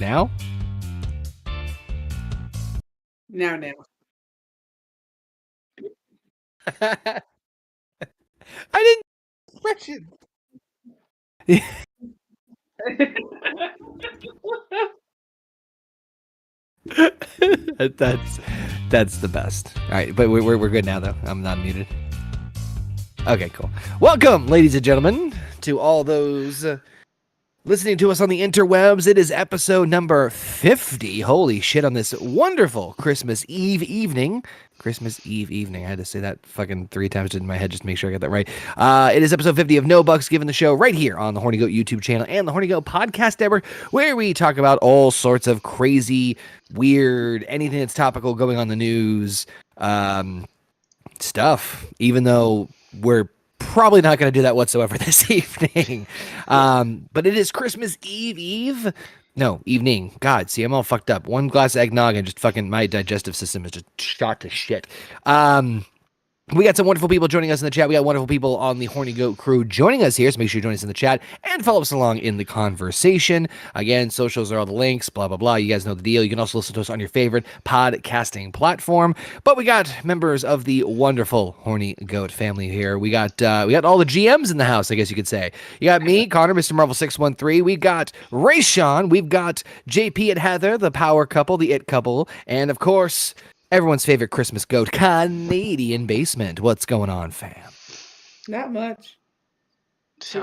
Now? Now. I didn't question. That's the best. All right, but we're good now though. I'm not muted. Okay, cool. Welcome, ladies and gentlemen, to all those listening to us on the interwebs. It is episode number 50. Holy shit, on this wonderful Christmas Eve evening. Christmas Eve evening. I had to say that fucking 3 times in my head just to make sure I got that right. It is episode 50 of No Bucks Given the Show right here on the Horny Goat YouTube channel and the Horny Goat Podcast Network, where we talk about all sorts of crazy, weird, anything that's topical going on in the news stuff, even though we're probably not going to do that whatsoever this evening. But it is Christmas Eve. No, evening. God, see, I'm all fucked up. One glass of eggnog and just fucking my digestive system is just shot to shit. We got some wonderful people joining us in the chat. We got wonderful people on the Horny Goat crew joining us here, so make sure you join us in the chat and follow us along in the conversation. Again, socials are all the links, blah, blah, blah. You guys know the deal. You can also listen to us on your favorite podcasting platform. But we got members of the wonderful Horny Goat family here. We got all the GMs in the house, I guess you could say. You got me, Connor, Mr. Marvel 613. We got Rayshawn. We've got JP and Heather, the power couple, the it couple, and of course, everyone's favorite Christmas goat, Canadian Basement. What's going on, fam? Not much.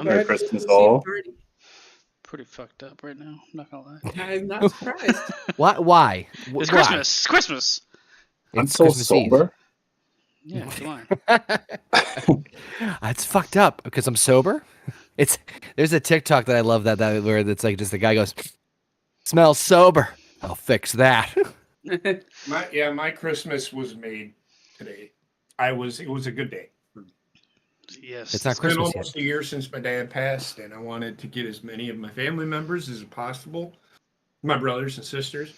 Merry Christmas all. Pretty fucked up right now. I'm not gonna lie. I'm not surprised. Why? It's Christmas. It's Christmas. I'm It's so Christmas Eve. sober. Yeah, come on. It's fucked up because I'm sober. There's a TikTok that I love that where it's like just the guy goes, "Smells sober. I'll fix that." My Christmas was made today. It was a good day. Yes. It's not It's been Christmas almost yet. a year since my dad passed, and I wanted to get as many of my family members as possible. My brothers and sisters.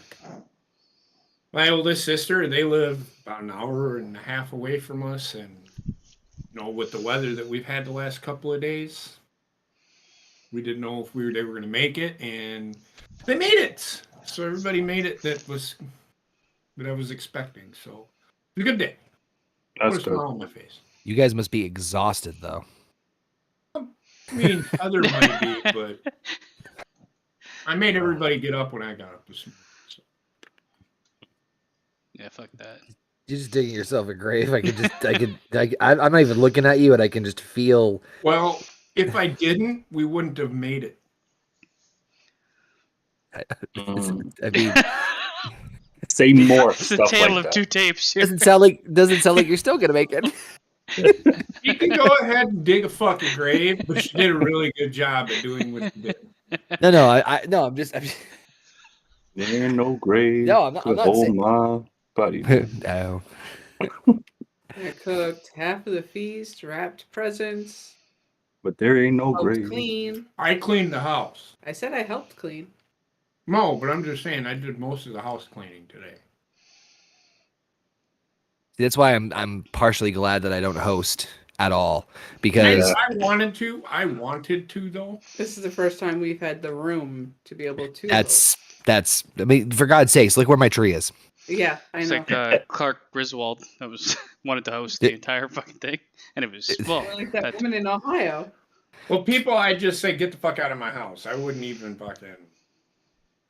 My oldest sister, they live about an hour and a half away from us, and with the weather that we've had the last couple of days, we didn't know if they were going to make it, and they made it. So everybody made it that I was expecting. So it's a good day. That's Put a good. smile on my face. You guys must be exhausted though. I mean, other might be, but I made everybody get up when I got up this morning. So. Yeah, fuck that. You're just digging yourself a grave. I'm not even looking at you, and I can just feel. Well, if I didn't, we wouldn't have made it. I mean, Say more It's a stuff tale like of that. 2 tapes here. doesn't sound like you're still gonna make it. You can go ahead and dig a fucking grave, but you did a really good job at doing what you did. No, I'm just There ain't no grave. No, I'm not to hold saying- my buddy. no. I cooked half of the feast, wrapped presents, But there ain't no helped grave. clean. I cleaned the house. I said I helped clean. No, but I'm just saying I did most of the house cleaning today. That's why I'm partially glad that I don't host at all, because I wanted to. I wanted to, though. This is the first time we've had the room to be able to. that's I mean, for God's sakes, look where my tree is. Yeah, I It's know. like Clark Griswold that was wanted to host the entire fucking thing, and it was Like that woman in Ohio. Well, people, I just say, get the fuck out of my house. I wouldn't even fucking.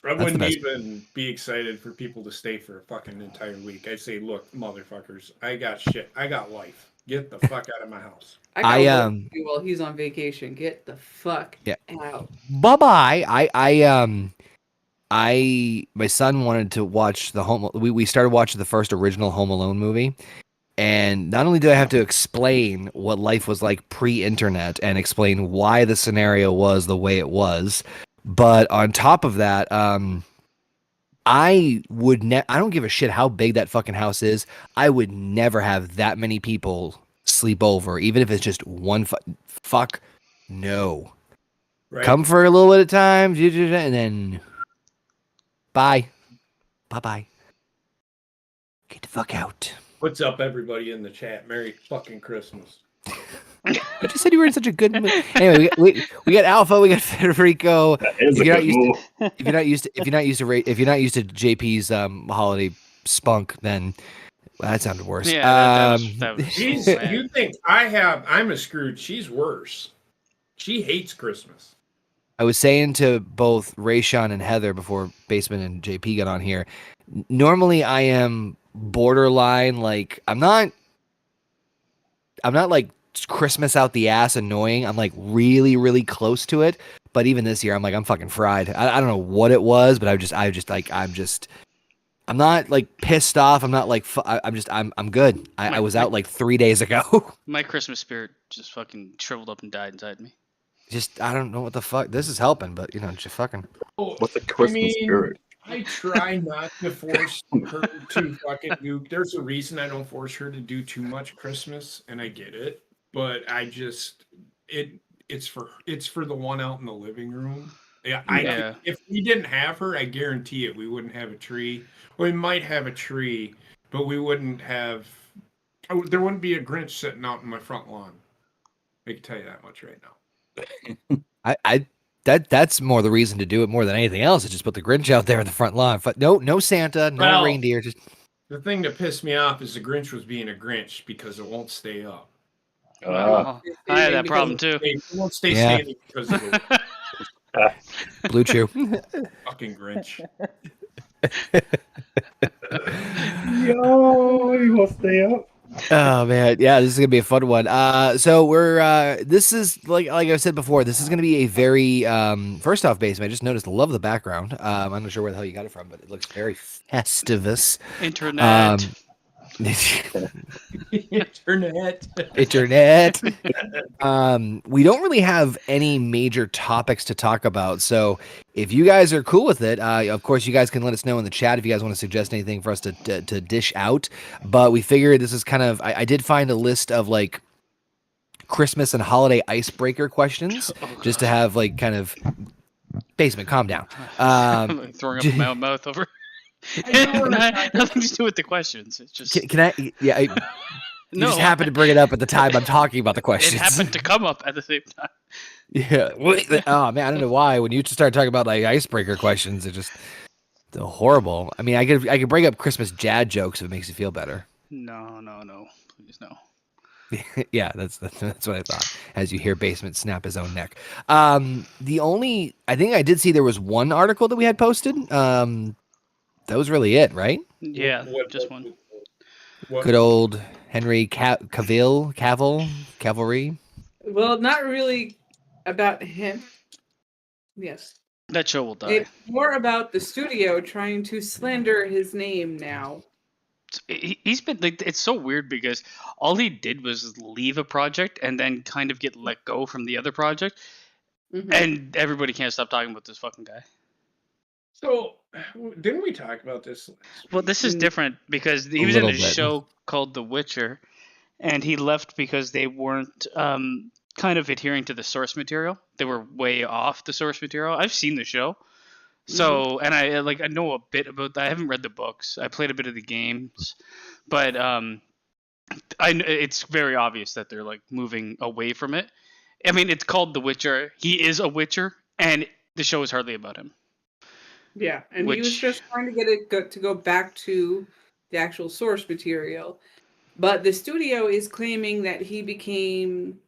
I the wouldn't best. even be excited for people to stay for a fucking entire week. I'd say, look, motherfuckers, I got shit. I got life. Get the fuck out of my house. I got work to do while he's on vacation. Get the fuck out. Bye-bye. My son wanted to watch we started watching the first original Home Alone movie, and not only did I have to explain what life was like pre-internet and explain why the scenario was the way it was, but on top of that, I don't give a shit how big that fucking house is. I would never have that many people sleep over, even if it's just one fuck no. Right? Come for a little bit of time, and then bye. Bye-bye. Get the fuck out. What's up, everybody in the chat? Merry fucking Christmas. You just said you were in such a good mood. Anyway, we got Alpha, we got Federico. That is If a you're not good used move. if you're not used to JP's holiday spunk, then that sounded worse. Yeah, that was She's, so bad. you think I'm a Scrooge. She's worse. She hates Christmas. I was saying to both Rayshawn and Heather before Basement and JP got on here. Normally, I am borderline like I'm not like Christmas out the ass annoying. I'm like really, really close to it. But even this year, I'm like I'm fucking fried. I don't know what it was, but I'm not like pissed off. I'm not like I'm good. I was out like 3 days ago. My Christmas spirit just fucking shriveled up and died inside me. Just I don't know what the fuck. This is helping, but just fucking. What's a Christmas spirit? I try not to force her to fucking do. There's a reason I don't force her to do too much Christmas, and I get it. But I just it's for the one out in the living room. Yeah, if we didn't have her, I guarantee it, we wouldn't have a tree. We might have a tree, but we wouldn't have. There wouldn't be a Grinch sitting out in my front lawn. I can tell you that much right now. That's more the reason to do it more than anything else. Is just put the Grinch out there in the front lawn. No Santa, no reindeer. Just the thing that pissed me off is the Grinch was being a Grinch because it won't stay up. I had that problem too. It won't stay standing because of the Blue Chew. fucking Grinch. Yo, you will stay up. Oh man, yeah, this is gonna be a fun one. So we're this is like I said before, this is gonna be a very first off, Basement. I just noticed, love the background. I'm not sure where the hell you got it from, but it looks very festivus. Internet. Internet. We don't really have any major topics to talk about, so if you guys are cool with it, of course you guys can let us know in the chat if you guys want to suggest anything for us to dish out. But we figured this is kind of I did find a list of like Christmas and holiday icebreaker questions just to have like kind of Basement, calm down. I'm throwing up my mouth over. Nothing to do with the questions. It's just Can I? Yeah, you just happened to bring it up at the time I'm talking about the questions. It happened to come up at the same time. Yeah. Oh man, I don't know why. When you just start talking about like icebreaker questions, they're horrible. I mean, I could bring up Christmas dad jokes if it makes you feel better. No, please no. Yeah, that's what I thought. As you hear Basement snap his own neck. I think I did see there was one article that we had posted. That was really it, right? Yeah, just one. Good old Henry Cavill, Cavalry. Well, not really about him. Yes. That show will die. It's more about the studio trying to slander his name now. He's been like, it's so weird because all he did was leave a project and then kind of get let go from the other project, and everybody can't stop talking about this fucking guy. So, didn't we talk about this? Well, this is different because he was in a show called The Witcher, and he left because they weren't kind of adhering to the source material. They were way off the source material. I've seen the show, so and I know a bit about that. I haven't read the books. I played a bit of the games, but it's very obvious that they're like moving away from it. I mean, it's called The Witcher. He is a Witcher, and the show is hardly about him. Yeah, and he was just trying to get it to go back to the actual source material. But the studio is claiming that he became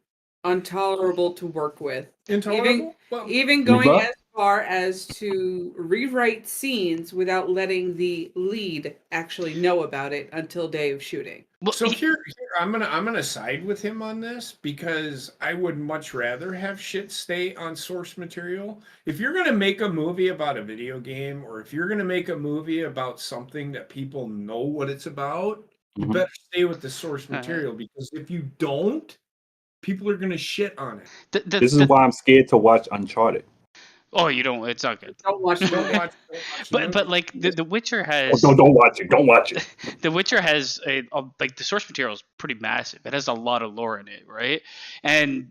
intolerable to work with. Intolerable? Even going as far as to rewrite scenes without letting the lead actually know about it until day of shooting. Well, so here I'm gonna side with him on this because I would much rather have shit stay on source material. If you're gonna make a movie about a video game, or if you're gonna make a movie about something that people know what it's about, you better stay with the source material, because if you don't, people are gonna shit on it. This is why I'm scared to watch Uncharted. Oh, you don't. It's not good. Don't watch it. But like the Witcher has. Oh, don't watch it. Don't watch it. The Witcher has like the source material is pretty massive. It has a lot of lore in it, right? And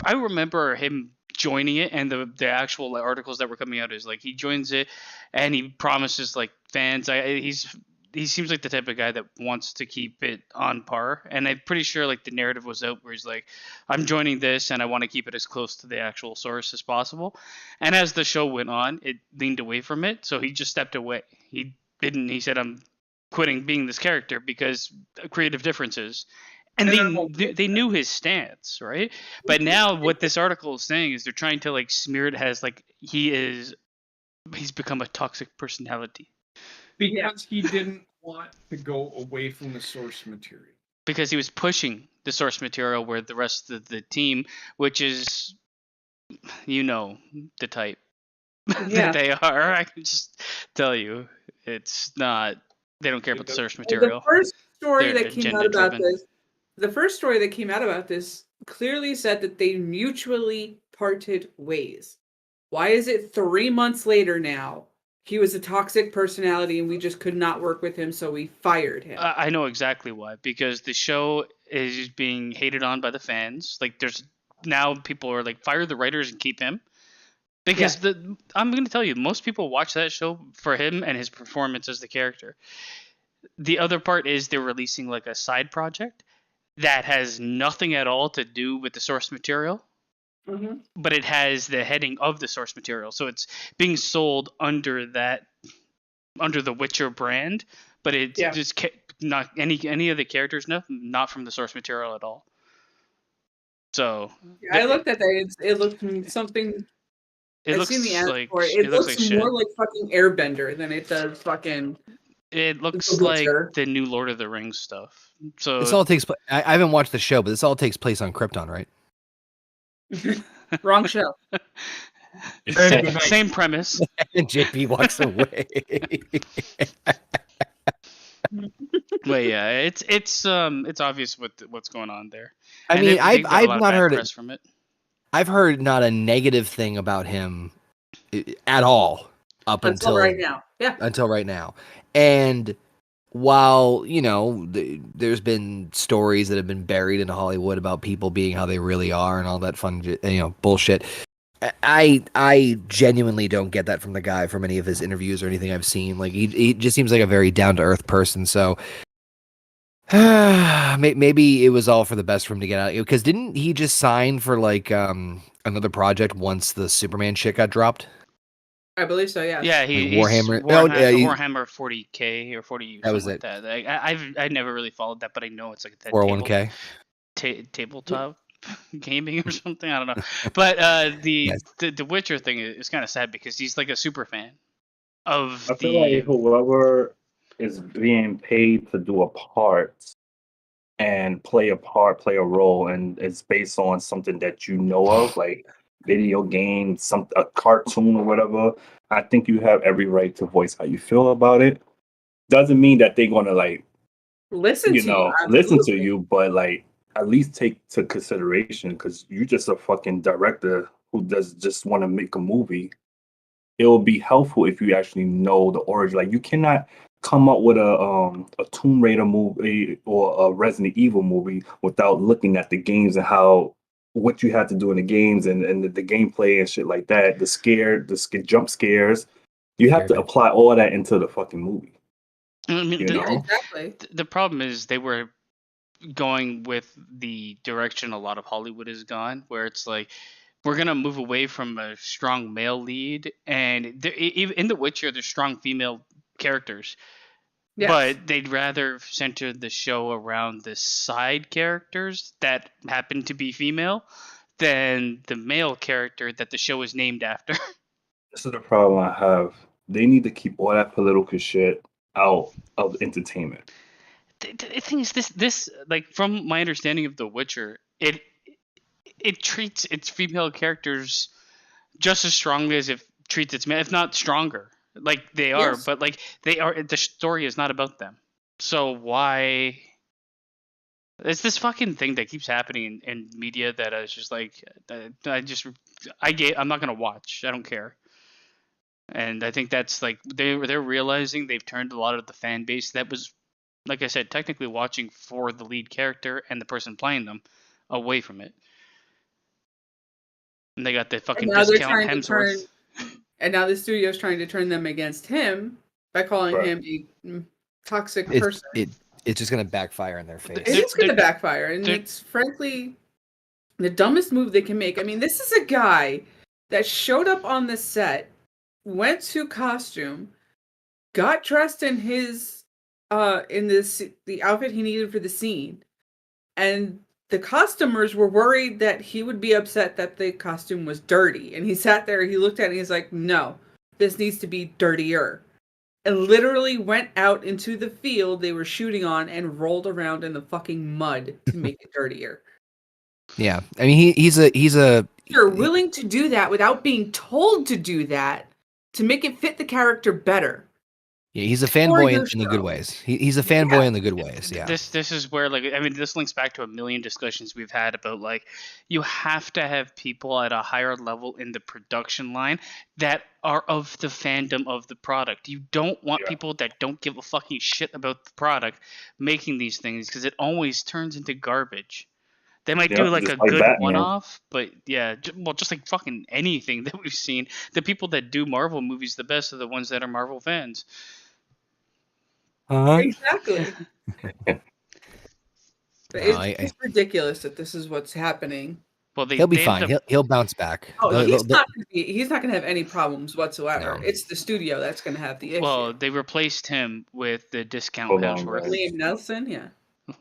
I remember him joining it, and the actual articles that were coming out is like he joins it, and he promises like fans. He's he seems like the type of guy that wants to keep it on par. And I'm pretty sure like the narrative was out where he's like, I'm joining this and I want to keep it as close to the actual source as possible. And as the show went on, it leaned away from it. So he just stepped away. He said, I'm quitting being this character because creative differences. And they knew his stance, right? But now what this article is saying is they're trying to like smear it as like he's become a toxic personality. Because he didn't want to go away from the source material. Because he was pushing the source material where the rest of the team, which is, the type that they are. I can just tell you, it's not. They don't care about the source material. The first story that came out about this. The first story that came out about this clearly said that they mutually parted ways. Why is it 3 months later now? He was a toxic personality and we just could not work with him, so we fired him. I know exactly why. Because the show is being hated on by the fans. Like, there's now people are like, fire the writers and keep him. Because I'm going to tell you, most people watch that show for him and his performance as the character. The other part is they're releasing like a side project that has nothing at all to do with the source material. Mm-hmm. But it has the heading of the source material, so it's being sold under the Witcher brand. But it's just not any of the characters, not from the source material at all. So I looked at that. It looked something. I've seen the ad for it. It looks like more like fucking Airbender than it does fucking. It looks like the new Lord of the Rings stuff. So this all takes place. I haven't watched the show, but this all takes place on Krypton, right? Wrong show. Same premise. And JP walks away. But yeah, it's obvious what's going on there. I mean, I've not heard it from it. I've heard not a negative thing about him at all until right now. Yeah. Until right now. And while, there's been stories that have been buried in Hollywood about people being how they really are and all that fun, bullshit, I genuinely don't get that from the guy from any of his interviews or anything I've seen. Like, he just seems like a very down-to-earth person. So maybe it was all for the best for him to get out. Because didn't he just sign for like another project once the Superman shit got dropped? I believe so. Yeah. Yeah, Warhammer. Warhammer 40K or 40. That was it. Like that. I never really followed that, but I know it's like that 401k tabletop gaming or something. I don't know. But the Witcher thing is kind of sad because he's like a super fan of. I feel like whoever is being paid to do a part and play a role, and it's based on something that you know of, like video game, a cartoon or whatever, I think you have every right to voice how you feel about it. Doesn't mean that they're gonna like listen to you, but like at least take to consideration, because you're just a fucking director who does just want to make a movie. It will be helpful if you actually know the origin. Like, you cannot come up with a Tomb Raider movie or a Resident Evil movie without looking at the games and what you have to do in the games and the gameplay and shit like that. The jump scares. You have to apply all that into the fucking movie. I mean, exactly. The problem is they were going with the direction a lot of Hollywood has gone, where it's like, we're going to move away from a strong male lead. And in The Witcher, there's strong female characters. Yes. But they'd rather center the show around the side characters that happen to be female than the male character that the show is named after. This is the problem I have. They need to keep all that political shit out of entertainment. The thing is, this like, from my understanding of The Witcher, it treats its female characters just as strongly as it treats its male, if not stronger. Like they are, yes. But like they are. The story is not about them. So why? It's this fucking thing that keeps happening in media that I was just like, I'm not gonna watch. I don't care. And I think that's like they're realizing they've turned a lot of the fan base that was, like I said, technically watching for the lead character and the person playing them away from it. And they got the fucking discount Hemsworth. And now the studio's trying to turn them against him by calling him a toxic person. It's just gonna backfire in their face. It is going to backfire, and it's frankly the dumbest move they can make. I mean, this is a guy that showed up on the set, went to costume, got dressed in his the outfit he needed for the scene, and the costumers were worried that he would be upset that the costume was dirty. And he sat there, he looked at it, and he's like, no, this needs to be dirtier. And literally went out into the field they were shooting on and rolled around in the fucking mud to make it dirtier. Yeah. I mean, You're willing to do that without being told to do that to make it fit the character better. Yeah, he's a fanboy in the good ways. He's a fanboy in the good ways. Yeah. This is where, like, I mean, this links back to a million discussions we've had about, like, you have to have people at a higher level in the production line that are of the fandom of the product. You don't want people that don't give a fucking shit about the product making these things, because it always turns into garbage. They might do like a good one-off, but yeah, just like fucking anything that we've seen. The people that do Marvel movies the best are the ones that are Marvel fans. Exactly. It's ridiculous that this is what's happening. Well, he'll be fine. He'll bounce back. Oh, he's not going to have any problems whatsoever. No. It's the studio that's going to have the issue. Well, they replaced him with the discount Hemsworth. Liam Nelson, yeah.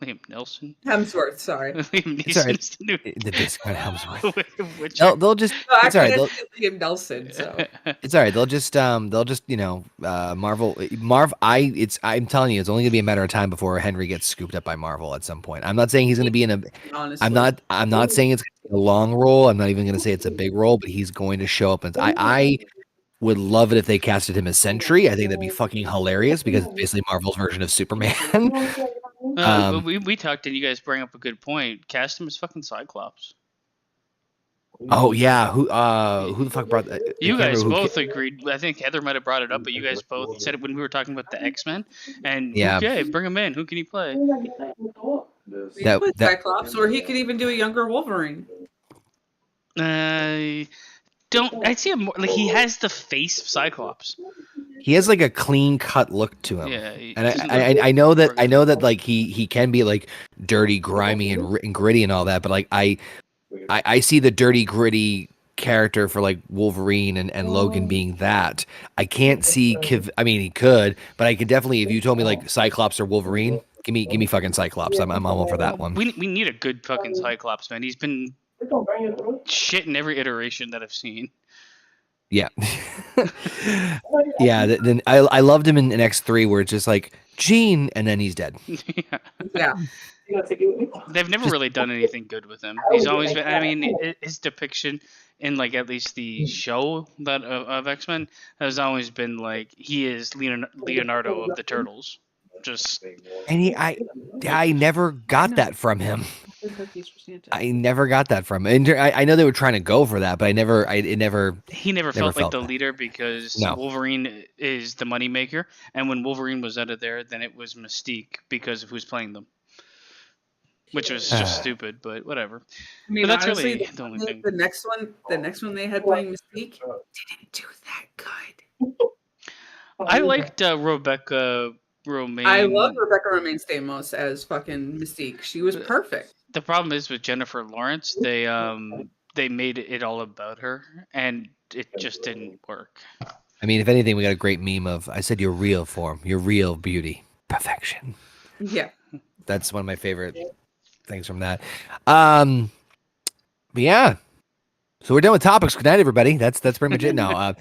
Liam Nelson? Hemsworth, sorry. Liam Neeson's the discount Hemsworth. They'll just. No, it's alright. Liam Nelson. So it's alright. They'll just Marvel. I'm telling you, it's only gonna be a matter of time before Henry gets scooped up by Marvel at some point. I'm not saying he's gonna be in a. Honestly. I'm not saying it's gonna be a long role. I'm not even gonna say it's a big role, but he's going to show up. And I would love it if they casted him as Sentry. I think that'd be fucking hilarious because it's basically Marvel's version of Superman. We talked and you guys bring up a good point. Cast him as fucking Cyclops. Oh yeah, who the fuck brought that? You guys both agreed. I think Heather might have brought it up, but you guys both said it when we were talking about the X-Men. And okay, bring him in. Who can he play? Cyclops, or he could even do a younger Wolverine. I'd see him more like he has the face of Cyclops. He has like a clean cut look to him. Yeah, and I know that like he can be like dirty, grimy, and gritty and all that, but like I see the dirty, gritty character for like Wolverine and Logan being that. I can't see I mean, he could, but I could definitely, if you told me like Cyclops or Wolverine, give me fucking Cyclops. I'm all for that one. We need a good fucking Cyclops, man. He's been shit in every iteration that I've seen. Yeah. Yeah. Then I loved him in X3 where it's just like Jean and then he's dead. Yeah. They've never really done anything good with him. He's always been, I mean, his depiction in like at least the show that of X-Men has always been like he is Leonardo of the Turtles. And I never got that from him. I never got that from him. And I know they were trying to go for that, but he never felt like the leader because Wolverine is the moneymaker, and when Wolverine was out of there, then it was Mystique because of who's playing them, which was just stupid, but whatever. I mean, but that's honestly, really the only thing. The next one they had playing Mystique didn't do that good. I liked Rebecca Romaine. I love Rebecca Romaine Stamos as fucking Mystique. She was perfect. The problem is with Jennifer Lawrence, they made it all about her, and it just didn't work. I mean, if anything, we got a great meme of I said your real form, your real beauty, perfection. Yeah, that's one of my favorite things from that. But yeah, so we're done with topics. Good night, everybody. That's pretty much it now.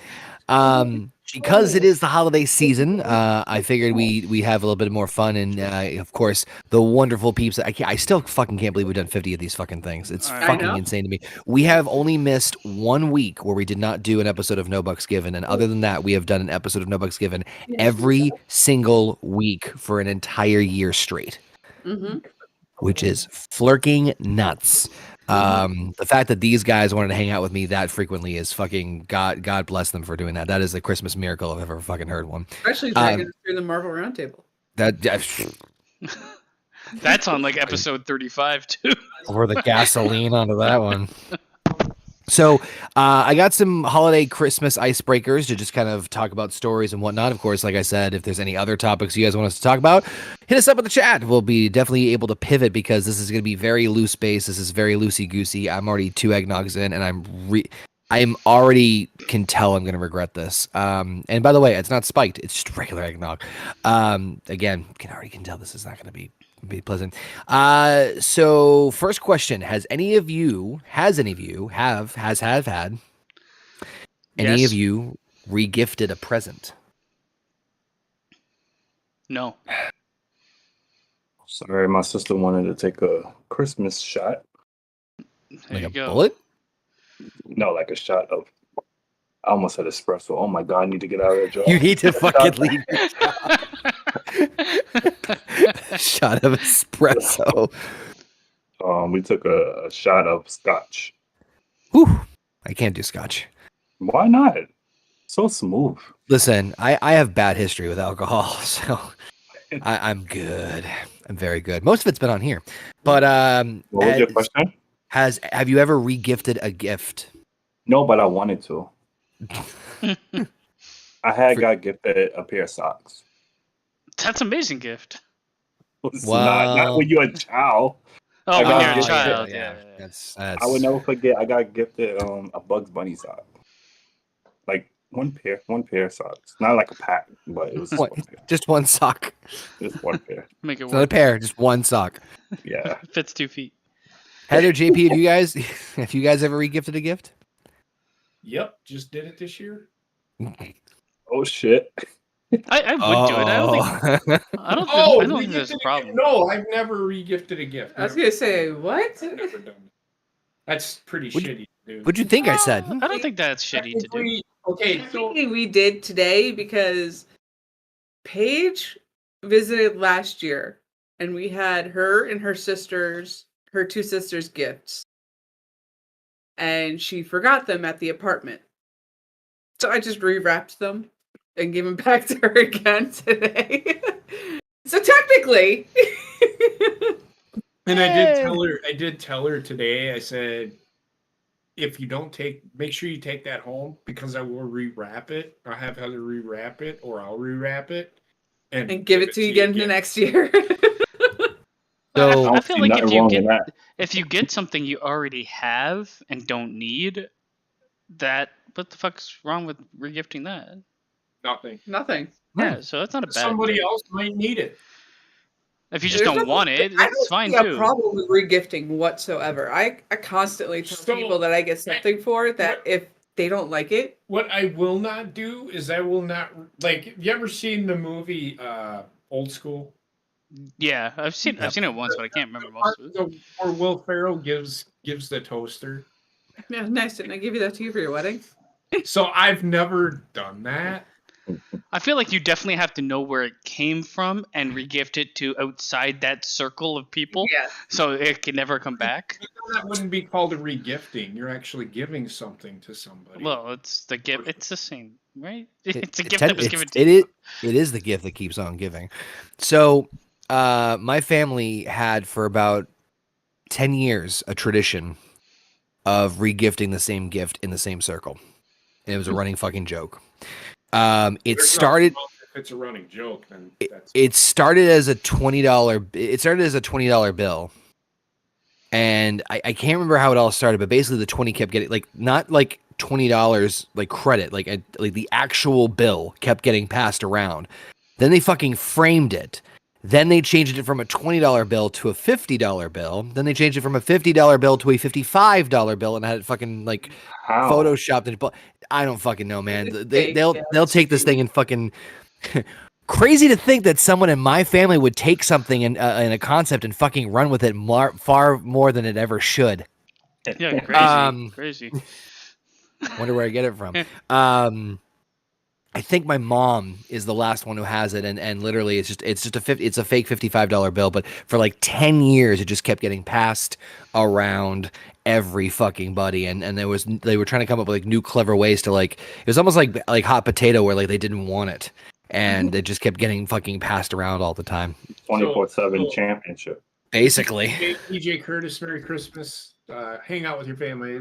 Because it is the holiday season, I figured we have a little bit more fun, and of course the wonderful peeps. I still fucking can't believe we've done 50 of these fucking things. It's fucking insane to me. We have only missed 1 week where we did not do an episode of No Bucks Given, and other than that, we have done an episode of No Bucks Given every single week for an entire year straight, which is flirking nuts. The fact that these guys wanted to hang out with me that frequently is fucking God bless them for doing that. That is a Christmas miracle if I've ever fucking heard one. Especially dragging us through the Marvel Roundtable. That's on like episode 35 too. Pour the gasoline onto that one. So I got some holiday Christmas icebreakers to just kind of talk about stories and whatnot. Of course, like I said, if there's any other topics you guys want us to talk about, hit us up in the chat. We'll be definitely able to pivot because this is going to be very loose base. This is very loosey goosey. I'm already 2 eggnogs in, and I'm already can tell I'm going to regret this. And by the way, it's not spiked. It's just regular eggnog. Again, can tell this is not going to be pleasant. So first question: Has any of you had any Yes. of you regifted a present? No. Sorry, my sister wanted to take a Christmas shot. There Like you a go. bullet? No, like a shot of. I almost said espresso. Oh my god, I need to get out of that job. You need to fucking leave your job. Shot of espresso. We took a shot of scotch. Whew. I can't do scotch. Why not? So smooth. Listen, I have bad history with alcohol, so I'm good. I'm very good. Most of it's been on here. But What was your question? have you ever regifted a gift? No, but I wanted to. I got gifted a pair of socks. That's an amazing gift. It's Wow. not when you're a child. Oh, when you're a child, yeah. yeah. That's I would never forget. I got gifted a Bugs Bunny sock. Like one pair of socks. Not like a pack, but it was just one pair. Just one sock. Just one pair. Make it It's not a work. pair, just one sock. Yeah. Fits 2 feet. Heather, JP, have you guys ever regifted a gift? Yep, just did it this year. Oh shit. I would do it. I don't think. I don't think there's a problem. No, I've never regifted a gift. I was gonna say what? I've never done that. That's pretty shitty, dude. What'd you think I said? I don't think that's shitty to do. Okay, so Technically, we did today because Paige visited last year, and we had her and her two sisters' gifts, and she forgot them at the apartment. So I just rewrapped them and gave them back to her again today. So technically, and I did tell her today. I said, if you don't make sure you take that home because I will rewrap it. I'll have Heather rewrap it, or I'll rewrap it and give it to you again the next year. So I feel like if you get something you already have and don't need, that what the fuck's wrong with regifting that? Nothing. Yeah, so it's not a bad. Somebody else might need it. If you just don't want it, it's fine too. I don't see a problem with regifting whatsoever. I constantly tell people that I get something for that if they don't like it. What I will not do is I will not like. Have you ever seen the movie Old School? Yeah, I've seen it once, but I can't remember most of it. Or Will Ferrell gives the toaster. Yeah, nice. Didn't I give you that to you for your wedding? So I've never done that. I feel like you definitely have to know where it came from and regift it to outside that circle of people. Yeah. So it can never come back. That wouldn't be called a regifting. You're actually giving something to somebody. Well, it's the gift. It's the same, right? It's a gift that was given to you. It is the gift that keeps on giving. So my family had for about 10 years a tradition of regifting the same gift in the same circle. And it was a running fucking joke. It started. If it's a running joke, then it started as a $20. It started as a $20 bill, and I can't remember how it all started. But basically, the 20 kept getting not like $20 like credit, like the actual bill kept getting passed around. Then they fucking framed it. Then they changed it from a $20 bill to a $50 bill. Then they changed it from a $50 bill to a $55 bill and had it fucking photoshopped. And I don't fucking know, man. They'll take this thing and fucking crazy to think that someone in my family would take something in a concept and fucking run with it far more than it ever should. Yeah, crazy. Wonder where I get it from. I think my mom is the last one who has it, and literally it's a fake $55 bill, but for like 10 years it just kept getting passed around every fucking buddy, and they were trying to come up with like new clever ways to it was almost like hot potato where like they didn't want it, and it just kept getting fucking passed around all the time. 24/7 championship. Basically. DJ Curtis, Merry Christmas. Hang out with your family.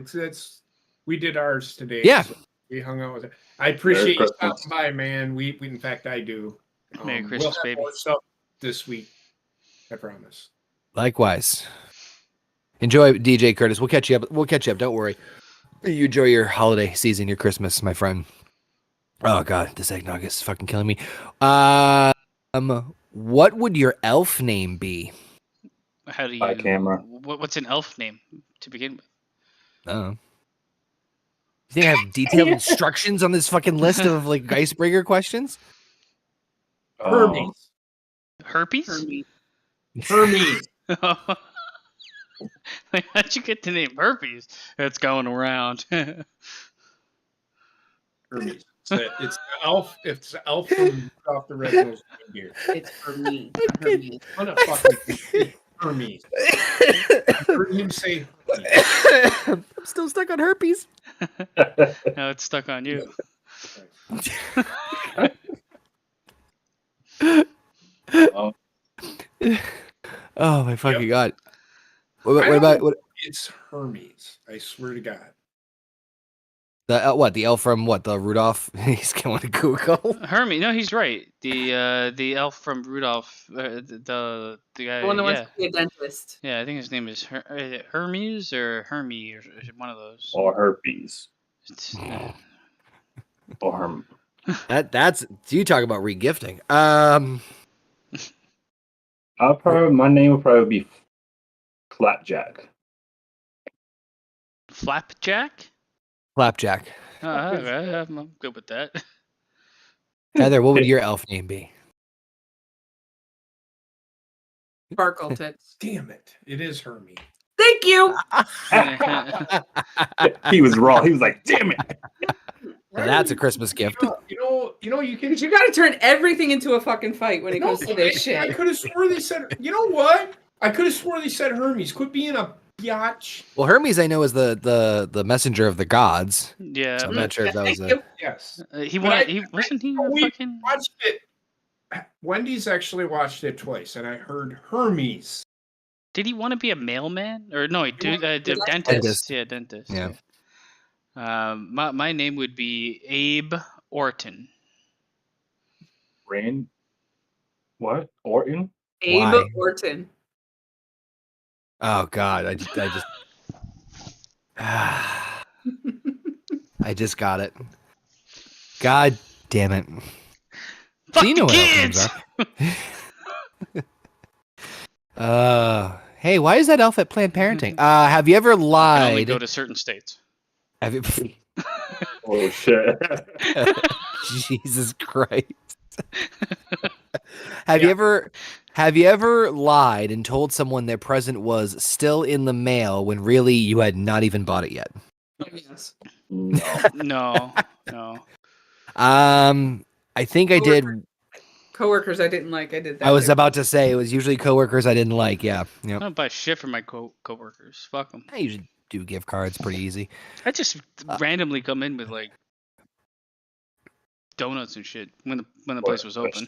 we did ours today. Yeah. So we hung out with it. I appreciate you stopping by, man. We in fact I do. Merry We'll Christmas, have baby. more stuff this week. I promise. Likewise. Enjoy, DJ Curtis. We'll catch you up. We'll catch you up. Don't worry. You enjoy your holiday season, your Christmas, my friend. Oh God, this eggnog is fucking killing me. What would your elf name be? How do you? By camera. What's an elf name to begin with? You think I have detailed instructions on this fucking list of like icebreaker questions? Hermes. Herpes? Hermes. Like, how'd you get the name herpes? It's going around. Hermes. It's the elf. It's the elf from Rudolph the Red-Nosed Reindeer. It's Hermes. Hermes. What a fucking Hermes. I heard him say Hermes. I'm still stuck on herpes. Now it's stuck on you. Oh my fucking God. What about what? It's Hermes. I swear to God. The what? The elf from what? The Rudolph? He's going to Google. Hermes. No, he's right. The elf from Rudolph. The guy. The one that wants to be a dentist. Yeah, I think his name is Hermes or Hermes or one of those. Or herpes. It's, Or herm. That's you talk about regifting. My name would probably be Flapjack. Flapjack? Flapjack. I'm good with that. Heather, what would your elf name be? Sparkle tits. Damn it. It is Hermes. Thank you. He was wrong. He was like, damn it. Now that's a Christmas gift. You can. You got to turn everything into a fucking fight when it comes to this I shit. could have swore they said. You know what? I could have swore they said Hermes. Quit being a biatch. Well, Hermes, I know, is the messenger of the gods. Yeah. So I'm not sure if that was Thank you. Yes. He But wasn't he we fucking. watched it. Wendy's actually watched it twice, and I heard Hermes. Did he want to be a mailman or no? He did dentist. Dentist. Yeah, dentist. Yeah. My name would be Abe Orton. Rand? What? Orton? Abe Why? Orton. Oh God, I just I just got it. God damn it. Fuck So you know the what elf kids! names are. Hey, why is that elf at Planned Parenthood? Have you ever I only lied? go to certain states. Have you, Oh, shit. Jesus Christ. Have you ever lied and told someone their present was still in the mail when really you had not even bought it yet? Yes. No. No. I think I did. Coworkers I didn't like. I did that. I was too. about to say it was usually coworkers I didn't like. Yeah. I Yep. don't buy shit for my coworkers. Fuck them. I usually do gift cards pretty easy. I just randomly come in with like donuts and shit when the place was open.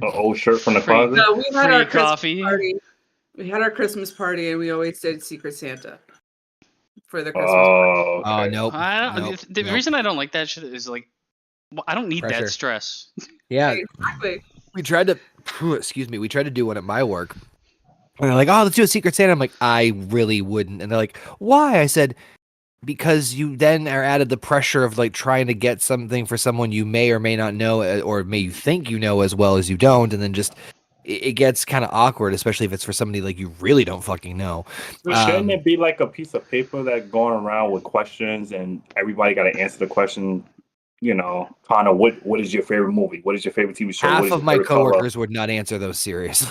An old shirt from the Free- closet? No, we had Free our coffee. Christmas party. We had our Christmas party, and we always did Secret Santa for the Christmas. Oh, okay. Oh nope. The Nope. reason I don't like that shit is like, well, I don't need Pressure. that stress. Yeah, Exactly. we tried to. Excuse me. We tried to do one at my work. And they're like, "Oh, let's do a Secret Santa." I'm like, "I really wouldn't." And they're like, "Why?" I said, "Because you then are added the pressure of like trying to get something for someone you may or may not know, or may you think you know as well as you don't, and then just it gets kind of awkward, especially if it's for somebody like you really don't fucking know." So shouldn't it be like a piece of paper that going around with questions and everybody got to answer the question, kind of what is your favorite movie? What is your favorite TV show? What Half is of your my favorite color? coworkers would not answer those seriously.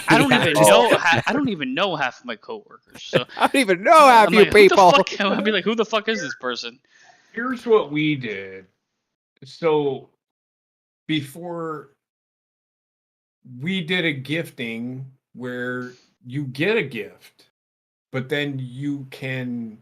I don't even Oh. know. I don't even know half of my coworkers. So I don't even know half I'm you like, who the people. fuck? I'll be like, who the fuck is this person? Here's what we did. So before we did a gifting where you get a gift, but then you can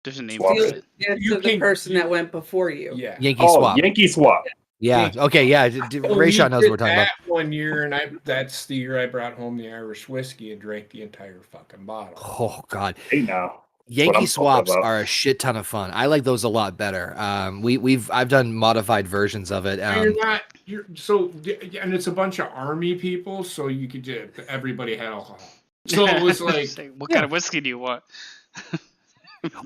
There's a name Swap for it. it. Yeah, You to the can- person that went before you. yeah. Yankee swap. Yankee swap. Yeah. Okay. Yeah. Ray Shaw knows what we're talking about. That one year, and that's the year I brought home the Irish whiskey and drank the entire fucking bottle. Oh God. Hey now. Yankee swaps are a shit ton of fun. I like those a lot better. I've done modified versions of it. And it's a bunch of army people, so you could everybody had alcohol. So it was like, what kind of whiskey do you want?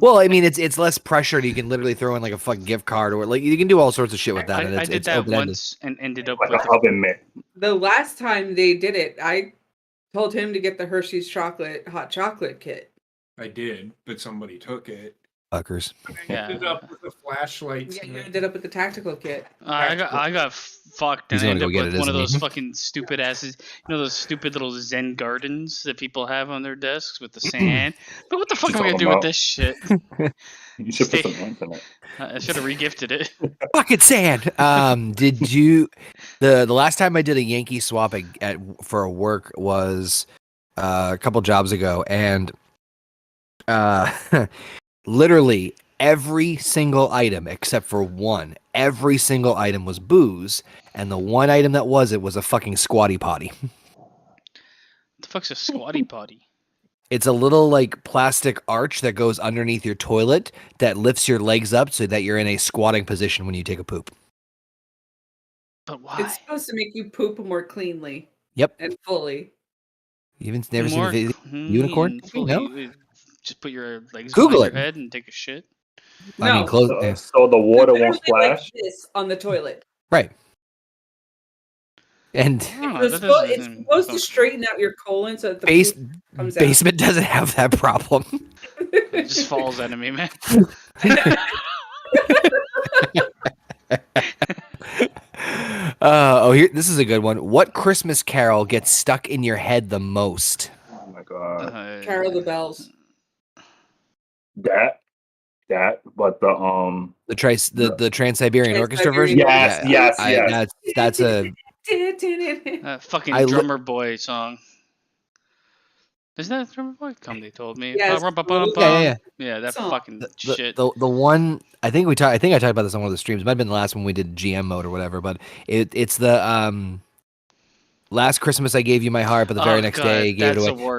Well, I mean, it's less pressure. You can literally throw in like a fucking gift card, or like you can do all sorts of shit with that. I did that once and ended up like with an oven mitt. The last time they did it, I told him to get the Hershey's hot chocolate kit. I did, but somebody took it. Fuckers. I ended up with a flashlight. Yeah, you ended up with the tactical kit. I got fucked and He's I gonna ended go up get with it, one of isn't those he? fucking stupid asses. You know those stupid little Zen gardens that people have on their desks with the sand. But what the fuck am I gonna do with this shit? You should put some ants in it. I should have regifted it. Fucking sand. Did you? The last time I did a Yankee swap for a work was a couple jobs ago, and literally every single item except for one, every single item was booze, and the one item that was a fucking squatty potty. What the fuck's a squatty potty? It's a little like plastic arch that goes underneath your toilet that lifts your legs up so that you're in a squatting position when you take a poop. But why? It's supposed to make you poop more cleanly. Yep. And fully. You haven't never seen More a video clean unicorn? and fully- No? Just put your legs Google behind it. your head and take a shit. I mean, No. close. So the water Literally won't splash. like this on the toilet. Right. And It's supposed to straighten out your colon so that the poop comes out. basement doesn't have that problem. It just falls out of me, man. Here, this is a good one. What Christmas carol gets stuck in your head the most? Oh my god. Carol the Bells. That, but The Trans-Siberian Orchestra version. Yes. That's a fucking I drummer boy song. Isn't that a drummer boy? Come, they told me. Yes. Yeah, that Song. fucking shit. The one I think I talked about this on one of the streams. It might have been the last one we did GM mode or whatever, but it's the Last Christmas I gave you my heart, but the very next day I gave it away.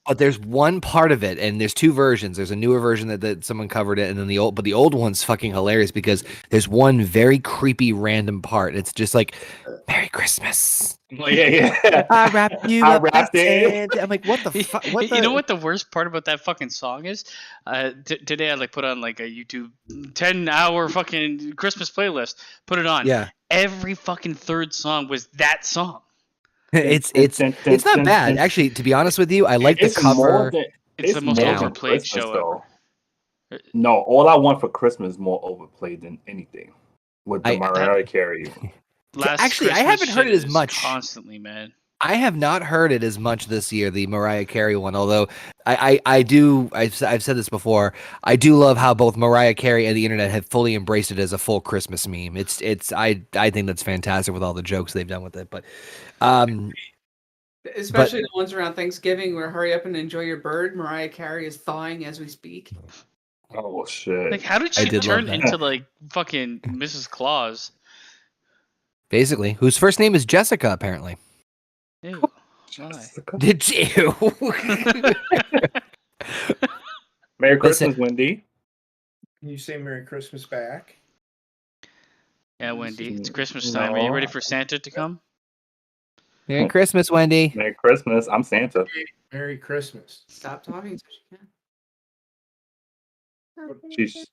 But there's one part of it, and there's two versions. There's a newer version that someone covered it, and then the old one's fucking hilarious because there's one very creepy random part. It's just like Merry Christmas. yeah. I wrapped you I up. wrapped it. I'm like, what the fuck? You know what the worst part about that fucking song is? Today I put on like a YouTube 10-hour fucking Christmas playlist. Put it on. Yeah. Every fucking third song was that song. It's not bad actually. To be honest with you, I like the cover. It's the most overplayed show ever. No, All I Want for Christmas is more overplayed than anything with the Mariah Carey. Actually, I haven't heard it as much. Constantly, man. I have not heard it as much this year, the Mariah Carey one. Although I've said this before. I do love how both Mariah Carey and the internet have fully embraced it as a full Christmas meme. I think that's fantastic with all the jokes they've done with it. But especially the ones around Thanksgiving where hurry up and enjoy your bird. Mariah Carey is thawing as we speak. Oh shit! Like, how did she turn into like fucking Mrs. Claus? Basically, whose first name is Jessica, apparently. Ew. Why? Did you? Merry Christmas, Wendy. Can you say Merry Christmas back? Yeah, Wendy. It's Christmas time. Are you ready for Santa to come? Merry Christmas, Wendy. Merry Christmas. I'm Santa. Merry Christmas. Stop talking so she can. She's...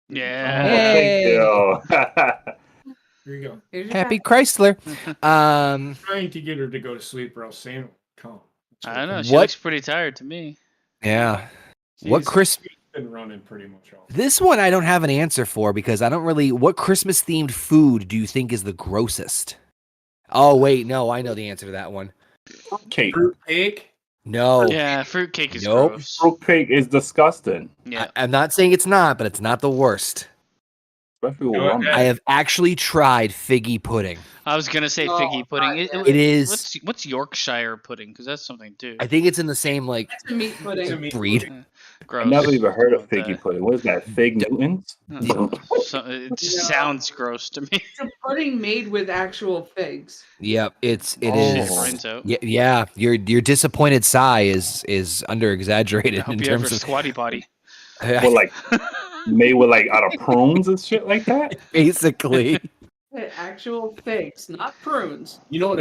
Yeah. Hey. Oh, thank you. Here you go. Happy Chrysler. I'm trying to get her to go to sleep or else Santa will come. I don't know. She looks pretty tired to me. Yeah. What Christmas? Been running pretty much all. This one I don't have an answer for because I don't really. What Christmas themed food do you think is the grossest? Oh wait, no, I know the answer to that one. Cake. Fruitcake. No. Yeah, fruitcake is Nope. gross. Fruitcake is disgusting. Yeah. I'm not saying it's not, but it's not the worst. Especially with rum. I have actually tried figgy pudding. I was gonna say figgy pudding. It is. What's Yorkshire pudding? Because that's something too. I think it's in the same like It's a meat pudding. breed. Gross. I've never even heard of What figgy the- pudding. What is that? Fig Newtons? It just sounds gross to me. It's a pudding made with actual figs. Yep, it Oh. is. Shit brains out. Yeah, your disappointed sigh is under exaggerated I hope in you have terms a of. squatty potty. Well, like made with like out of prunes and shit like that. Basically. Actual figs, not prunes. You know what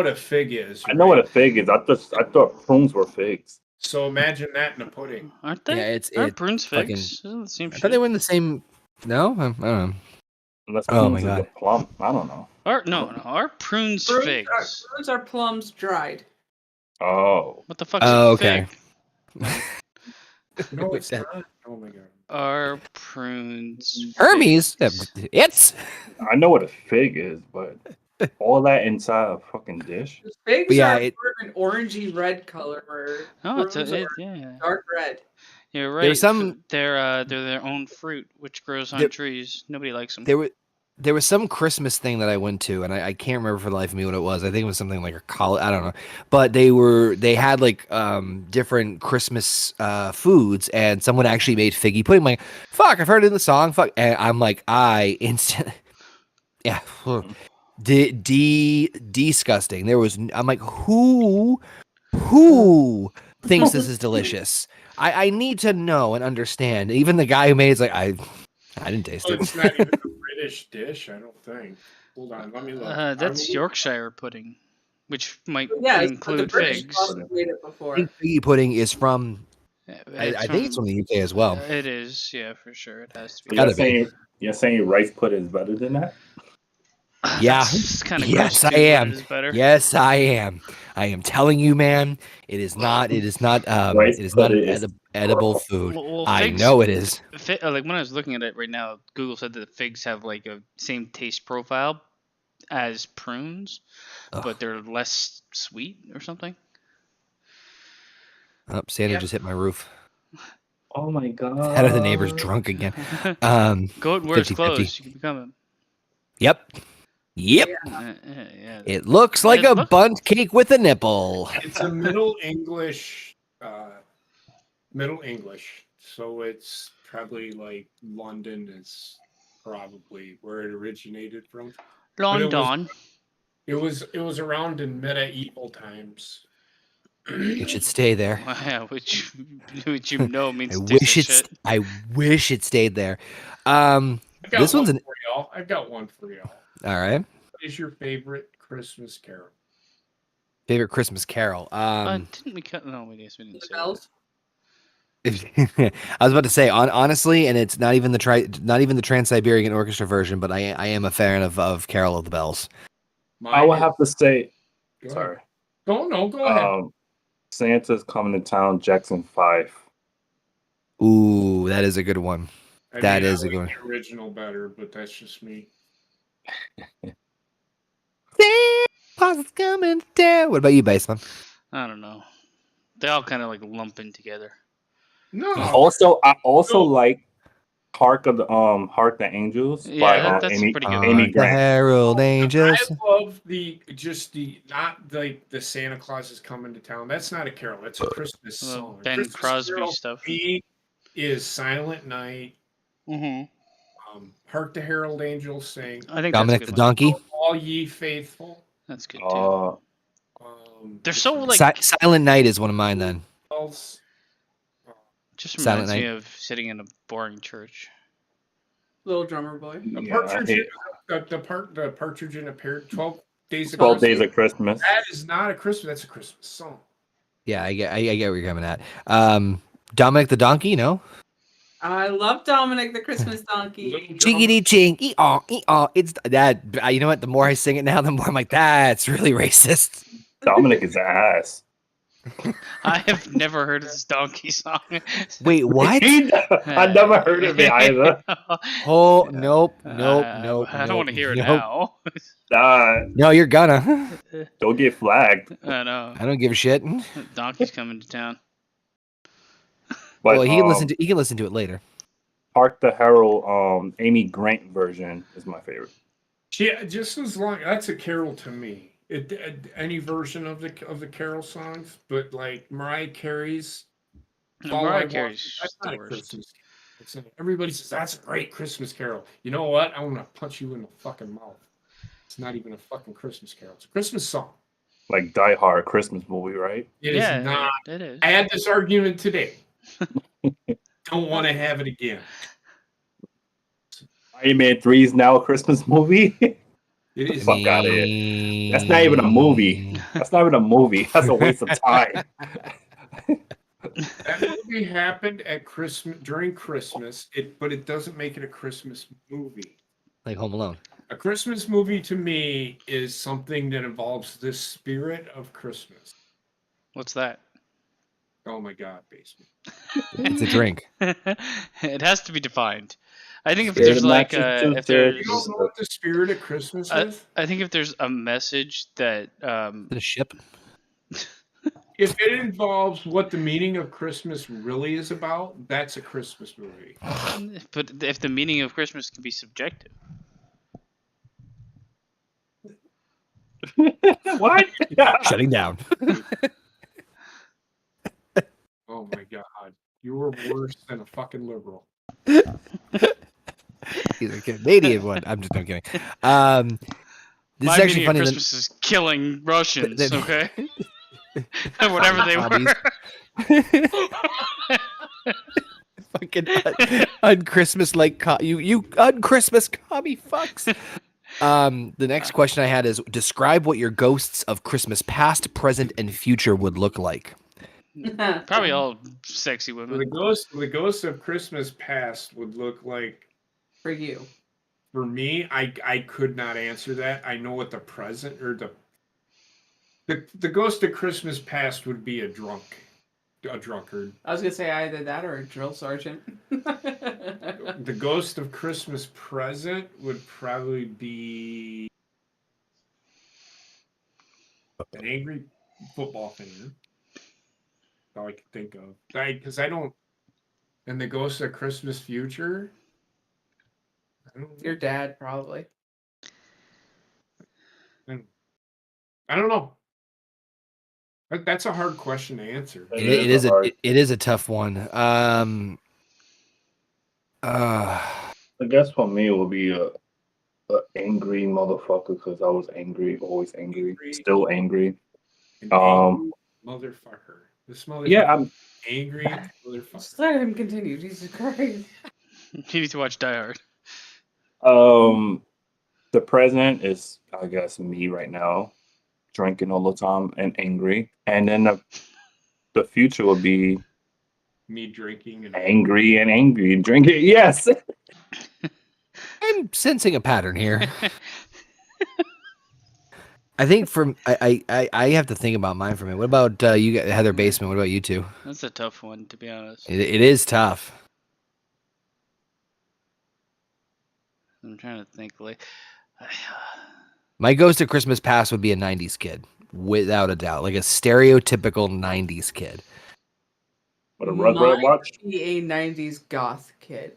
a fig is? I know what right? a fig is. I thought prunes were figs. So imagine that in a pudding. Aren't they? Yeah, Aren't prunes fucking. figs? Isn't it the same I shit? thought they were in the same. No, I don't know. Unless Oh my prunes is God. a plum. I don't know. Are prunes figs? Prunes are plums dried. Oh. What the fuck's Oh, a okay. fig? No, What's it's that? not. Oh my god. Are prunes Hermes. figs? It's. I know what a fig is, but all that inside a fucking dish. Figs Yeah, are it- more of an orangey red color, where Oh, prunes are yeah. dark red. You're right. There's some. They're their own fruit, which grows on trees. Nobody likes them. There was some Christmas thing that I went to, and I can't remember for the life of me what it was. I think it was something like a college. I don't know, but they had like different Christmas foods, and someone actually made figgy pudding. I'm like, fuck, I've heard it in the song. Fuck, and I'm like, I instant, yeah, disgusting. I'm like, who thinks this is delicious? I need to know and understand. Even the guy who made it's like I didn't taste Oh, it. it's not even a British dish, I don't think. Hold on, let me look. That's Yorkshire pudding, which might Yeah, include the British figs. also made it before. I think figgy pudding is from. Yeah, I think it's from the UK as well. It is, yeah, for sure. It has to So be. you're saying rice pudding is better than that? Yeah. That's kind of Yes, I am. Yes, I am. I am telling you, man. It is not. It is not. Rice It is not pudding an is edible food. Well, I figs- know it is. Like when I was looking at it right now, Google said that figs have like a same taste profile as prunes, Ugh. but they're less sweet or something. Oh, Santa just hit my roof. Oh my god. Out of the neighbor's drunk again. Goat wears 50-50. clothes. You can become him. Yep. Yeah. Yeah. It looks like It a looks- bunt cake with a nipple. It's a Middle English, so it's probably like London is probably where it originated from. London. It was around in medieval times. It should stay there. Yeah, which you know means I tastes wish like it's. shit. I wish it stayed there. I've got This one one's an. for y'all. I've got one for y'all. All right. What is your favorite Christmas carol? Favorite Christmas Carol. Didn't we cut? No, we guess we didn't The say bells. I was about to say honestly, and it's not even the Trans-Siberian Orchestra version, but I am a fan of Carol of the Bells. I would have to say. Go ahead. Sorry. Go ahead. Santa's Coming to Town, Jackson 5. Ooh, that is a good one. I that mean, is I a good like one. the original better, but that's just me. Santa's coming down. What about you, Baseman? I don't know. They all kind of like lump in together. No. Also, I also No. like Hark the Angels by Yeah, that's Amy, pretty good. Amy The Grant. Herald Angels. I love not like the Santa Claus is coming to town. That's not a carol. That's a Christmas song. Ben Christmas Crosby carol stuff. for me is Silent Night. Mm-hmm. Hark the Herald Angels Sing. I think Dominic that's the a good one. Donkey. All Ye Faithful. That's good too. They're so like Silent Night is one of mine. Then else. just Silent reminds me Night. of sitting in a boring church. Little drummer boy. The Partridge in a Pear. 12 Days of 12 Christmas. Days of Christmas. That is not a Christmas. That's a Christmas song. Yeah, I get where you're coming at. Dominic the Donkey, no. I love Dominic the Christmas Donkey. Chingity ching, ee-aw. It's that. You know what? The more I sing it now, the more I'm like, that's really racist. Dominic is ass. I have never heard this donkey song. Wait, what? I never heard of it either. Oh, nope. I don't want to hear it now. No, you're gonna. Don't get flagged. I know. I don't give a shit. Donkey's coming to town. But Well, he can listen to it later. Hark the Herald, Amy Grant version is my favorite. Yeah, just as long that's a carol to me. Any version of the carol songs, but like Mariah Carey's. Mariah Carey's That's the not a worst. Christmas. Everybody says that's a great Christmas carol. You know what? I want to punch you in the fucking mouth. It's not even a fucking Christmas carol. It's a Christmas song. Like Die Hard, a Christmas movie, right? It is not. It is. I had this argument today. Don't want to have it again. Iron Man 3 is now a Christmas movie. It is. Fuck out of here. That's not even a movie. That's not even a movie. That's a waste of time. That movie happened at Christmas during Christmas. But it doesn't make it a Christmas movie. Like Home Alone. A Christmas movie to me is something that involves the spirit of Christmas. What's that? Oh my God, basement. It's a drink. It has to be defined. I think if Spirit there's of like Massachusetts. if there's You don't know what the spirit of Christmas is? I think if there's a message that Is it a ship? If it involves what the meaning of Christmas really is about, that's a Christmas movie. but if the meaning of Christmas can be subjective. What? Shutting down. Oh my God. You're worse than a fucking liberal. He's a Canadian one. I'm just not kidding. This My is actually meaning of funny. Christmas is killing Russians, that- okay? Whatever they Hobbies. were. Fucking un-Christmas like you un-Christmas commie fucks. The next question I had is describe what your ghosts of Christmas past, present, and future would look like. Probably all sexy The women. ghost of Christmas past would look like For you. for me. I could not answer that. I know what the present or the ghost of Christmas past would be a drunkard. I was gonna say either that or a drill sergeant. The ghost of Christmas present would probably be an angry football fan. That's all I can think of. Because I don't. And the ghost of Christmas future. I don't. Your dad, probably. I don't know. That's a hard question to answer. It is a tough one. I guess for me it would be a angry motherfucker because I was angry, always angry, still angry. An angry motherfucker. This motherfucker. Yeah, I'm angry motherfucker. Just let him continue. Jesus Christ. You need to watch Die Hard. the present is I guess me right now, drinking all the time and angry, and then the future will be Me drinking and angry and drinking. Yes. I'm sensing a pattern here. I think I have to think about mine for a minute. What about you, Heather Basement? What about you two? That's a tough one, to be honest. It is tough. I'm trying to think. Like, My ghost of Christmas past would be a 90s kid, without a doubt. Like a stereotypical 90s kid. What a Rugrat watch. Be a 90s goth kid.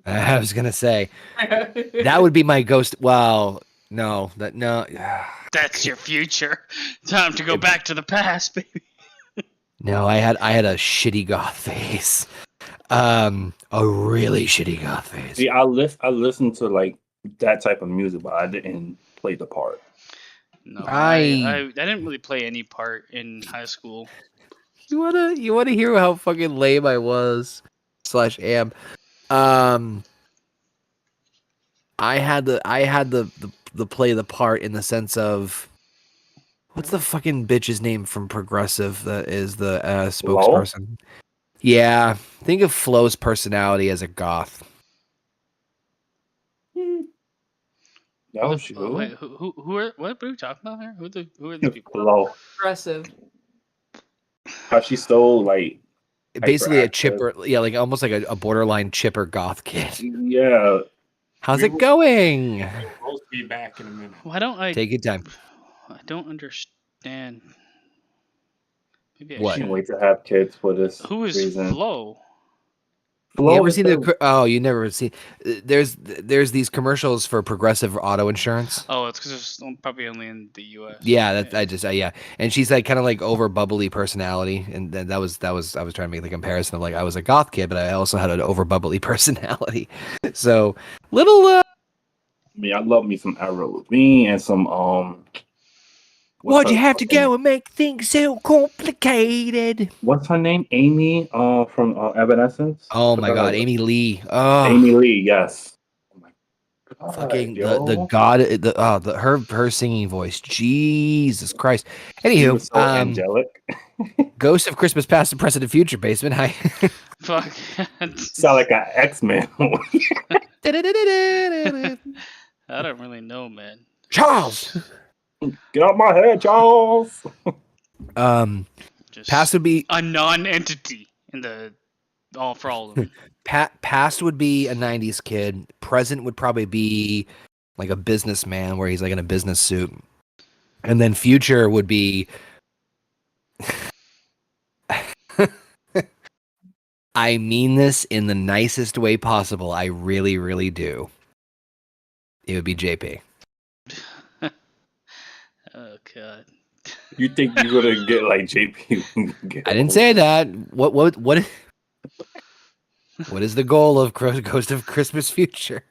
I was going to say, that would be my ghost. Well, no. that's your future. Time to go back to the past, baby. No, I had a shitty goth face. A really shitty goth face. See, I listened to like that type of music, but I didn't play the part. No, I didn't really play any part in high school. You wanna hear how fucking lame I was / am? I had the play the part in the sense of what's the fucking bitch's name from Progressive that is the spokesperson? Yeah, think of Flo's personality as a goth. That was you. Wait, who are what are we talking about here? Who are the people? Hello. Aggressive. How she stole like Basically a hyperactive. chipper, yeah, like almost like a borderline chipper goth kid. Yeah. How's it going? We'll be back in a minute. Why don't I Take your time. I don't understand. Maybe I What? Can't should. wait to have kids for this Who is reason. Flo? Flo You ever is seen the- you never seen there's these commercials for Progressive auto insurance. Oh, it's because it's probably only in the U.S. Yeah, yeah. And she's like kind of like over bubbly personality, and then that was I was trying to make the comparison of like I was a goth kid, but I also had an over bubbly personality. So little I mean, I love me some Avril Lavigne and some Why'd you have to go and make things so complicated? What's her name? Amy from Evanescence? Oh my God, Amy Lee. Oh, Amy Lee, yes. Oh my God, fucking yo. the god, her singing voice. Jesus Christ. She was Anywho, so angelic. Ghost of Christmas Past, and Present, and Future, Basement. Hi. Fuck. Sound like an X-Men. I don't really know, man. Charles. Get out my head, Charles. Just Past would be a non-entity in the for all of them. Past would be a 90s kid. Present would probably be like a businessman where he's like in a business suit. And then future would be I mean this in the nicest way possible. I really, really do. It would be JP. Oh god. You think you're gonna get like JP? I didn't say that. What is the goal of Ghost of Christmas Future?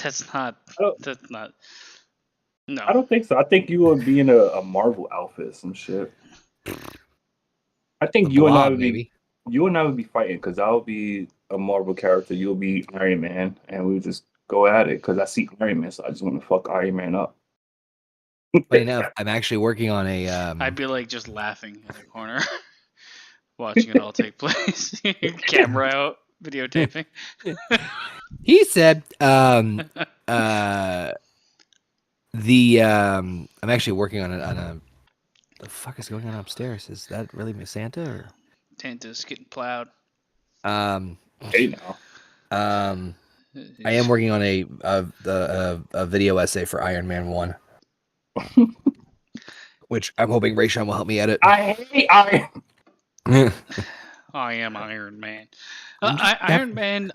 That's not. No. I don't think so. I think you would be in a Marvel outfit, some shit. I think you and I would be. You and I would be fighting because I would be a Marvel character. You'll be Iron Man, and we would just go at it. Because I see Iron Man, so I just want to fuck Iron Man up. Funny enough, I'm actually working on a. I'd be like just laughing in the corner, watching it all take place. Camera out, videotaping. He said, I'm actually working on a. The fuck is going on upstairs? Is that really Santa or? Santa's getting plowed. Hey now. I am working on a video essay for Iron Man 1. Which I'm hoping Rayshawn will help me edit. I hate Iron. I am Iron Man. Iron Man.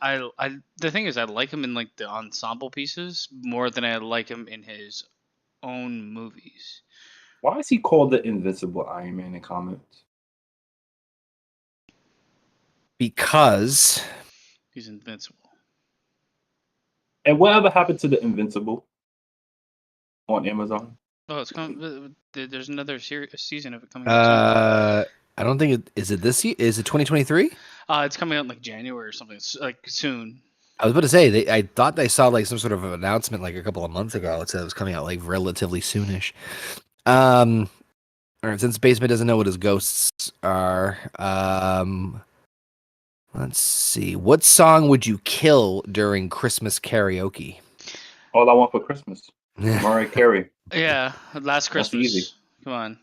The thing is, I like him in like the ensemble pieces more than I like him in his own movies. Why is he called the Invincible Iron Man in comics? Because he's invincible. And whatever happened to the Invincible on Amazon? Oh, it's coming. There's another season of it coming. I don't think is it this year? Is it 2023? It's coming out in like January or something. It's like soon. I was about to say I thought I saw like some sort of announcement like a couple of months ago. It said it was coming out like relatively soonish. All right, since Basement doesn't know what his ghosts are, let's see. What song would you kill during Christmas karaoke? All I Want for Christmas. Mariah Carey. Yeah, Last Christmas. That's easy. Come on.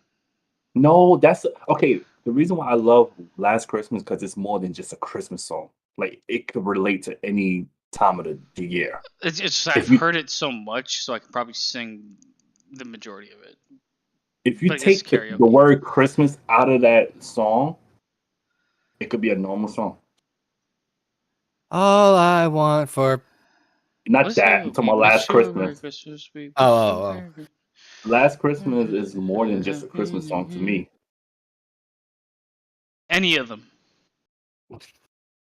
No, that's okay. The reason why I love Last Christmas because it's more than just a Christmas song. Like it could relate to any time of the year. I've heard it so much, so I can probably sing the majority of it. If you take the word Christmas out of that song, it could be a normal song. All I want for not that. I'm talking about Last Christmas. Oh. Last Christmas is more than just a Christmas song to me. Any of them.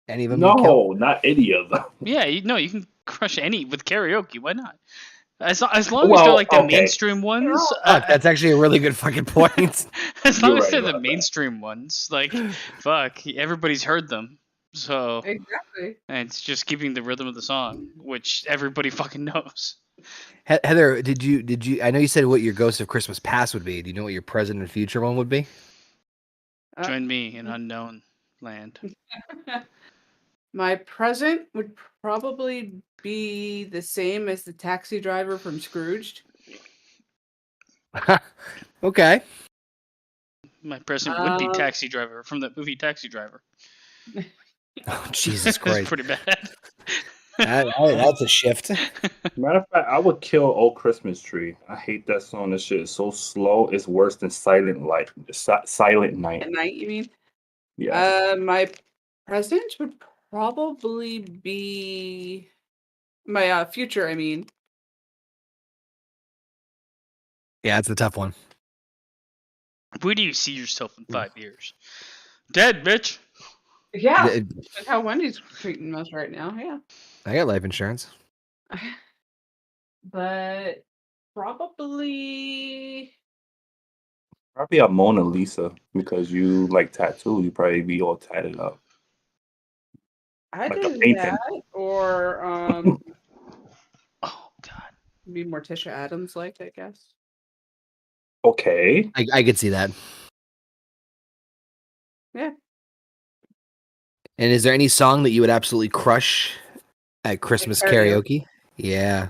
Any of them? No, not any of them. Yeah, you can crush any with karaoke. Why not? As long as they're like the mainstream ones. That's actually a really good fucking point. As long as they're the mainstream ones, like, fuck, everybody's heard them. So exactly, and it's just keeping the rhythm of the song, which everybody fucking knows. Heather, did you? I know you said what your Ghost of Christmas Past would be. Do you know what your present and future one would be? Join me in unknown land. My present would probably be the same as the taxi driver from Scrooged. Okay. My present would be Taxi Driver from the movie Taxi Driver. Oh, Jesus Christ. Pretty bad. That's a shift. Matter of fact, I would kill Old Christmas Tree. I hate that song. That shit is so slow. It's worse than Silent Night. At night, you mean? Yeah. My present would probably be my future. I mean. Yeah, it's a tough one. Where do you see yourself in 5 years? Dead, bitch. Yeah, that's how Wendy's treating us right now. Yeah. I got life insurance. But Probably Probably a Mona Lisa because you like tattoo. You probably be all tatted up. Like a either painting. that or Oh God. be Morticia Adams like, I guess. Okay. I could see that. Yeah. And is there any song that you would absolutely crush at Christmas karaoke? Yeah.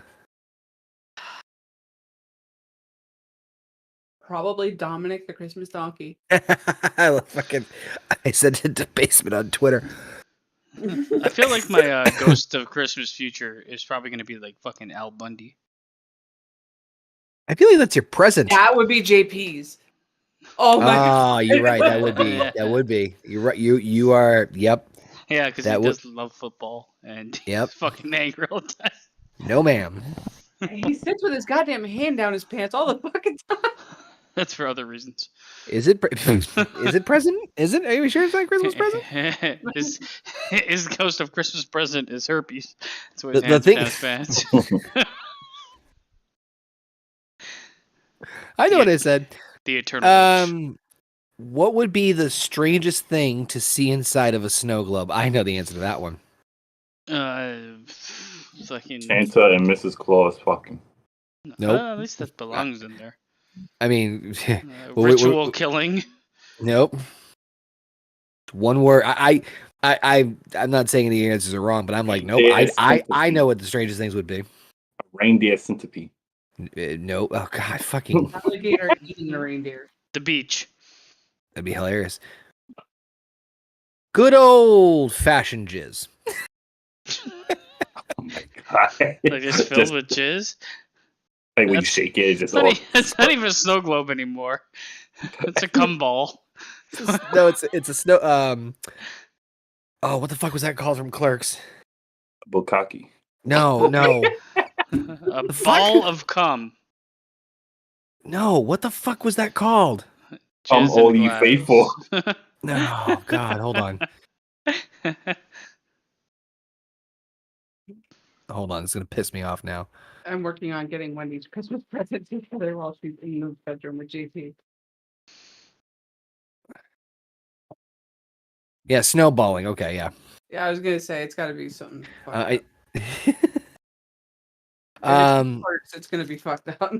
Probably Dominic the Christmas Donkey. I sent it to Basement on Twitter. I feel like my Ghost of Christmas Future is probably going to be like fucking Al Bundy. I feel like that's your present. That would be JP's. Oh my god. You're right. That would be. That would be. You're right. You are. Yep. Yeah, because he does love football and he's fucking angry all the time. No, ma'am. He sits with his goddamn hand down his pants all the fucking time. That's for other reasons. Is it? Is it present? Is it? Are you sure it's not Christmas present? His Ghost of Christmas present is herpes. That's what The his hands thing- down his pants. I know what I said. The eternal. Witch. What would be the strangest thing to see inside of a snow globe? I know the answer to that one. Fucking Santa and Mrs. Claus fucking. Nope. At least that belongs in there. I mean, Ritual killing. Nope. One word. I'm not saying any answers are wrong, but I'm like, nope. I know what the strangest things would be. A reindeer centipede. Nope. Oh god, fucking Alligator eating a reindeer. The beach. that'd be hilarious. Good old fashioned jizz. Oh my god. Like it's filled with jizz. Like when you shake it, it's just It's not even a snow globe anymore. It's a cum ball. No, it's a snow. Oh, what the fuck was that called from Clerks? bukkake. No. A ball of cum. No, what the fuck was that called? Jizz All in you glass. faithful. No, God, hold on. Hold on, it's gonna piss me off now. I'm working on getting Wendy's Christmas present together while she's in the bedroom with JP. Yeah, snowballing. Okay, yeah. Yeah, I was gonna say it's got to be something. It's gonna be fucked up.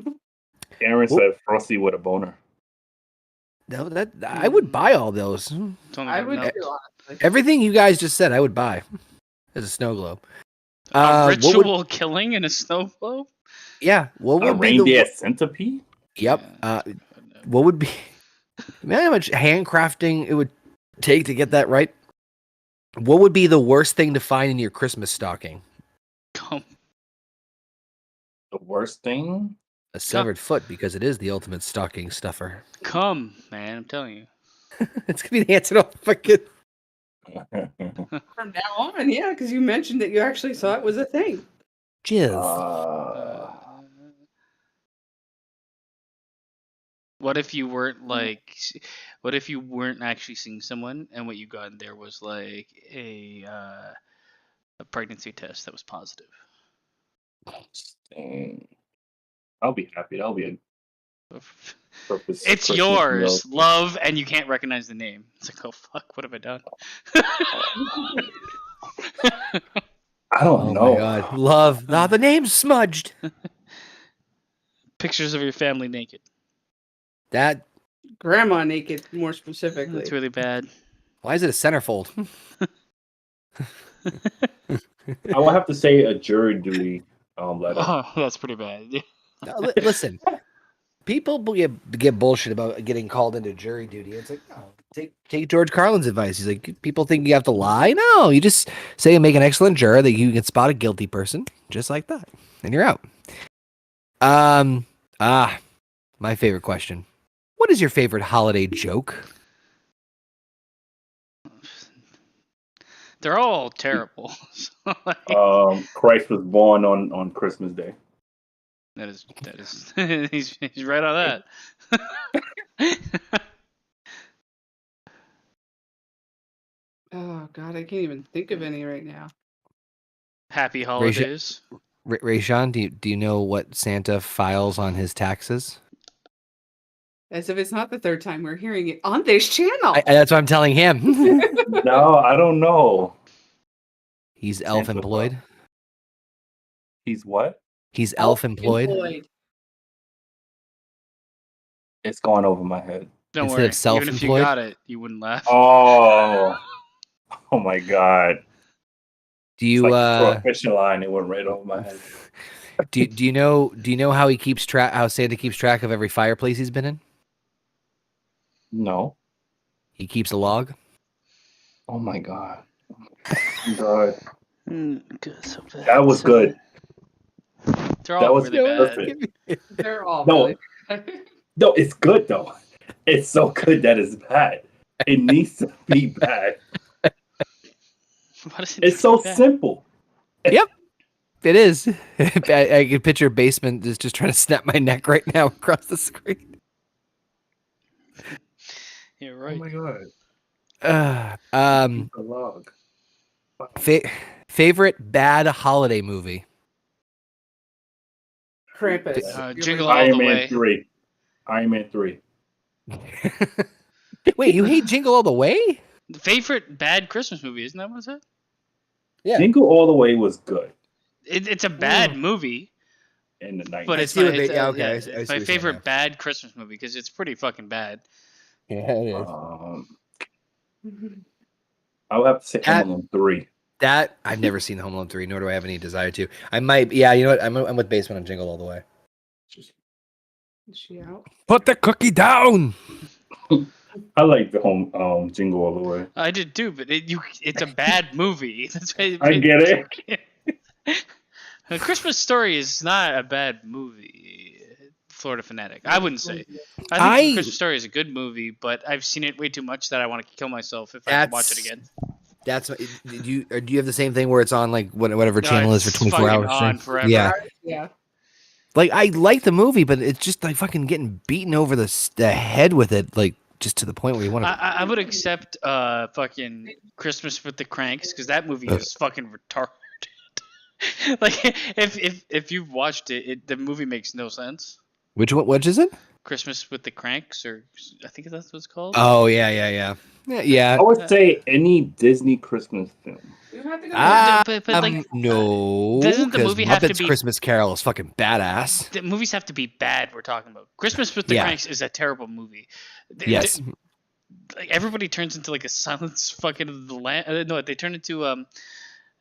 Aaron said Frosty with a boner. No, that I would buy all those. I would too, honestly. Everything you guys just said, I would buy as a snow globe. Ritual killing in a snow globe? Yeah. What would A reindeer centipede? Yep. What would be? Imagine how much handcrafting it would take to get that right. What would be the worst thing to find in your Christmas stocking? Cum. The worst thing? A severed foot, because it is the ultimate stocking stuffer. Cum, man, I'm telling you. It's gonna be the answer to fucking. From now on, yeah, because you mentioned that you actually saw it was a thing. Jizz. What if you weren't what if you weren't actually seeing someone and what you got in there was like a pregnancy test that was positive? Dang. I'll be happy. That'll be a purpose. It's Christmas yours, meal. love, and you can't recognize the name. It's like, oh fuck, what have I done? I don't know. Oh my god, love. Nah, the name's smudged. Pictures of your family naked. That. Grandma naked, more specifically. That's really bad. Why is it a centerfold? I will have to say a jury duty letter. Oh, that's pretty bad. Listen, people get bullshit about getting called into jury duty. It's like, no, take George Carlin's advice. He's like, people think you have to lie. No, you just say and make an excellent juror that you can spot a guilty person just like that, and you're out. My favorite question. What is your favorite holiday joke? They're all terrible. So, Christ was born on Christmas Day. that is he's right on that. Oh god, I can't even think of any right now. Happy holidays. Rayshawn, do you know what Santa files on his taxes? As if it's not the third time we're hearing it on this channel. That's what I'm telling him. No, I don't know. He's Santa elf-employed. He's what? He's elf-employed. It's going over my head. Don't Instead worry. of self-employed? Even if you got it, you wouldn't laugh. Oh my God. Do you It's like for a fishing line, it went right over my head. do you know how he keeps track, how Santa keeps track of every fireplace he's been in? No. He keeps a log. Oh my God. God. Good, so bad. That was good. They're That all was really bad. perfect. They're all No. really No, it's good though. It's so good that it's bad. It needs to be bad. Why does it It's need so to be bad? simple. Yep, it is. I can picture Basement is just trying to snap my neck right now across the screen. Yeah, right. Oh my God. Um, The log. Wow. favorite bad holiday movie? Krampus. Jingle All the Iron Man Way. 3. Iron Man 3. Wait, you hate Jingle All the Way? The favorite bad Christmas movie, isn't that what it said? Yeah. Jingle All the Way was good It's a bad movie, in the 90s. but I it's see my, what they- it's, yeah, okay, yeah, I see it's what my you're saying favorite now. bad Christmas movie because it's pretty fucking bad. Yeah, it is. I would have to say That- Home Alone 3. That I've never seen Home Alone 3, nor do I have any desire to. I might. Yeah, you know what? I'm with Basement on Jingle All the Way. Is she out? Put the cookie down. I like the Jingle All the Way. I did too, but it's a bad movie. That's why I get it. A Christmas Story is not a bad movie. Florida Fanatic. I wouldn't say. I think Christmas Story is a good movie, but I've seen it way too much that I want to kill myself if I have to watch it again. That's do you have the same thing where it's on like whatever No, channel is for it's 24 fucking hours? on forever. Yeah. Yeah. Like I like the movie, but it's just like fucking getting beaten over the head with it, like just to the point where you want to. I would accept fucking Christmas with the Cranks because that movie is fucking retarded. Like if you've watched it, the movie makes no sense. Which one? Which is it? Christmas with the Cranks, or I think that's what it's called. Oh yeah. I would say any Disney Christmas film. You have to go but like, no. doesn't the movie have to Muppets be- Christmas Carol is fucking badass. the movies have to be bad. We're talking about Christmas with the Yeah. Cranks is a terrible movie. Yes. Like everybody turns into like a Silence fucking of the land. No, they turn into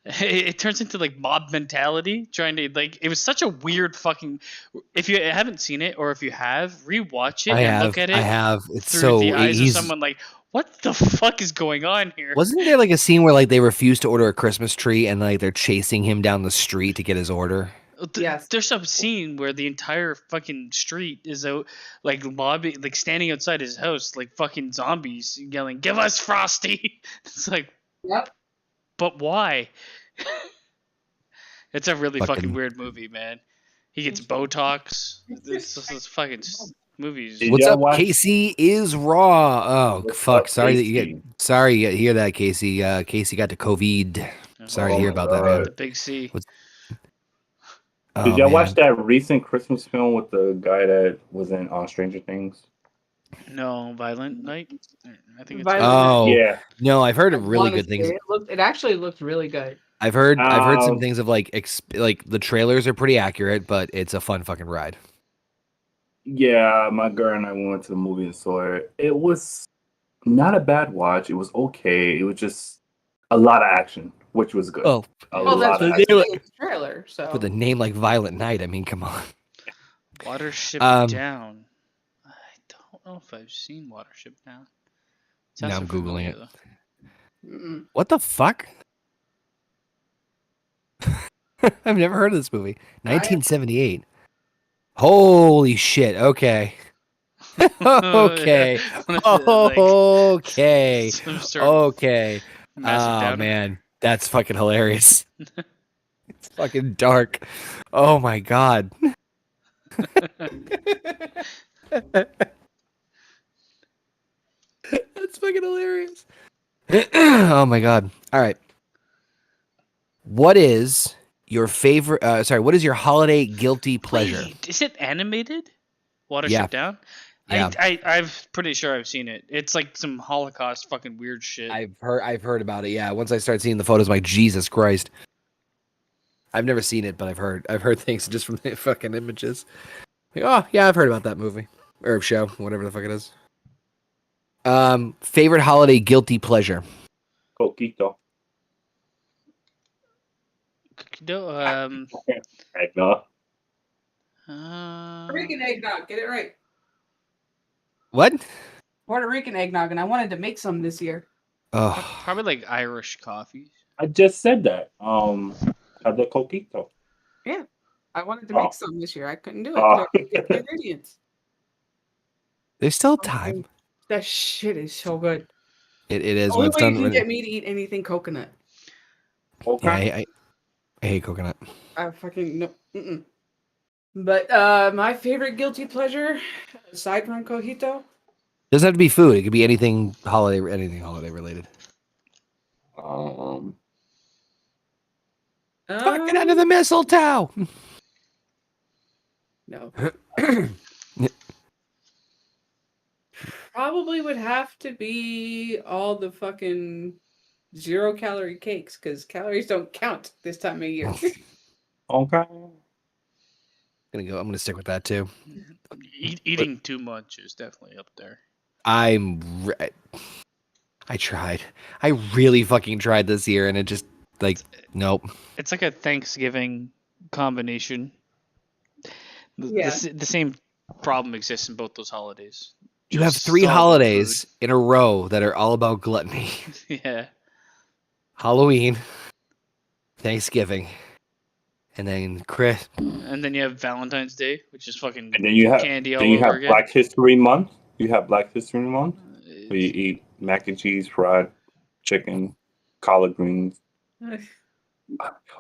it turns into like mob mentality, trying to like. It was such a weird fucking. If you haven't seen it, or if you have, rewatch it look at it. I have. It's through so the eyes of he's. someone like, what the fuck is going on here? Wasn't there like a scene where like they refuse to order a Christmas tree and like they're chasing him down the street to get his order? Yes. There's some scene where the entire fucking street is out, like lobby, like standing outside his house, like fucking zombies yelling, "Give us Frosty!" It's like, Yep. but why? It's a really fucking Fucking- weird movie, man. He gets Botox. This fucking movies. Did What's y'all up, watch- Casey? Is raw. Oh What's fuck! up, Sorry that you Casey? get. Sorry you hear that, Casey. Casey got the COVID. Sorry to Oh hear my about that, man. The Big C. Oh, Did y'all man. watch that recent Christmas film with the guy that was in Stranger Things? No, Violent Night. I think it's Violent Oh Yeah. no, I've heard I of really wanna good things. say It actually looked really good. I've heard some Um, things of like like the trailers are pretty accurate, but it's a fun fucking ride. Yeah, my girl and I went to the movie and saw it. It was not a bad watch. It was okay. It was just a lot of action, which was good. Oh, a Well, that's lot of what action. it's in the trailer. So with a name like Violent Night, I mean, come on. Watership Down. I don't know if I've seen Watership Down. Now Sounds I'm so Googling familiar, it. Mm-mm. What the fuck? I've never heard of this movie. 1978. Holy shit. Okay. Okay. Okay. Some sort of Okay. massive Oh downer. man, that's fucking hilarious. It's fucking dark. Oh my god. That's fucking hilarious. Oh my god. All right. What is your favorite. Sorry, what is your holiday guilty pleasure? Wait, is it animated? Watership Yeah. Down. Yeah. I'm pretty sure I've seen it. It's like some Holocaust fucking weird shit. I've heard about it. Yeah. Once I started seeing the photos, I'm like, Jesus Christ. I've never seen it, but I've heard things just from the fucking images. Like, oh yeah, I've heard about that movie or show, whatever the fuck it is. Favorite holiday guilty pleasure. Coquito. No, Eggnog. Puerto Rican eggnog, get it right. What? Puerto Rican eggnog, and I wanted to make some this year. Oh, probably like Irish coffee. I just said that. Have the coquito. Yeah, I wanted to make some this year. I couldn't do it. Oh. Couldn't get the ingredients. there's still time. That shit is so good. It is Only when it's way you done. can get me to eat anything coconut. Okay. Yeah, I hate coconut. I fucking no. Mm-mm. But my favorite guilty pleasure, aside from cojito, Doesn't have to be food. It could be anything holiday related. Fucking under the mistletoe. No. Probably would have to be all the fucking 0-calorie cakes because calories don't count this time of year. Okay. I'm gonna stick with that too. Eating too much is definitely up there. I tried. I really fucking tried this year, and it just like nope. It's like a Thanksgiving combination. Yeah. The same problem exists in both those holidays. You have Just 3 so much holidays in a row that are all about gluttony. Yeah. Halloween, Thanksgiving, and then Chris. And then you have Valentine's Day, which is fucking And then you have candy all then you over have again. Black History Month. You have Black History Month where you eat mac and cheese, fried chicken, collard greens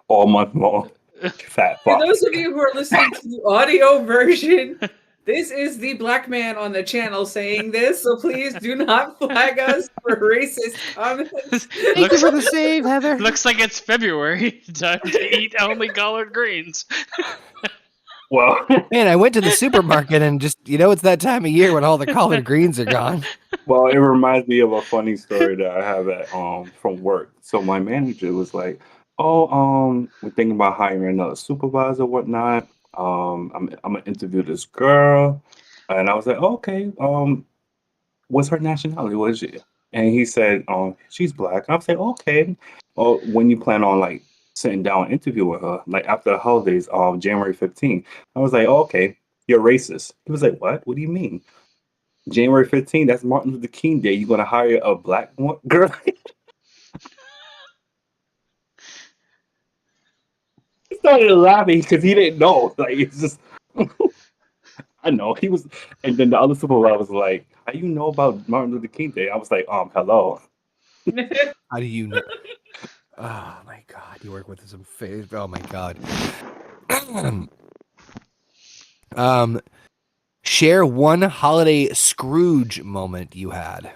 all month long. Fat For fuck. those of you who are listening to the audio version, this is the black man on the channel saying this, so please do not flag us for racist comments. Thank you for the save, Heather. Looks like it's February. Time to eat only collard greens. Well, Man, I went to the supermarket and just it's that time of year when all the collard greens are gone. well, it reminds me of a funny story that I have at from work. So my manager was like, "Oh, we're thinking about hiring another supervisor, whatnot. I'm gonna interview this girl," and I was like, "Okay, what's her nationality? What is she?" And he said, she's black. I was like, "Okay, well, when you plan on like sitting down and interview with her, like after the holidays, January 15th?" I was like, "Okay, you're racist." He was like, "What? What do you mean? January 15th, that's Martin Luther King Day. You're gonna hire a black girl?" He started laughing because he didn't know. Like it's just, I know he was. And then the other supervisor was like, "How you know about Martin Luther King Day?" I was like, hello." How do you know? Oh my god, you work with some face. Oh my god. Share one holiday Scrooge moment you had.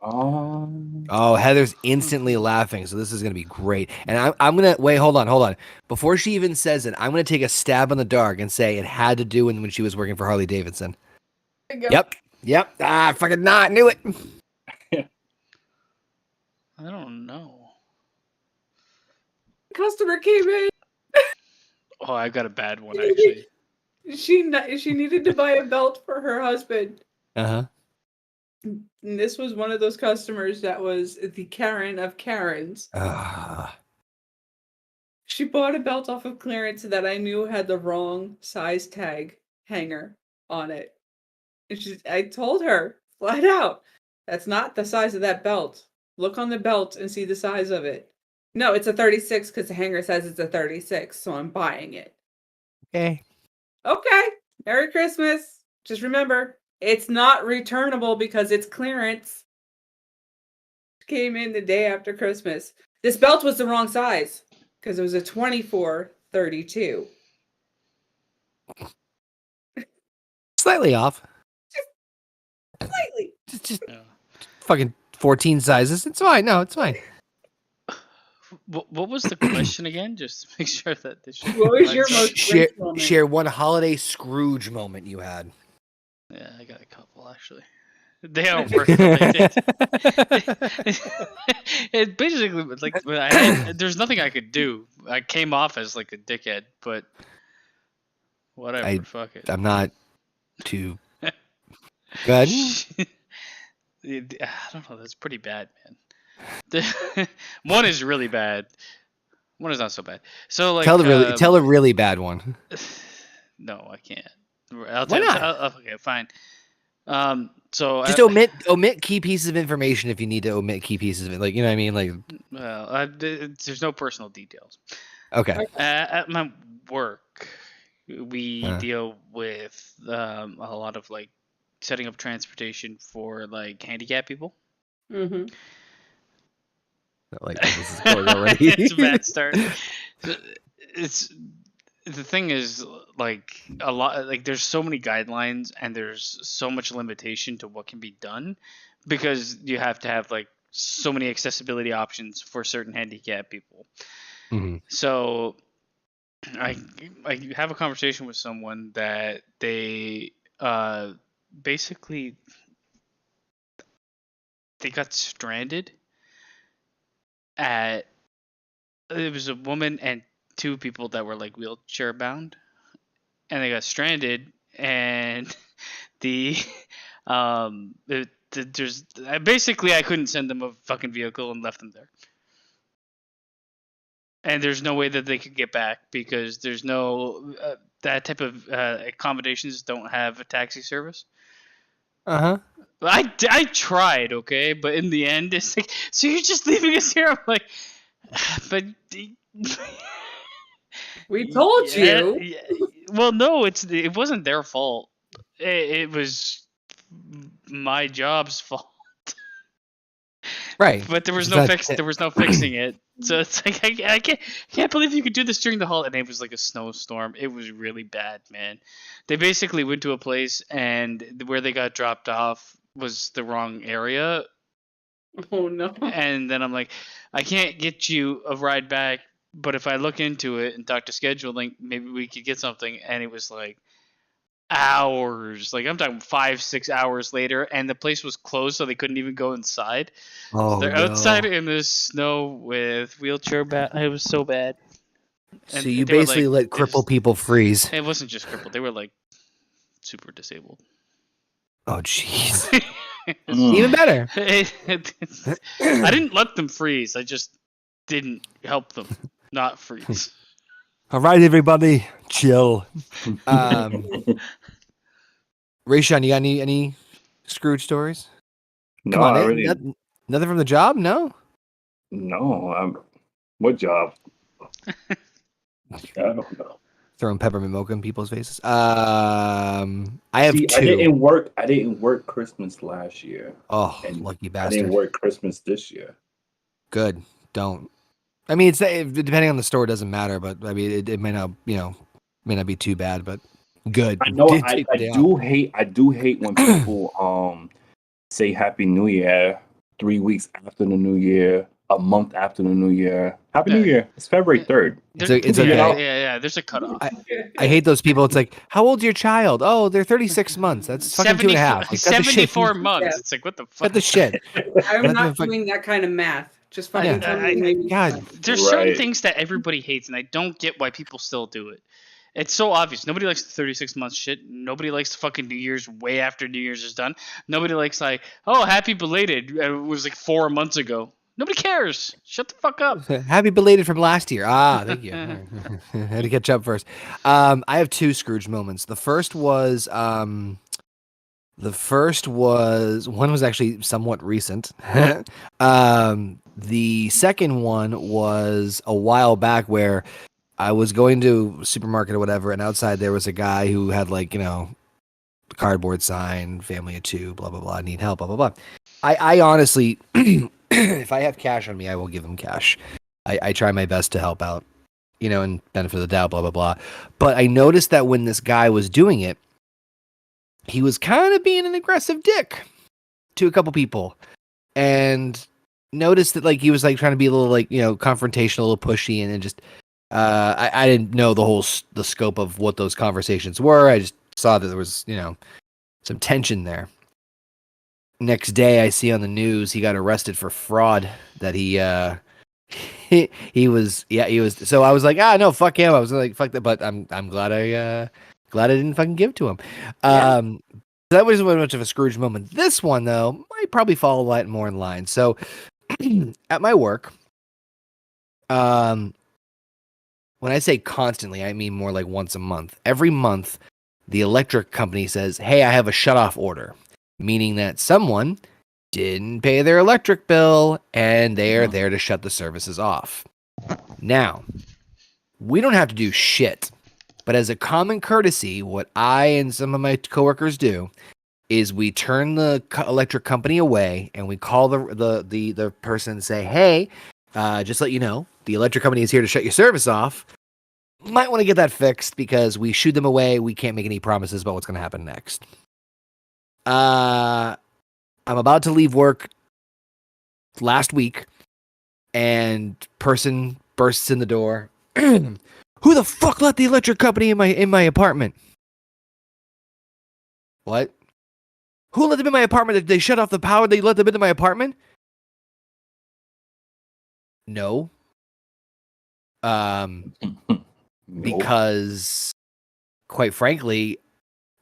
Oh, Heather's instantly laughing, so this is gonna be great. And I'm gonna wait. Hold on. Before she even says it, I'm gonna take a stab in the dark and say it had to do when she was working for Harley Davidson. Yep. Ah, fucking not knew it. I don't know. Customer came in. Oh, I got a bad one actually. She needed to buy a belt for her husband. Uh-huh. And this was one of those customers that was the Karen of Karens. She bought a belt off of clearance that I knew had the wrong size tag hanger on it. And I told her flat out, that's not the size of that belt. Look on the belt and see the size of it. No, it's a 36 because the hanger says it's a 36, so I'm buying it. Okay. Merry Christmas. Just remember, it's not returnable because it's clearance. Came in the day after Christmas. This belt was the wrong size because it was a 24-32. Slightly off. Slightly. Just fucking 14 sizes. It's fine. No, it's fine. What was the question again? Just to make sure that this. What was your most moment? Share one holiday Scrooge moment you had. Yeah, I got a couple actually. They don't work related. It basically like there's nothing I could do. I came off as like a dickhead, but whatever. Fuck it. I'm not too good. I don't know. That's pretty bad, man. One is really bad. One is not so bad. So like, tell a really bad one. No, I can't. Why not? Okay, fine. So just omit key pieces of information if you need to omit key pieces of it. Like, you know what I mean? Like, well, there's no personal details. Okay. At my work, we deal with a lot of like setting up transportation for like handicapped people. Mm-hmm. Like this is going already. It's a bad start. The thing is, like a lot, like there's so many guidelines and there's so much limitation to what can be done because you have to have like so many accessibility options for certain handicapped people. Mm-hmm. So I have a conversation with someone that they basically they got stranded at. It was a woman and two people that were like wheelchair bound, and they got stranded. And there's basically I couldn't send them a fucking vehicle and left them there. And there's no way that they could get back because there's no that type of accommodations don't have a taxi service. Uh-huh. I tried, okay, but in the end, it's like, so you're just leaving us here? I'm like, but we told you. Yeah. Well, no, it wasn't their fault. It was my job's fault. Right. But there was no fixing it. So it's like I can't believe you could do this during the holiday. And it was like a snowstorm. It was really bad, man. They basically went to a place and where they got dropped off was the wrong area. Oh no. And then I'm like, I can't get you a ride back, but if I look into it and talk to scheduling, maybe we could get something. And it was like hours, like I'm talking 5-6 hours later, and the place was closed, so they couldn't even go inside. Oh, they're outside in the snow with wheelchair it was so bad. So you basically let crippled people freeze. It wasn't just crippled, they were like super disabled. Oh jeez. Even better. I didn't let them freeze, I just didn't help them not freeze. All right, everybody, chill. Rayshawn, you got any Scrooge stories? No, Come on, nothing from the job? No. What job? I don't know. Throwing peppermint mocha in people's faces. I have two. I didn't work Christmas last year. Oh, lucky bastard! I didn't work Christmas this year. Good. Don't. I mean, it's depending on the store, it doesn't matter. But I mean, it may not, may not be too bad. But good. I know. I do hate when people say Happy New Year 3 weeks after the New Year, a month after the New Year. Happy New Year. It's February 3rd. Yeah. There's a cutoff. I hate those people. It's like, how old's your child? Oh, they're 36 months. That's fucking 2.5. Like, 74 months. Yeah. It's like, what the fuck? Cut the shit. I'm not doing that kind of math. Just fucking tell me. God. There's certain things that everybody hates, and I don't get why people still do it. It's so obvious. Nobody likes the 36 month shit. Nobody likes the fucking New Year's way after New Year's is done. Nobody likes like, oh, happy belated. It was like 4 months ago. Nobody cares. Shut the fuck up. Happy belated from last year. Thank you. I had to catch up first. I have two Scrooge moments. The first was one was actually somewhat recent. The second one was a while back where I was going to a supermarket or whatever, and outside there was a guy who had like, cardboard sign, family of two, blah, blah, blah, need help, blah, blah, blah. I honestly, if I have cash on me, I will give him cash. I try my best to help out, and benefit of the doubt, blah, blah, blah. But I noticed that when this guy was doing it, he was kind of being an aggressive dick to a couple people. And noticed that like he was like trying to be a little like confrontational, a little pushy, and then just I didn't know the scope of what those conversations were. I just saw that there was some tension there. Next day, I see on the news he got arrested for fraud. That he was. So I was like, no, fuck him. I was like, fuck that. But I'm glad I didn't fucking give to him. That wasn't much of a Scrooge moment. This one though might probably fall a lot more in line. So at my work, when I say constantly, I mean more like once a month. Every month, the electric company says, "Hey, I have a shut-off order," meaning that someone didn't pay their electric bill and they are there to shut the services off. Now, we don't have to do shit, but as a common courtesy, what I and some of my coworkers do is we turn the electric company away and we call the person and say, "Hey, just let you know, the electric company is here to shut your service off. Might want to get that fixed because we shooed them away. We can't make any promises about what's going to happen next." I'm about to leave work last week, and person bursts in the door. Who the fuck let the electric company in my apartment? What? Who let them in my apartment? They shut off the power. They let them into my apartment? No. Because, quite frankly,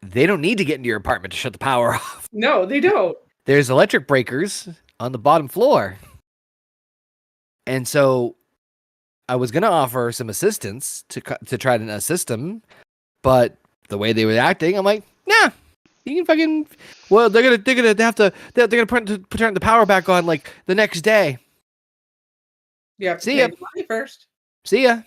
they don't need to get into your apartment to shut the power off. No, they don't. There's electric breakers on the bottom floor. And so I was going to offer some assistance to try to assist them, but the way they were acting, I'm like, nah, you can fucking, well, they're going to have to, they're going to turn the power back on like the next day. Yeah. See ya. Money first. See ya.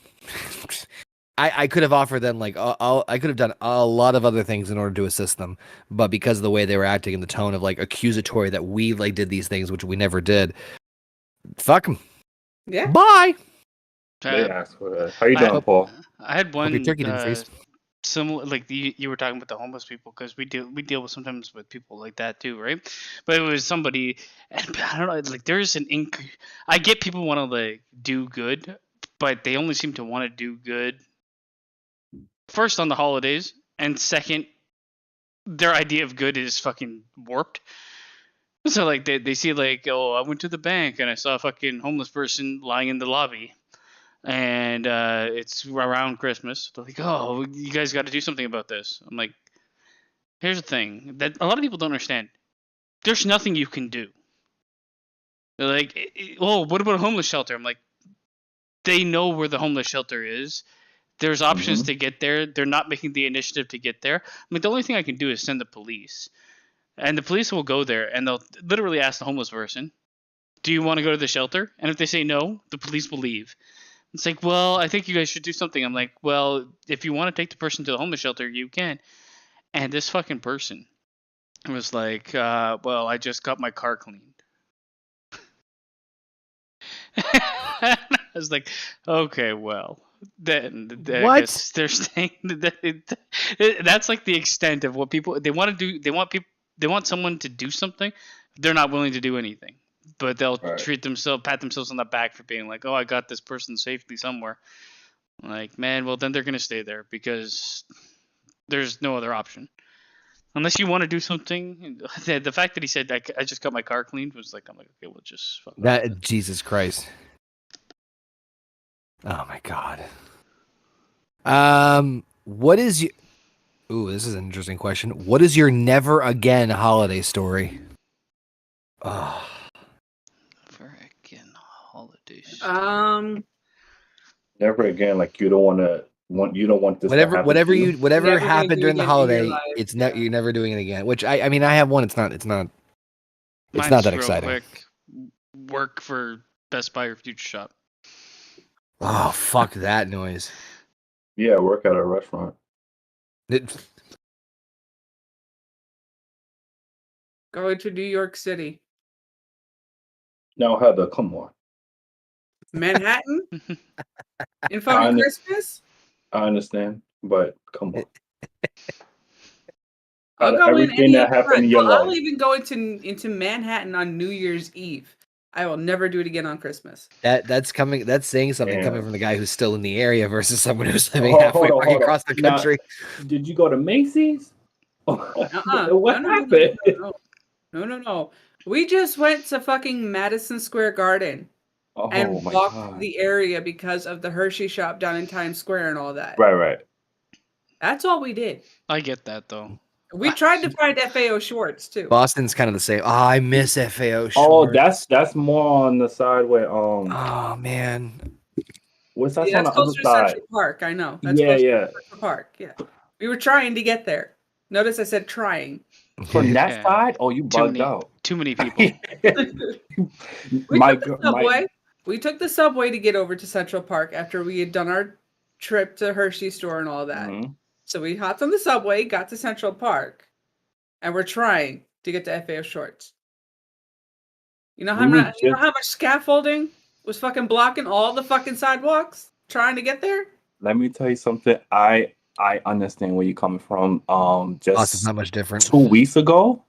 I could have offered them like I could have done a lot of other things in order to assist them, but because of the way they were acting in the tone of like accusatory that we like did these things, which we never did, fuck them. Yeah. Bye. They asked for that. How you doing, Paul? I had one turkey didn't freeze. similar, like you were talking about the homeless people, because we deal with sometimes with people like that too, right? But it was somebody, and I don't know, it's like there's I get people want to like do good, but they only seem to want to do good first on the holidays, and second, their idea of good is fucking warped. So like they see like, oh, I went to the bank and I saw a fucking homeless person lying in the lobby, and it's around Christmas. They're like, oh, you guys got to do something about this. I'm like, here's the thing that a lot of people don't understand. There's nothing you can do. They're like, oh, what about a homeless shelter? I'm like, they know where the homeless shelter is. There's options to get there. They're not making the initiative to get there. I mean, the only thing I can do is send the police. And the police will go there and they'll literally ask the homeless person, do you want to go to the shelter? And if they say no, the police will leave. It's like, well, I think you guys should do something. I'm like, well, if you want to take the person to the homeless shelter, you can. And this fucking person was like, well, I just got my car cleaned. I was like, okay, well, then I guess they're saying that that's like the extent of what people they want to do. They want someone to do something. They're not willing to do anything, but they'll pat themselves on the back for being like, oh, I got this person safely somewhere. Like, man, well, then they're gonna stay there because there's no other option. Unless you want to do something. The fact that he said I just got my car cleaned was like, I'm like, okay, we'll just fuck that. Jesus Christ. Oh my God. What is your? Ooh, this is an interesting question. What is your never again holiday story? Oh. Never again holiday story. Never again. Like you don't want this. Whatever happened during the holiday, you're never doing it again. Which I mean, I have one. It's not that Mine's exciting. Quick. Work for Best Buy or Future Shop. Oh, fuck that noise. Yeah, work at a restaurant. Going to New York City. Now, Heather, come on. Manhattan? In fucking Christmas? I understand, but come on. I'll go everything that happened in your life. I'll even go into Manhattan on New Year's Eve. I will never do it again on Christmas. That's saying something coming from the guy who's still in the area versus someone who's living Hold on. across the country. Now, did you go to Macy's? What happened? No. We just went to fucking Madison Square Garden and walked the area because of the Hershey shop down in Times Square and all that. Right. That's all we did. I get that though. We tried to find FAO Schwartz too. Boston's kind of the same. Oh, I miss FAO Schwartz. Oh, that's more on the side where Oh man. What's that on that's the other closer to side? Central Park. I know. That's Yeah. to Central Park. Yeah. We were trying to get there. Notice I said trying. From that side? Oh, you bugged out. Too many people. We took the subway to get over to Central Park after we had done our trip to Hershey store and all that. Mm-hmm. So we hopped on the subway, got to Central Park, and we're trying to get to FAO Schwartz. You know how much scaffolding was fucking blocking all the fucking sidewalks trying to get there? Let me tell you something. I understand where you're coming from. It's not much different. 2 weeks ago,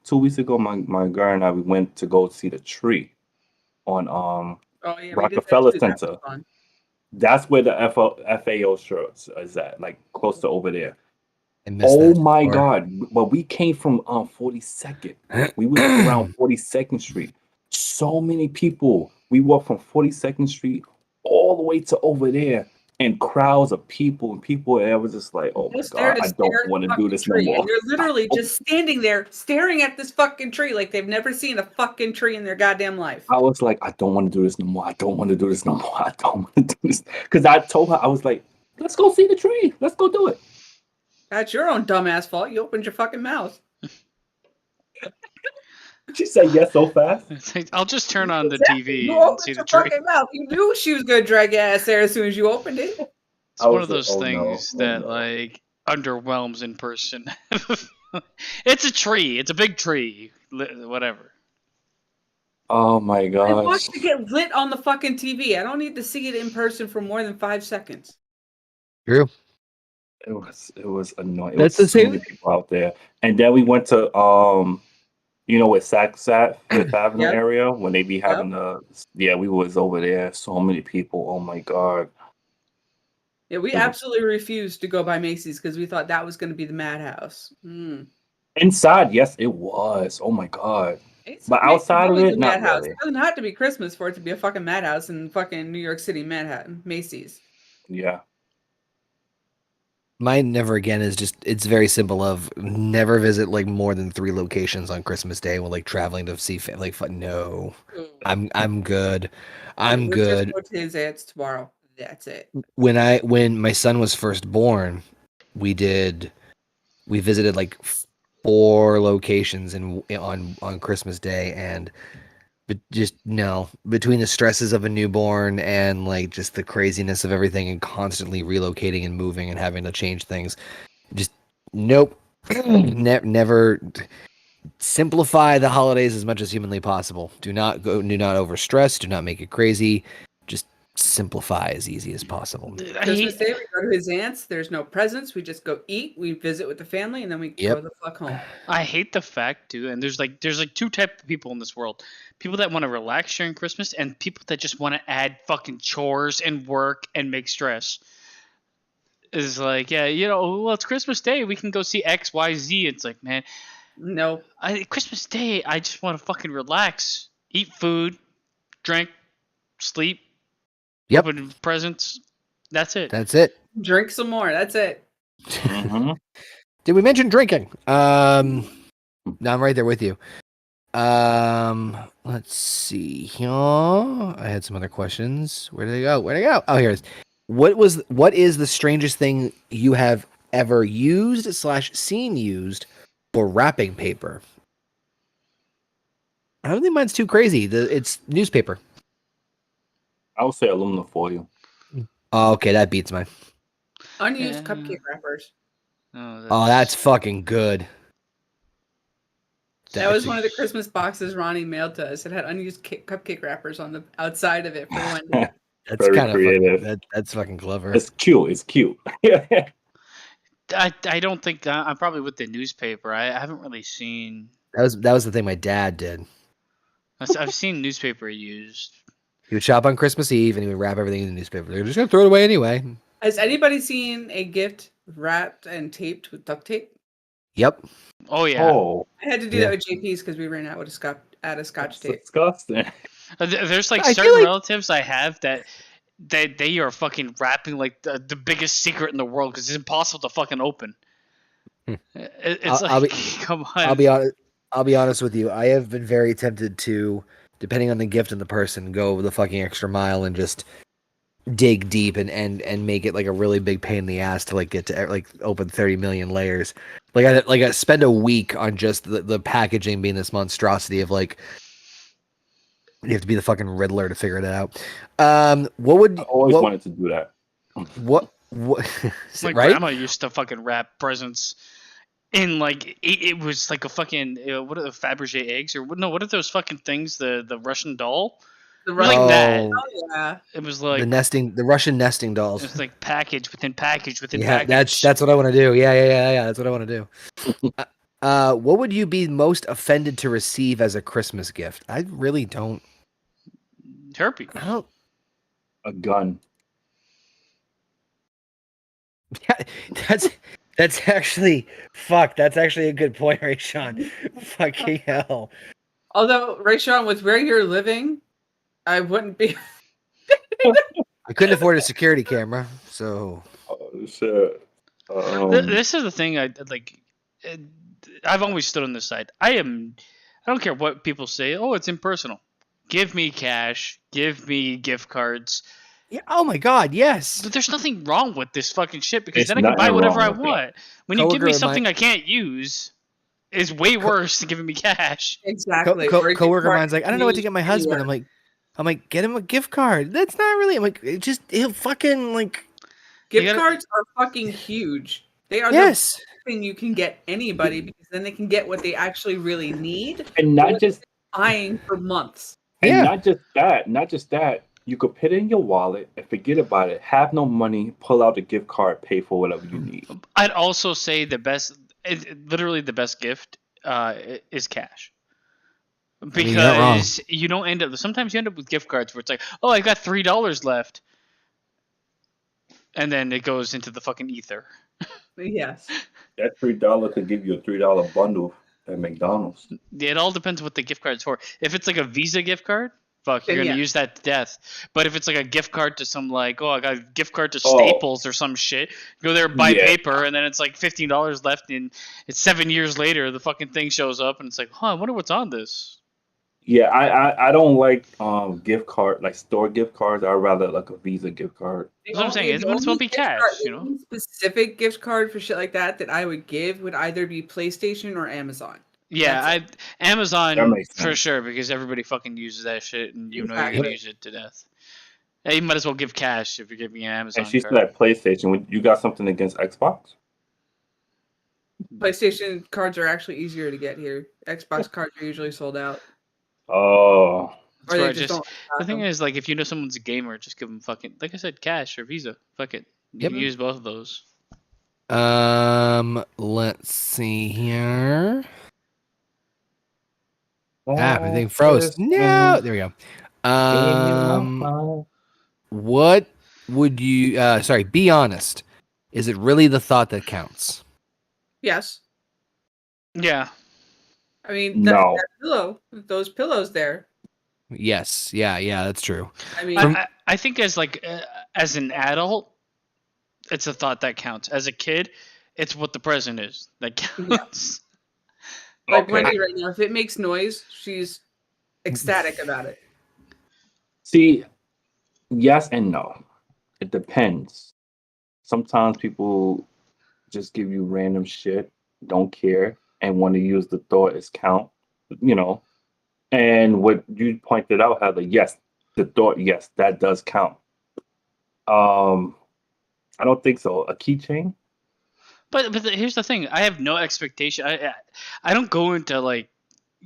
my girl and I, we went to go see the tree on Rockefeller Center. That's where the FAO Schwartz is at, like close to over there. Oh my God! But we came from 42nd. We were around 42nd Street. So many people. We walked from 42nd Street all the way to over there, and crowds of people and people. And I was just like, oh my God, I don't want to do this no more. And they're literally just standing there staring at this fucking tree like they've never seen a fucking tree in their goddamn life. I was like, I don't want to do this no more. I don't want to do this no more. I don't want to do this. Because I told her, I was like, let's go see the tree. Let's go do it. That's your own dumbass fault. You opened your fucking mouth. She said yes so fast. I'll just turn on the TV and see the tree. Mouth. You knew she was going to drag your ass there as soon as you opened it. It's one of those things that like underwhelms in person. It's a tree. It's a big tree. Whatever. Oh my gosh. I watched it get lit on the fucking TV. I don't need to see it in person for more than 5 seconds. True. It was annoying. That's the same. So many people out there. And then we went to with Fifth Avenue area when they be having we was over there. So many people. Oh my God. Yeah, we absolutely refused to go by Macy's because we thought that was going to be the madhouse. Inside, yes, it was. Oh my God. But outside of it, not really. It doesn't have to be Christmas for it to be a fucking madhouse in fucking New York City, Manhattan, Macy's. Yeah. Mine never again is just, it's very simple of never visit like more than 3 locations on Christmas Day when like traveling to see no. I'm good. I'm good. Just go to his aunt's tomorrow. That's it. When my son was first born, we visited like 4 locations on Christmas Day, and but just no, between the stresses of a newborn and like just the craziness of everything and constantly relocating and moving and having to change things, just nope. Never. Simplify the holidays as much as humanly possible. Do not overstress. Do not make it crazy. Just simplify as easy as possible. Christmas Day, we go to his aunt's. There's no presents. We just go eat. We visit with the family, and then we go the fuck home. I hate the fact too, and there's like 2 types of people in this world: people that want to relax during Christmas, and people that just want to add fucking chores and work and make stress. Is like, it's Christmas Day. We can go see X, Y, Z. It's like, man, no. Christmas Day, I just want to fucking relax, eat food, drink, sleep. Yep. Open presents. That's it. Drink some more. That's it. Mm-hmm. Did we mention drinking? No, I'm right there with you. Let's see here. I had some other questions. Where did they go? Oh, here it is. What is the strangest thing you have ever used / seen used for wrapping paper? I don't think mine's too crazy. It's newspaper. I would say aluminum foil. Oh, okay, that beats mine. Unused cupcake wrappers. Oh, that's fucking good. That was one of the Christmas boxes Ronnie mailed to us. It had unused cupcake wrappers on the outside of it for one day. That's kind of creative. That's fucking clever. It's cute. I don't think I'm probably with the newspaper. I haven't really seen. That was the thing my dad did. I've seen newspaper used. He would shop on Christmas Eve and he would wrap everything in the newspaper. They're just gonna throw it away anyway. Has anybody seen a gift wrapped and taped with duct tape? Yep. Oh yeah. Oh, I had to do that with JP's because we ran out of scotch tape. disgusting. There's like I feel certain like- relatives I have that they are fucking wrapping like the biggest secret in the world because it's impossible to fucking open. It's I'll like, be- come on. I'll be honest with you. I have been very tempted to, depending on the gift and the person, go the fucking extra mile and just dig deep and make it like a really big pain in the ass to like get to like open 30 million layers. I spend a week on just the packaging being this monstrosity of like you have to be the fucking Riddler to figure it out. What would I always wanted to do that. what My right? grandma used to fucking wrap presents in like it was like a fucking what are the Fabergé eggs or no, what are those fucking things, the Russian doll? The It was like that. Oh yeah. It was like The Russian nesting it dolls. was like package within package within Yeah, package. that's what I want to do. Yeah. That's what I want to do. What would you be most offended to receive as a Christmas gift? I really don't. herpes. I don't. A gun. Yeah, that's actually fuck. That's actually a good point, Ray Sean. Fucking hell. Although, Rayshawn, with where you're living, I wouldn't be. I couldn't afford a security camera, so Oh shit. This is the thing I like. I've always stood on this side. I don't care what people say. Oh, it's impersonal. Give me cash. Give me gift cards. yeah. Oh my God, yes. But there's nothing wrong with this fucking shit because There's then I can buy nothing whatever I wrong with it. want. When you give me Coworker of something mine- I can't use, is way worse than giving me cash. Exactly. Or a Coworker of gift mine's like, I don't know what to get my husband. I'm like, get him a gift card. That's not really. I'm like, he'll fucking like. Gift You gotta- cards are fucking huge. They are Yes. the thing you can get anybody because then they can get what they actually really need. And not just Buying for months. Yeah. not just that. You could put it in your wallet and forget about it. Have no money, pull out the gift card, pay for whatever you need. I'd also say literally the best gift is cash. mean, you're not wrong. Because you don't end up. Sometimes you end up with gift cards where it's like, oh, I got $3 left, and then it goes into the fucking ether. Yes. That $3 could give you a $3 bundle at McDonald's. It all depends what the gift card's for. If it's like a Visa gift card, fuck, you're Then gonna yeah. use that to death. But if it's like a gift card to some like, oh, I got a gift card to Oh. Staples or some shit, go there buy Yeah. paper, and then it's like $15 left, and it's 7 years later, the fucking thing shows up, and it's like, huh, I wonder what's on this. Yeah, I don't like gift card like store gift cards. I'd rather like a Visa gift card. That's what I'm saying. It might as well be cash, you know? The specific gift card for shit like that I would give would either be PlayStation or Amazon. Yeah, That's That Amazon makes for sense. sure because everybody fucking uses that shit, and you know you're Exactly. gonna use it to death. Yeah, you might as well give cash if you're giving an Amazon And she card. said at PlayStation, you got something against Xbox? PlayStation cards are actually easier to get here. Xbox cards are usually sold out. Oh, That's Or where they I just don't the have thing them. is, like, if you know someone's a gamer, just give them fucking, like I said, cash or Visa. Fuck it. You Yep. can use both of those. Let's see here. Everything froze. No, there we go. What would you? Sorry, be honest. Is it really the thought that counts? Yes. Yeah. I mean, No. that pillow, those pillows there. Yes. Yeah. That's true. I mean, I think as like as an adult, it's a thought that counts. As a kid, it's what the present is that counts. like Okay. Wendy right now, if it makes noise, she's ecstatic about it. See, yes and no. It depends. Sometimes people just give you random shit, don't care, and want to use the thought as count, you know. And what you pointed out, Heather, yes, the thought, yes, that does count. I don't think so. A keychain? But here's the thing. I have no expectation. I don't go into like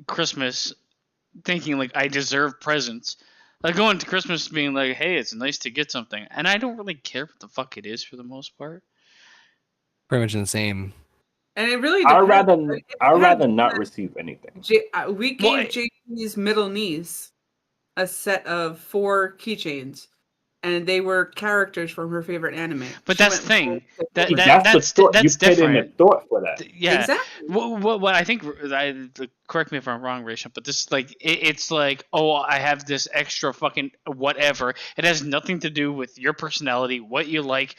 Christmas thinking like I deserve presents. I go into Christmas being like, hey, it's nice to get something, and I don't really care what the fuck it is for the most part. Pretty much in the same. And it really I'd depends. rather not receive anything. We gave JP's middle niece a set of 4 keychains, and they were characters from her favorite anime. But that's the thing. That's you put in different. the thought for that. Yeah. Exactly. What I think, correct me if I'm wrong, Rachel, but this is like it's like, oh, I have this extra fucking whatever. It has nothing to do with your personality, what you like.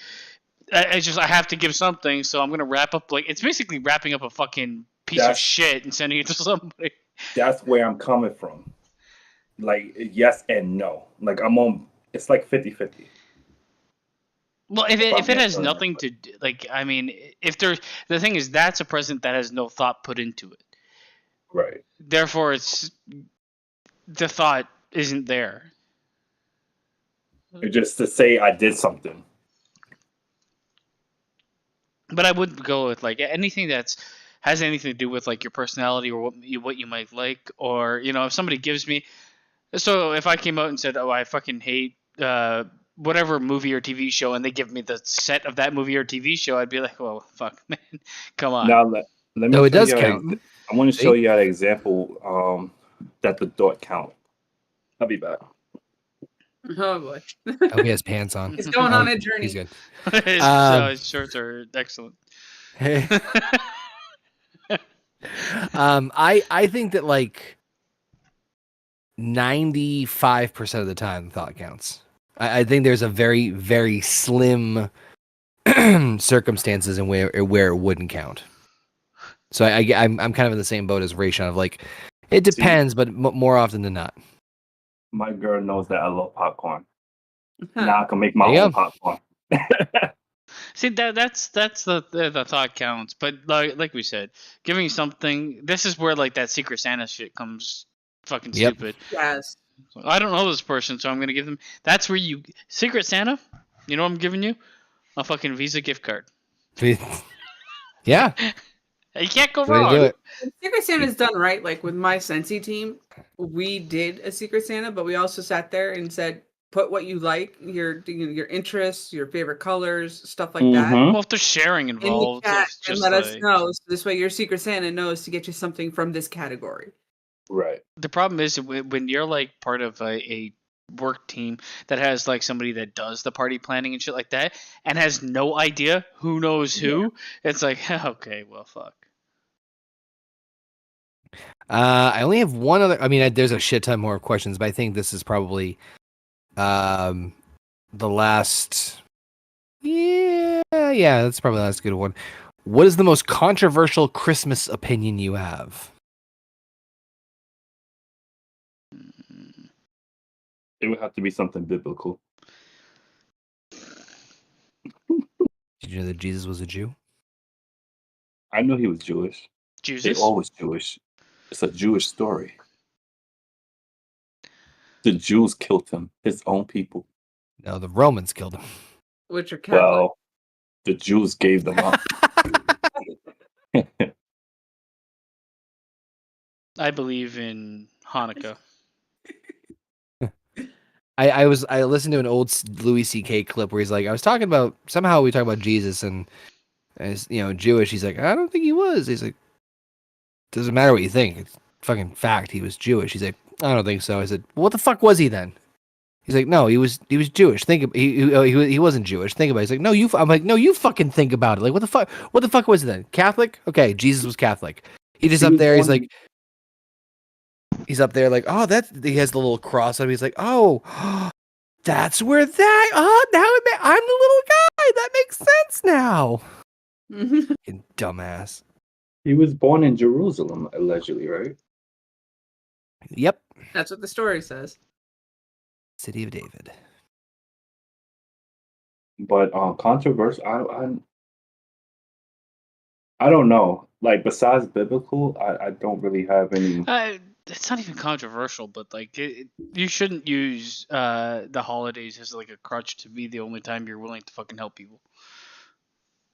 I have to give something, so I'm gonna wrap up like it's basically wrapping up a fucking piece of shit and sending it to somebody. That's where I'm coming from. Like yes and no. Like I'm on. It's like 50-50. Well, if it has nothing to do, like, I mean, if there's the thing is that's a present that has no thought put into it. Right. Therefore, the thought isn't there. Just to say I did something. But I wouldn't go with like anything that's has anything to do with like your personality or what you might like, or if somebody gives me. So if I came out and said, "Oh, I fucking hate whatever movie or TV show," and they give me the set of that movie or TV show, I'd be like, "Well, fuck, man, come on." Now let me. No, it does count. I want to show you an example that the thought count. I'll be back. Oh boy. Oh, he has pants on. He's going on a journey. He's good. His shirts are excellent. I think that like 95% of the time the thought counts. I think there's a very, very slim circumstances in where it wouldn't count. So I'm kind of in the same boat as Rayshawn of like it depends, but more often than not. My girl knows that I love popcorn. Now I can make my own popcorn. See, that's the thought counts, but like we said, giving something. This is where like that Secret Santa shit comes fucking stupid. Yes. I don't know this person, so I'm gonna give them. That's where you Secret Santa. You know what I'm giving you? A fucking Visa gift card. Yeah. You can't go wrong. Do it. Secret Santa's done right. Like with my Sensi team, we did a Secret Santa, but we also sat there and said, put what you like, your interests, your favorite colors, stuff like that. Well, if there's sharing involved, in the chat, and let us know. So this way your Secret Santa knows to get you something from this category. Right. The problem is when you're like part of a work team that has like somebody that does the party planning and shit like that and has no idea who knows who, it's like, okay, well, fuck. I only have one other. I mean, there's a shit ton more questions, but I think this is probably the last. Yeah, that's probably the last good one. What is the most controversial Christmas opinion you have? It would have to be something biblical. Did you know that Jesus was a Jew? I knew he was Jewish. Jesus? They're always Jewish. It's a Jewish story. The Jews killed him, his own people. No, the Romans killed him. Which are Catholic. Well, the Jews gave them up. I believe in Hanukkah. I listened to an old Louis C.K. clip where he's like, we talk about Jesus and as Jewish. He's like, I don't think he was. He's like, doesn't matter what you think. It's fucking fact. He was Jewish. He's like, I don't think so. I said, well, what the fuck was he then? He's like, no, he was Jewish. He wasn't Jewish. Think about it. He's like, no, I'm like, no, you fucking think about it. Like, what the fuck was he then? Catholic? Okay, Jesus was Catholic. He's up there. He's like, he's up there like, oh, he has the little cross on him. He's like, oh, that's where that, I'm the little guy. That makes sense now. Fucking dumbass. He was born in Jerusalem, allegedly, right? Yep. That's what the story says. City of David. But controversial, I don't know. Like, besides biblical, I don't really have any. It's not even controversial, but like you shouldn't use the holidays as like a crutch to be the only time you're willing to fucking help people.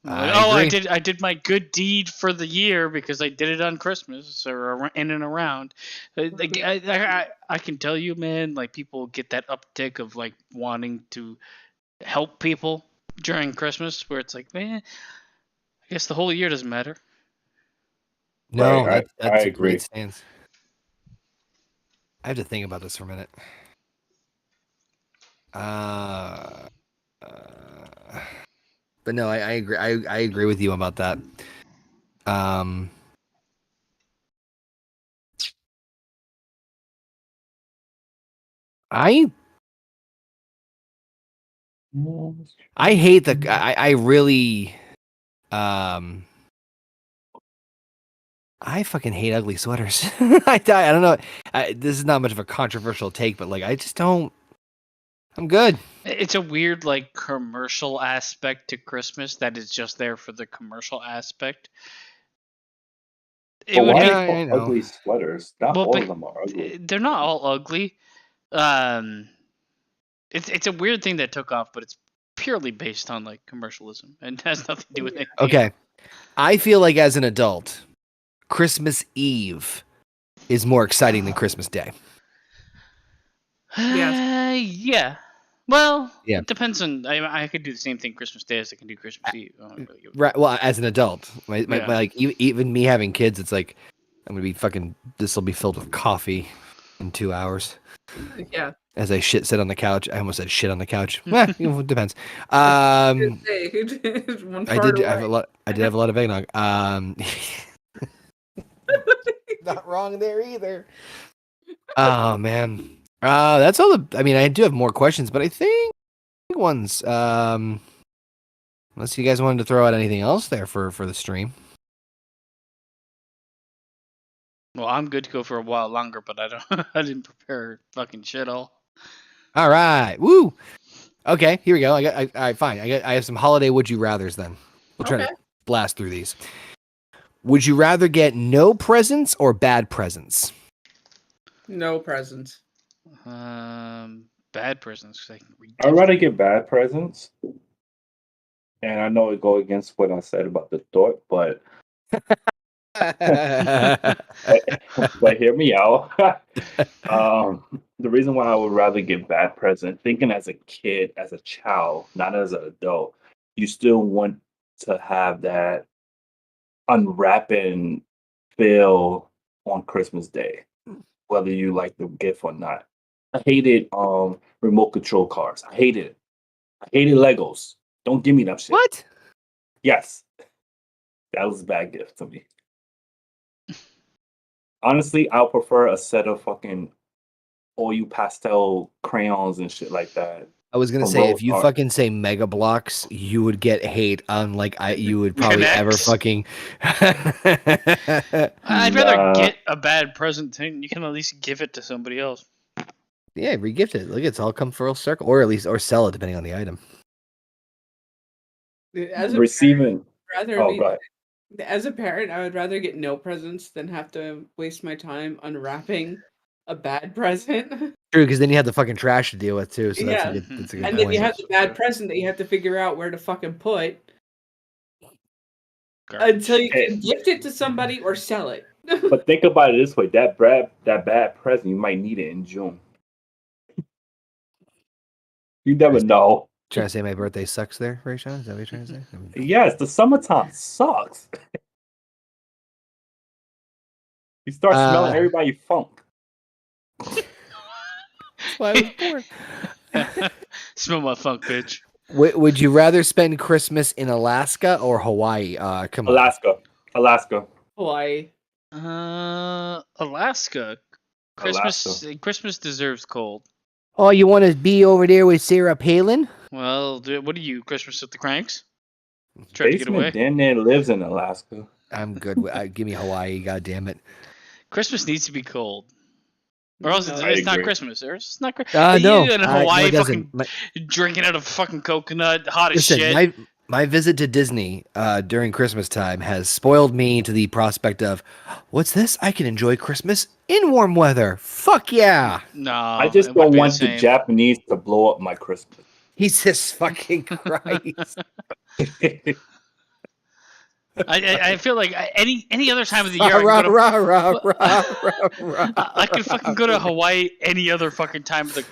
I did my good deed for the year because I did it on Christmas or in and around. I can tell you, man, like people get that uptick of like wanting to help people during Christmas, where it's like, man, I guess the whole year doesn't matter. No, Right, that's I a great agree. stance. I have to think about this for a minute. But no, I agree. I agree with you about that. I hate the. I really. I fucking hate ugly sweaters. I don't know. This is not much of a controversial take, but like, I just don't. I'm good. It's a weird like commercial aspect to Christmas that is just there for the commercial aspect. It But would why be are they called ugly sweaters? Not all of them are ugly. they're not all ugly. It's a weird thing that took off, but it's purely based on like commercialism and has nothing to do with anything. Okay, I feel like as an adult, Christmas Eve is more exciting than Christmas Day. Yes. Well, Yeah. it depends on. I could do the same thing Christmas Day as I can do Christmas Eve. Right. Well, as an adult, my like even me having kids, it's like I'm gonna be fucking. This will be filled with coffee in 2 hours. Yeah. As I sit on the couch. I almost said shit on the couch. It depends. I did have a lot. I did have a lot of eggnog. Not wrong there either. Oh man. That's all the. I mean, I do have more questions, but I think ones. Unless you guys wanted to throw out anything else there for the stream. Well, I'm good to go for a while longer, but I don't. I didn't prepare fucking shit all. All right. Woo. Okay, here we go. I fine. I have some holiday would you rathers then. We'll try to blast through these. Would you rather get no presents or bad presents? No presents. Bad presents. I'd rather get bad presents. And I know it go against what I said about the thought, but but hear me out. The reason why I would rather get bad present, thinking as a kid, as a child, not as an adult, you still want to have that unwrapping feel on Christmas Day, whether you like the gift or not. I hated remote control cars. I hated it. I hated Legos. Don't give me that shit. What? Yes. That was a bad gift to me. Honestly, I'll prefer a set of fucking all you pastel crayons and shit like that. I was gonna say if you fucking say Mega Blocks, you would get hate unlike you would probably ever fucking. I'd rather get a bad present thing. You can at least give it to somebody else. Yeah, regift it. Look, it's all come full circle, or at least sell it depending on the item. As a parent, I would rather get no presents than have to waste my time unwrapping a bad present. True, because then you have the fucking trash to deal with too. So yeah. that's a good and point. Then you have the bad present that you have to figure out where to fucking put until you can gift it to somebody or sell it. But think about it this way: that bad present, you might need it in June. You never know. Trying to say my birthday sucks there, Rayshawn? Is that what you're trying to say? Yes, the summertime sucks. You start smelling everybody funk. That's why I was born. Smell my funk, bitch. Would you rather spend Christmas in Alaska or Hawaii? Come on. Alaska. Hawaii. Alaska. Christmas deserves cold. Oh, you want to be over there with Sarah Palin? Well, what are you, Christmas with the Cranks? Try to get away. Dan lives in Alaska. I'm good. Give me Hawaii, God damn it. Christmas needs to be cold. Or else it's not Christmas. Or it's not Christmas. No. In Hawaii, fucking drinking out of fucking coconut, hot as shit. My visit to Disney during Christmas time has spoiled me to the prospect of, what's this? I can enjoy Christmas in warm weather. Fuck yeah. No. I just don't want the Japanese to blow up my Christmas. Jesus fucking Christ. I feel like any other time of the year I could fucking go to Hawaii any other fucking time of the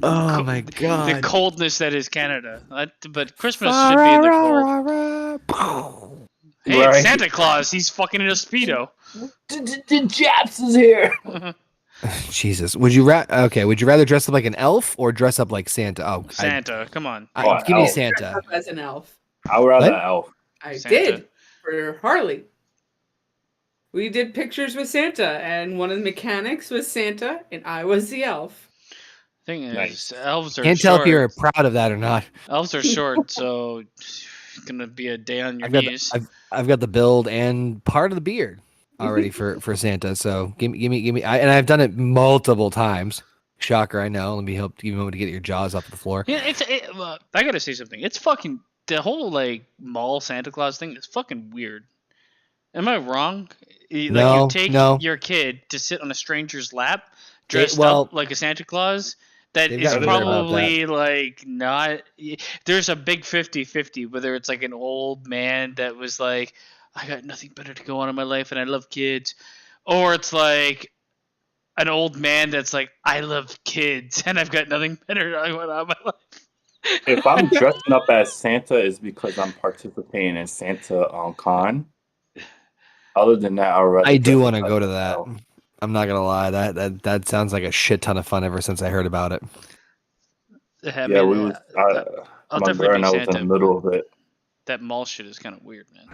my god, the coldness that is Canada. But Christmas should be in the cold. Hey, it's Santa Claus. He's fucking in a Speedo. The Japs is here. Jesus. Would you rather dress up like an elf or dress up like Santa? Oh, Santa, come on. Give me Santa. As an elf. I would rather What? elf. I Santa. did for Harley. We did pictures with Santa, and one of the mechanics was Santa, and I was the elf. Thing is, Nice. elves are Can't short. tell if you're proud of that or not. Elves are short, so it's gonna be a day on your I've got knees. I've got the build and part of the beard already for Santa. So give me. And I've done it multiple times. Shocker, I know. Let me help give you a moment to get your jaws off the floor. Yeah, I gotta say something. It's fucking the whole like mall Santa Claus thing is fucking weird. Am I wrong? No, you take no. your kid to sit on a stranger's lap, dressed well, up like a Santa Claus. That they've is gotten better about probably like not. There's a big 50-50 whether it's like an old man that was like, I got nothing better to go on in my life and I love kids, or it's like an old man that's like, I love kids and I've got nothing better to go on in my life. If I'm dressing up as Santa, it's because I'm participating in Santa con. Other than that, I do want to go to that. I'm not gonna lie. That sounds like a shit ton of fun ever since I heard about it. I Yeah, mean, we was. I'll My definitely girl be and I was in Santa. the middle of it. That mall shit is kind of weird, man.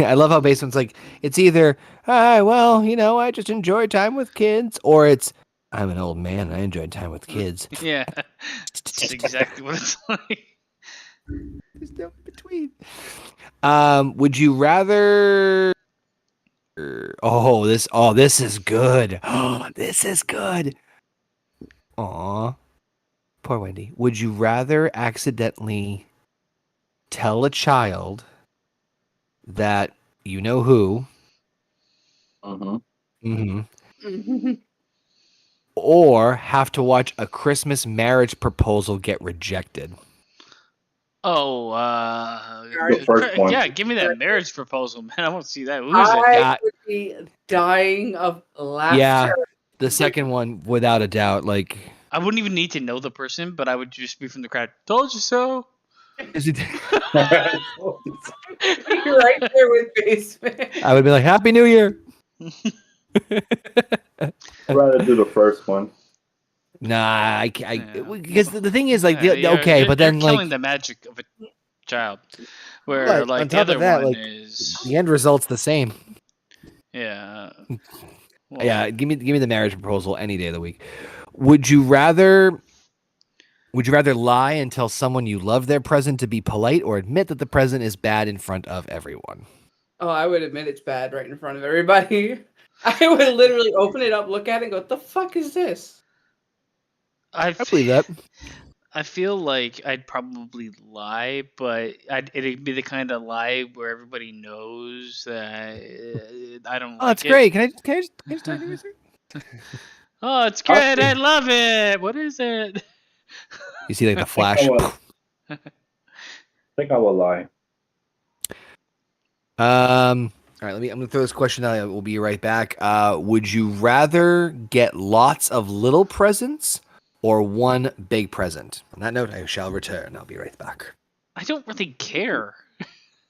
I love how Basement's like, it's either, well, I just enjoy time with kids, or it's, I'm an old man and I enjoy time with kids. Yeah, that's exactly what it's like. There's no in between. Would you rather? This is good. Oh, this is good. Aw, poor Wendy. Would you rather accidentally tell a child that you know who? Mm-hmm. Or have to watch a Christmas marriage proposal get rejected? Oh, The first one. yeah, give me that marriage proposal, man. I want to see that. Who is it? I would be dying of laughter. Yeah, the second one, without a doubt. Like, I wouldn't even need to know the person, but I would just be from the crowd. Told you so. is it? You're right there with Basement. I would be like, Happy New Year. I'd rather do the first one. Nah, Yeah. because the thing is, like, You're but then killing like the magic of a child, where But like on the top other of that, one like, is the end result's the same. yeah. Yeah, give me the marriage proposal any day of the week. Would you rather lie and tell someone you love their present to be polite, or admit that the present is bad in front of everyone? Oh, I would admit it's bad right in front of everybody. I would literally open it up, look at it, and go, "What the fuck is this?" I believe that. I feel like I'd probably lie, but it'd be the kind of lie where everybody knows that I don't. Oh, like that's it. great. Can I just talk to you, sir? Oh, it's great! I love it. What is it? You see, like, the flash. I think I will lie. All right, I'm gonna throw this question out. We'll be right back. Would you rather get lots of little presents or one big present? On that note, I shall return. I'll be right back. I don't really care.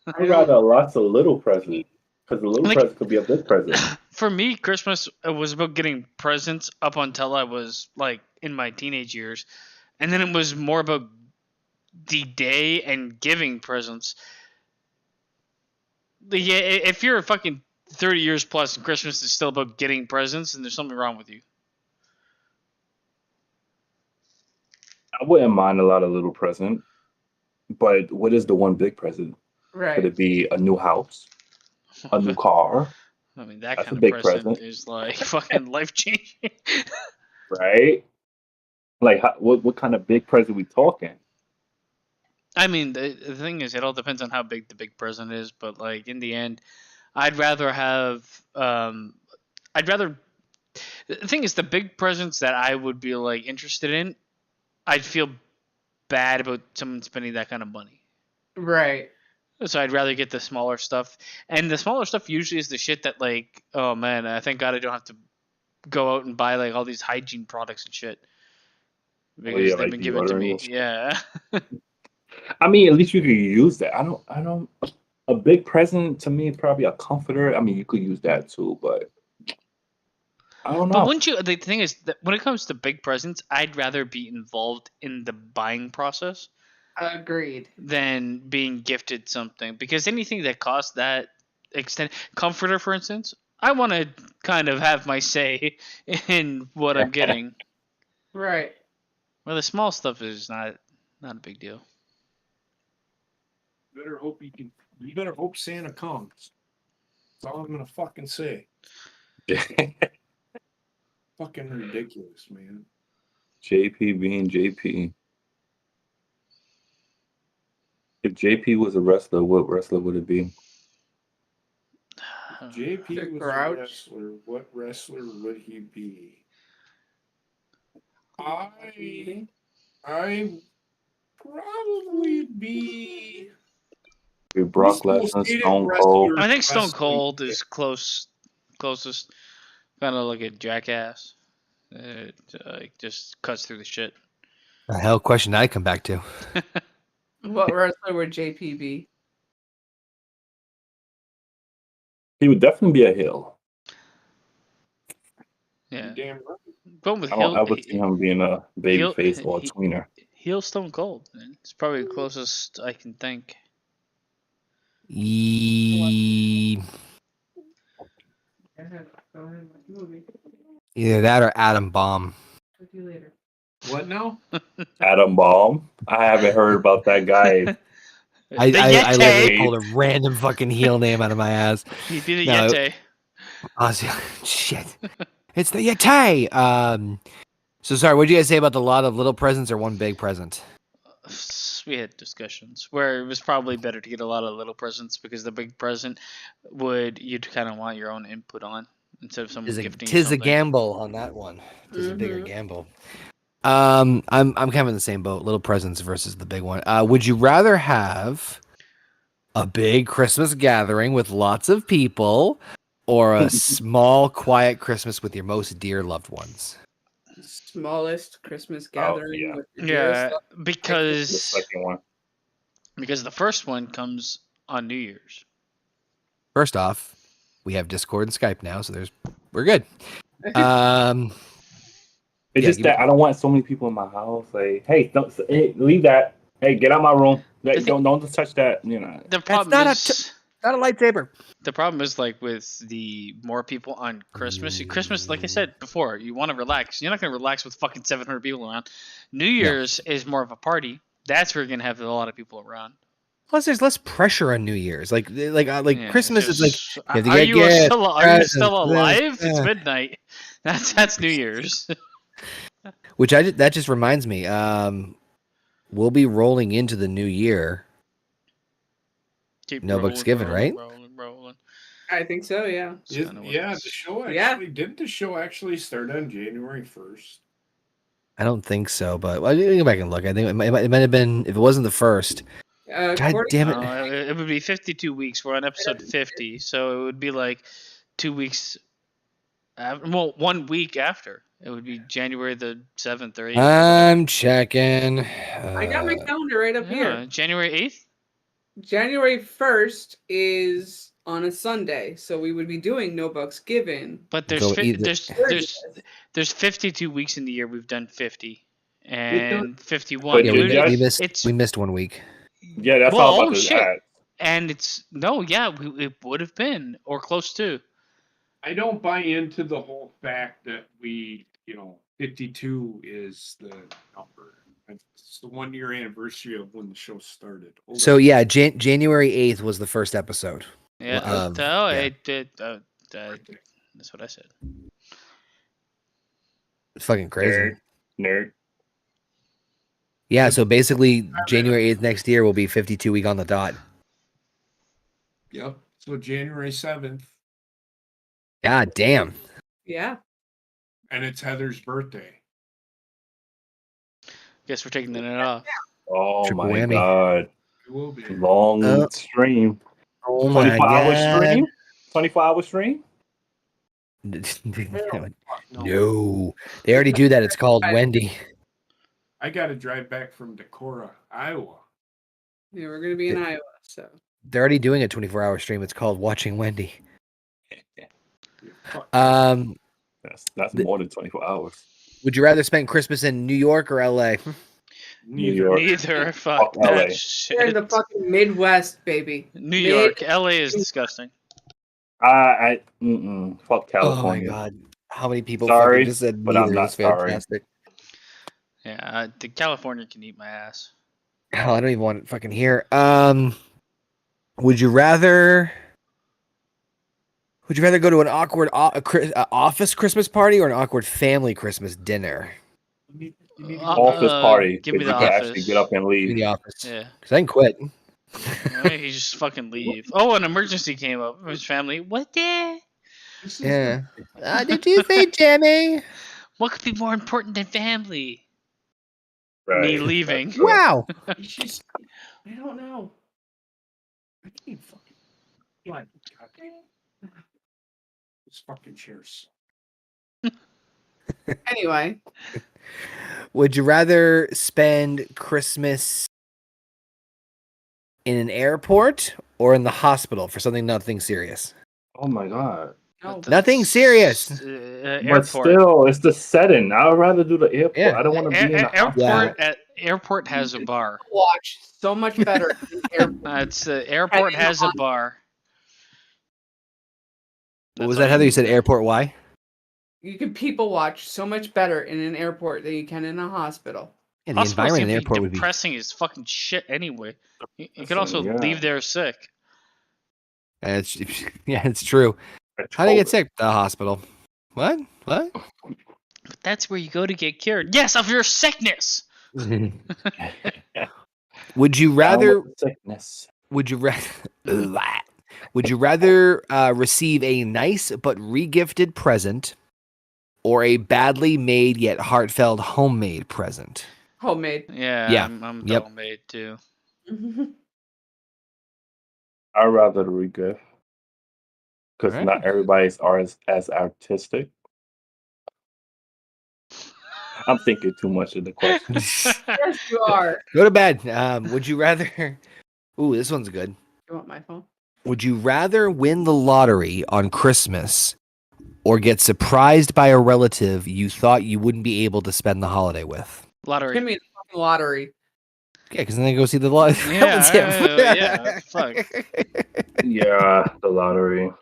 I'd rather lots of little presents, because the little present could be a big present. For me, Christmas was about getting presents up until I was like in my teenage years, and then it was more about the day and giving presents. Yeah, if you're a fucking 30 years plus and Christmas is still about getting presents, then there's something wrong with you. I wouldn't mind a lot of little present, but what is the one big present? Right. Could it be a new house, a new car? I mean, that That's kind a of big present present. is like fucking life changing. Right? Like, what kind of big present we talking? I mean, the thing is, it all depends on how big the big present is, but like in the end, I'd rather have. The thing is, the big presents that I would be like interested in, I'd feel bad about someone spending that kind of money. Right. So I'd rather get the smaller stuff, and the smaller stuff usually is the shit that like, oh man, thank God I don't have to go out and buy like all these hygiene products and shit because yeah, they've like been given to deodorant me. and shit. Yeah. I mean, at least you can use that. I don't. A big present to me is probably a comforter. I mean, you could use that too, but I don't know. But wouldn't you? The thing is, that when it comes to big presents, I'd rather be involved in the buying process Agreed. than being gifted something, because anything that costs that extent, comforter, for instance, I want to kind of have my say in what I'm getting. Right. Well, the small stuff is not a big deal. You better hope Santa comes. That's all I'm gonna fucking say. Fucking ridiculous, man. JP being JP. If JP was a wrestler, what wrestler would it be? JP The was Grouch. a wrestler. What wrestler would he be? I probably be. Brock Lesnar, Stone Cold. I think Stone Cold is closest. Kind of like a jackass. It just cuts through the shit. The hell question I come back to. What wrestler would JP be? He would definitely be a heel. Yeah. Damn right. Going with I don't heel, ever see him being a baby face or a tweener. heel Stone Cold. Man. It's probably the closest I can think. Either that or Adam Bomb. Talk to you later. What now? Adam Bomb. I haven't heard about that guy. I literally Yeti. pulled a random fucking heel name out of my ass. He'd be the No. Yeti. Shit. It's the Yeti. So sorry, what did you guys say about the lot of little presents or one big present? We had discussions where it was probably better to get a lot of little presents, because the big present you'd kind of want your own input on instead of someone gifting you Tis a something. gamble on that one. Tis a bigger gamble. I'm kind of in the same boat. Little presents versus the big one. Would you rather have a big Christmas gathering with lots of people, or a small, quiet Christmas with your most dear loved ones? Smallest Christmas gathering. With your Yeah, dearest because The second one. because the first one comes on New Year's. First off, we have Discord and Skype now, so we're good. It's Yeah, just that I don't want so many people in my house. Like, hey, leave that. Hey, get out of my room. Don't just touch that. You know. The problem not is not a lightsaber. the problem is, like, with the more people on Christmas. Christmas, like I said before, you want to relax. You're not going to relax with fucking 700 people around. New Year's is more of a party. That's where you're going to have a lot of people around. Plus, there's less pressure on New Year's. Like Yeah, Christmas is like. Are you still alive? It's midnight. That's New Year's. Which that just reminds me. We'll be rolling into the new year. Keep No books given, right? Rolling. I think so. Yeah. The show actually didn't the show actually start on January 1st? I don't think so, but I didn't go back and look. I think it might have been, if it wasn't the first. God damn it! It would be 52 weeks. We're on episode 50, so it would be like 2 weeks. 1 week after. It would be January the 7th or 8th. I'm checking. I got my calendar right up here. January 8th? January 1st is on a Sunday, so we would be doing No Bucks Given. But there's 52 weeks in the year. We've done 50 and 51. We missed 1 week. Yeah, that's all about the And it would have been or close to. I don't buy into the whole fact that 52 is the number. It's the 1 year anniversary of when the show started. So yeah, January 8th was the first episode. Yeah, that's what I said. It's fucking crazy. Nerd. Yeah, so basically January 8th next year will be 52 week on the dot. Yep. So January 7th. God damn. Yeah. And it's Heather's birthday. Guess we're taking the night off. Oh Triple my whammy. god. It will be. Long stream. Oh my 24-hour god. stream? 24-hour stream? No. They already do that. It's called Wendy. I got to drive back from Decorah, Iowa. Yeah, we're going to be in Iowa, so. They're already doing a 24-hour stream. It's called Watching Wendy. Fuck. That's more than 24 hours. Would you rather spend Christmas in New York or LA? New York. Neither. Fuck Fuck that LA. shit. We're in the fucking Midwest, baby. New York. LA is disgusting. Fuck California. Oh my god. How many people Sorry, fucking just said but I'm neither? not It's sorry. fantastic. Yeah, the California can eat my ass. Hell, I don't even want to fucking hear. Would you rather go to an awkward office Christmas party or an awkward family Christmas dinner? Office party. Give me because the you can office. actually get up and In leave. the office. Yeah. Because I can quit. You just fucking leave. Oh, an emergency came up. His family. What the? Yeah. Did you say Jimmy? What could be more important than family? Right. Me leaving. That's true. Wow. It's just, I don't know. I can't fucking. What? This fucking cheers. Anyway, Would you rather spend Christmas in an airport or in the hospital for nothing serious? Oh my god. no. Nothing serious. But Airport. still, it's the setting. I would rather do the airport. Yeah. I don't want to be in the hospital. Airport has a bar. Watch so much better. in airport. Airport has a bar. What was that, Heather? You said airport. Why? You can people watch so much better in an airport than you can in a hospital. Yeah, the Hospitals environment can in the be airport would be. depressing as fucking shit anyway. You could also Yeah. leave there sick. It's, yeah, it's true. How do you get sick? The hospital. What? What? But that's where you go to get cured. Yes, of your sickness. Would you rather? Sickness. Would you rather? Would you rather receive a nice but regifted present, or a badly made yet heartfelt homemade present? Homemade. Yeah, Yeah. I'm Yep. homemade too. I'd rather the regift. Because Alright. not everybody's as artistic. I'm thinking too much of the question. Yes, you are. Go to bed. Would you rather? Ooh, this one's good. You want my phone? Would you rather win the lottery on Christmas or get surprised by a relative you thought you wouldn't be able to spend the holiday with? Lottery. Give me the fucking lottery. Yeah, because then they go see the lottery. Yeah, fuck. Yeah, the lottery. All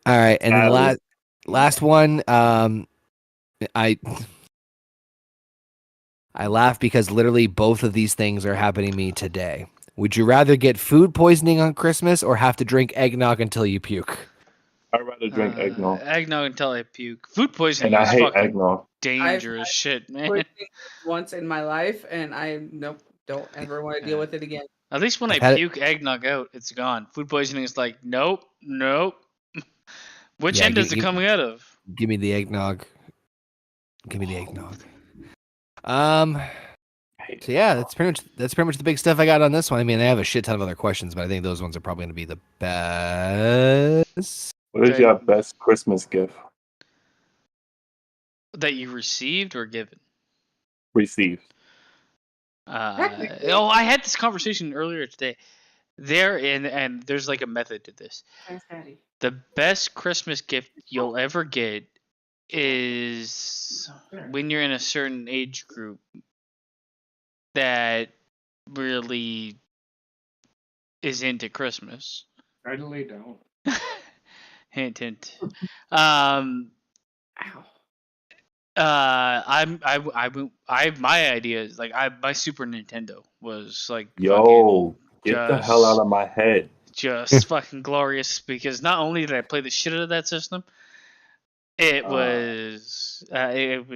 right, and then Sadly. last one. I laugh because literally both of these things are happening to me today. Would you rather get food poisoning on Christmas or have to drink eggnog until you puke? I'd rather drink eggnog. Eggnog until I puke. Food poisoning And I is hate fucking eggnog. dangerous shit, man. Poisoning once in my life, and I don't ever want to deal with it again. At least when I've I had it- puke eggnog out, it's gone. Food poisoning is like, nope. Which Yeah, end is it coming out of? Give me the eggnog. Give me the eggnog. So yeah, that's pretty much the big stuff I got on this one. I mean, I have a shit ton of other questions, but I think those ones are probably going to be the best. What is your best Christmas gift? That you received or given? Received. I had this conversation earlier today. And there's like a method to this. Thanks, Daddy. The best Christmas gift you'll ever get is when you're in a certain age group that really is into Christmas. Try to lay down. Hint, hint. Ow. My idea is like my Super Nintendo was like Yo, get the just- hell out of my head. just fucking glorious because not only did I play the shit out of that system, it was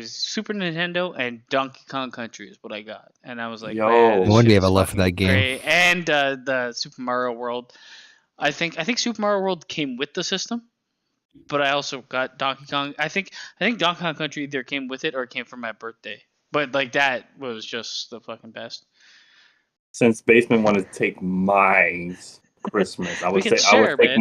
Super Nintendo and Donkey Kong Country is what I got, and I was like, Yo. man, this No wonder you shit have a is love for that fucking game. great. And the Super Mario World. I think Super Mario World came with the system, but I also got Donkey Kong. I think Donkey Kong Country either came with it or it came for my birthday. But like that was just the fucking best. Since Basement wanted to take my Christmas, I We would can say share, man.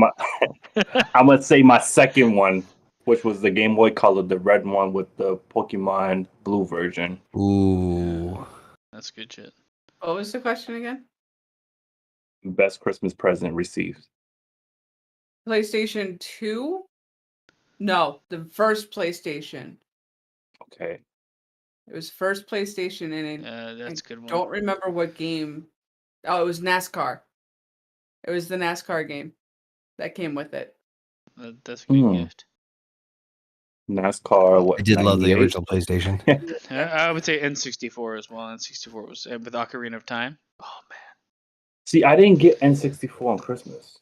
I'm gonna say my second one, which was the Game Boy Color, the red one with the Pokemon Blue version. Ooh. That's good shit. What was the question again? Best Christmas present received. PlayStation 2? No, the first PlayStation. Okay. It was first PlayStation, and That's a good one. don't remember what game. Oh, it was NASCAR. It was the NASCAR game that came with it. That's a good gift. NASCAR, what? I did love the 98? original PlayStation. I would say N64 as well. N64 was with Ocarina of Time. Oh man. See, I didn't get N64 on Christmas.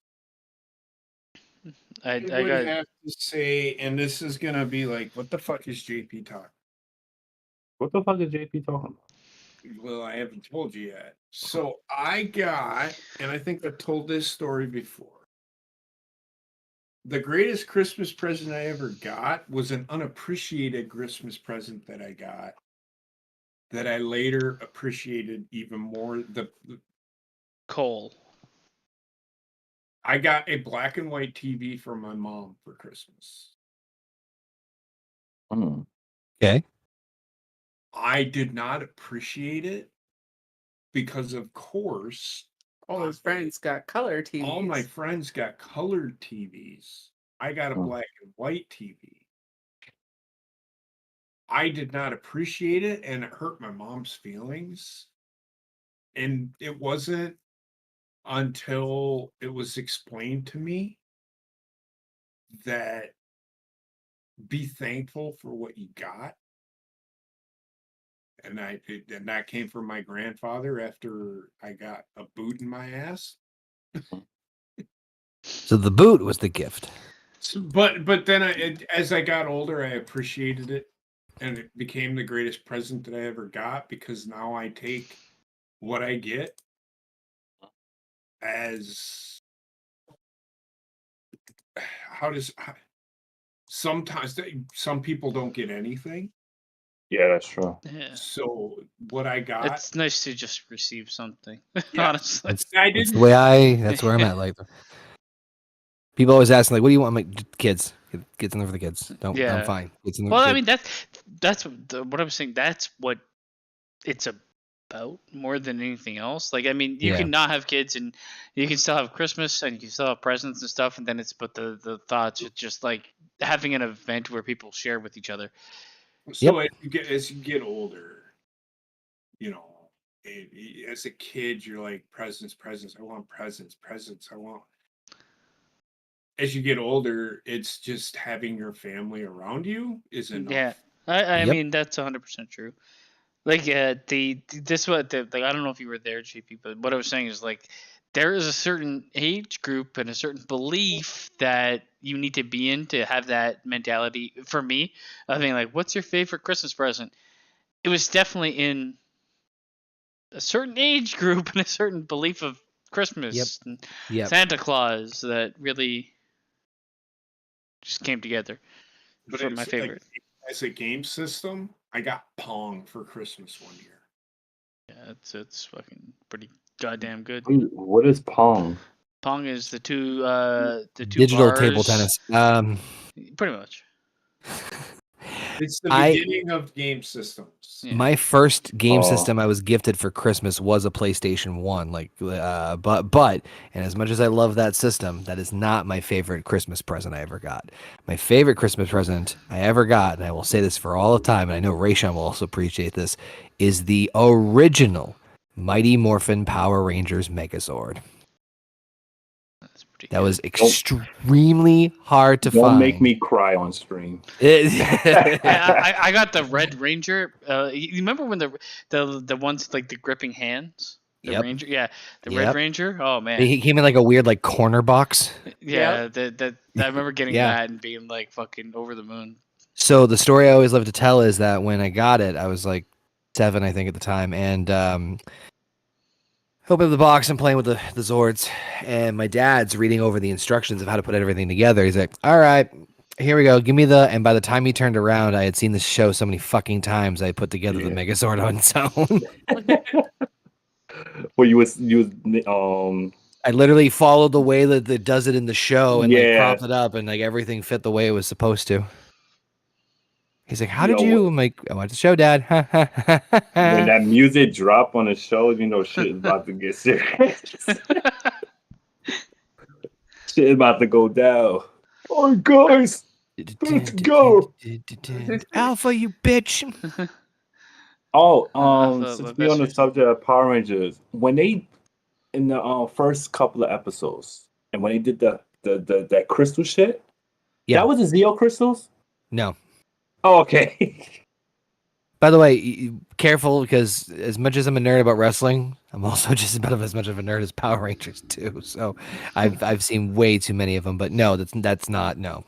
I would got. have to say, and this is gonna be like, what the fuck is JP talking? What the fuck is JP talking about? Well, I haven't told you yet. So I got, and I think I've told this story before. The greatest Christmas present I ever got was an unappreciated Christmas present that I got that I later appreciated even more. The Cole. I got a black and white TV for my mom for Christmas. Okay. I did not appreciate it because, of course, All his friends got color TVs. all my friends got colored TVs. I got a black and white TV. I did not appreciate it, and it hurt my mom's feelings. And it wasn't until it was explained to me that be thankful for what you got. And that came from my grandfather after I got a boot in my ass. So the boot was the gift. But then as I got older, I appreciated it, and it became the greatest present that I ever got, because now I take what I get as sometimes some people don't get anything. Yeah, that's true. Yeah. So what I got, It's nice to just receive something. Yeah. Honestly. That's the way that's where I'm at. Like, people always ask, like, what do you want? I'm like, kids. Get something for the kids. Don't. Yeah. I'm fine. Get something Well, for I kids. mean that's what I was saying. That's what it's about more than anything else. Like, I mean, you Yeah. can not have kids and you can still have Christmas and you can still have presents and stuff, and then it's but the thoughts. It's just like having an event where people share with each other. so as you get older, you know, as a kid, you're like, presents. I want presents. I want. As you get older, it's just having your family around you is enough. Yeah, I Yep. mean that's 100% true. Like this what like I don't know if you were there, GP, but what I was saying is like there is a certain age group and a certain belief that you need to be in to have that mentality. For me, I think like, what's your favorite Christmas present? It was definitely in a certain age group and a certain belief of Christmas and Yep. Santa Claus that really just came together But for it's my favorite. as a game system, I got Pong for Christmas one year. Yeah, it's fucking pretty goddamn good. What is Pong? Pong is the two Digital bars, table tennis. pretty much. It's the beginning of game systems. Yeah. My first game system I was gifted for Christmas was a PlayStation 1. Like, but, and as much as I love that system, that is not my favorite Christmas present I ever got. My favorite Christmas present I ever got, and I will say this for all the time, and I know Rayshawn will also appreciate this, is the original Mighty Morphin Power Rangers Megazord. That's pretty That good. was extremely hard to find. Don't make me cry on stream. I got the Red Ranger. You remember when the ones like the gripping hands? The Ranger, yeah, the Red Ranger. Oh man, he came in like a weird like corner box. Yeah, that I remember getting Yeah. that and being like fucking over the moon. So the story I always love to tell is that when I got it, I was like 7, I think, at the time, and opening the box and playing with the Zords, and my dad's reading over the instructions of how to put everything together. He's like, "All right, here we go. Give me the." And by the time he turned around, I had seen this show so many fucking times. I put together the Megazord on its own. Well, you was I literally followed the way that it does it in the show and like Yeah. propped it up, and like everything fit the way it was supposed to. He's like, "How did Yo, you?" I'm like, "I watched the show, Dad." when that music drop on the show, you know shit is about to get serious. Shit about to go down. Oh, guys, let's go. Alpha, you bitch. Oh, Alpha, since my we on best the friend. subject of Power Rangers, when they in the first couple of episodes, and when they did the that crystal shit, Yeah. that was the Zeo crystals. No. Oh, okay. By the way, careful, because as much as I'm a nerd about wrestling, I'm also just about as much of a nerd as Power Rangers too. So I've seen way too many of them. But no, that's not no.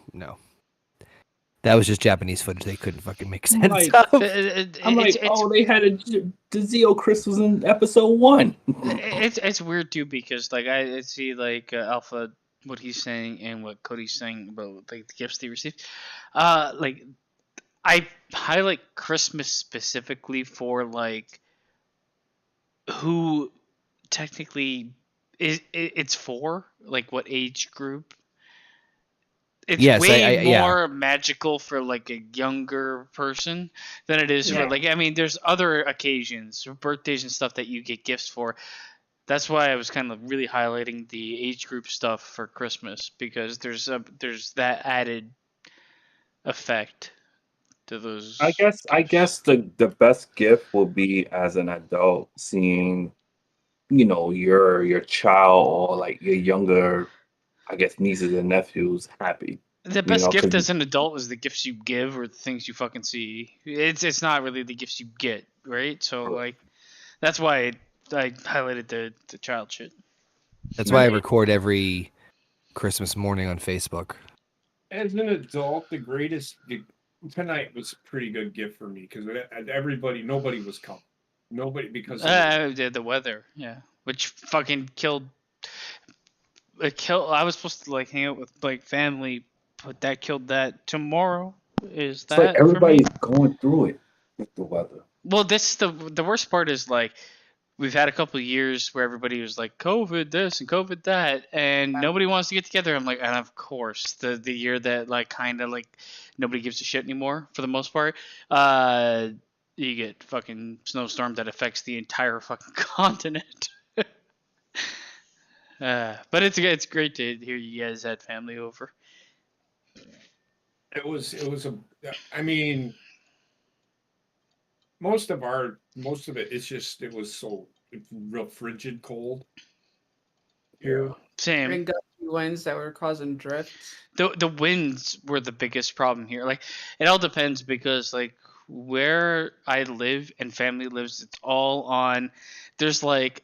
That was just Japanese footage they couldn't fucking make sense like- of. I'm like, oh, they had the Zeo crystals in episode 1. It's weird too because like I see like Alpha what he's saying and what Cody's saying about like the gifts they received. Like I highlight Christmas specifically for like who technically it's for, like what age group. It's Yes, way yeah. more magical for like a younger person than it is for Yeah. like, I mean, there's other occasions, birthdays and stuff that you get gifts for. That's why I was kind of really highlighting the age group stuff for Christmas, because there's that added effect to those. I guess the best gift will be as an adult seeing, your child or like your younger, I guess, nieces and nephews happy. The best gift 'cause as an adult is the gifts you give or the things you fucking see. It's not really the gifts you get, right? So like that's why I highlighted the child shit. That's why I record every Christmas morning on Facebook. As an adult, the greatest tonight was a pretty good gift for me because nobody was coming. Nobody because of The weather, yeah, which fucking killed. It killed. I was supposed to like hang out with like family, but that killed that. Tomorrow is it's like that for me? everybody's going through it with the weather. Well, this the worst part is like we've had a couple of years where everybody was like COVID this and COVID that, and nobody wants to get together. I'm like, and of course, the year that like kind of like nobody gives a shit anymore for the most part. You get fucking snowstorm that affects the entire fucking continent. But it's great to hear you guys had family over. it was I mean, most of it it was so real frigid cold here. Same. And gusty winds that were causing drifts. The winds were the biggest problem here. Like it all depends because like where I live and family lives, it's all on. There's like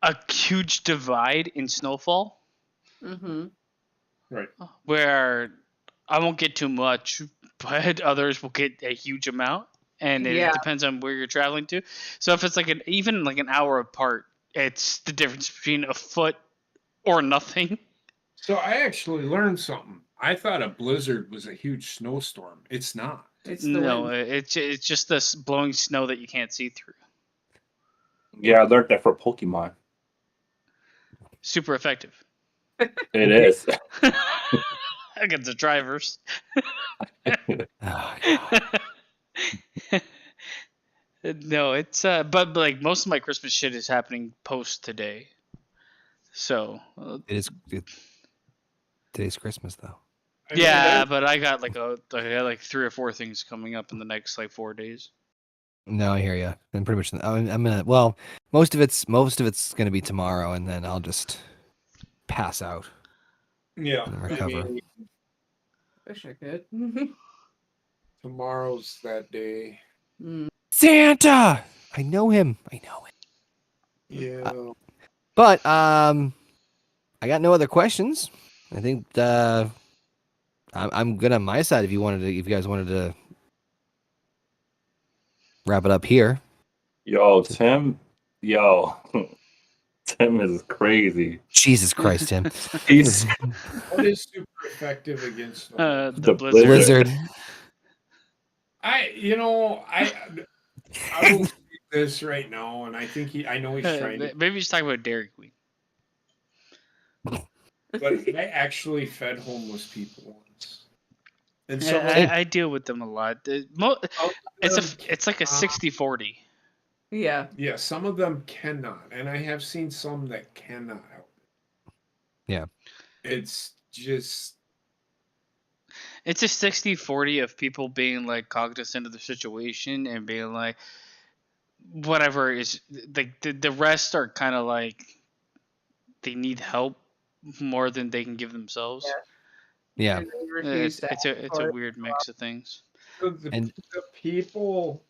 a huge divide in snowfall. Mm-hmm. Right. Where I won't get too much, but others will get a huge amount, and it depends on where you're traveling to. So if it's like even like an hour apart, it's the difference between a foot or nothing. So I actually learned something. I thought a blizzard was a huge snowstorm. It's not. It's the wind. It's just this blowing snow that you can't see through. Yeah, I learned that for Pokemon. Super effective. It is. Against the drivers. No, it's but like most of my Christmas shit is happening post today. So Today's Christmas though. But I got like 3 or 4 things coming up in the next like 4 days. No, I hear you. And pretty much, I'm gonna. Well, most of it's gonna be tomorrow, and then I'll just pass out. Yeah, and recover. Wish I could. Tomorrow's that day. Santa. I know him. Yeah. But I got no other questions. I think I'm good on my side. If you guys wanted to wrap it up here. Tim is crazy. Jesus Christ, Tim. He's What is super effective against the blizzard. I will speak this right now, and I think I know he's trying to. Maybe he's talking about Dairy Queen. But I actually fed homeless people once, and so I deal with them a lot. It's like a 60-40. Yeah. Yeah, some of them cannot, and I have seen some that cannot help. Yeah. It's just. It's a 60-40 of people being like cognizant of the situation and being like, whatever is like the rest are kind of like they need help more than they can give themselves. Yeah. It's a weird mix of things. The people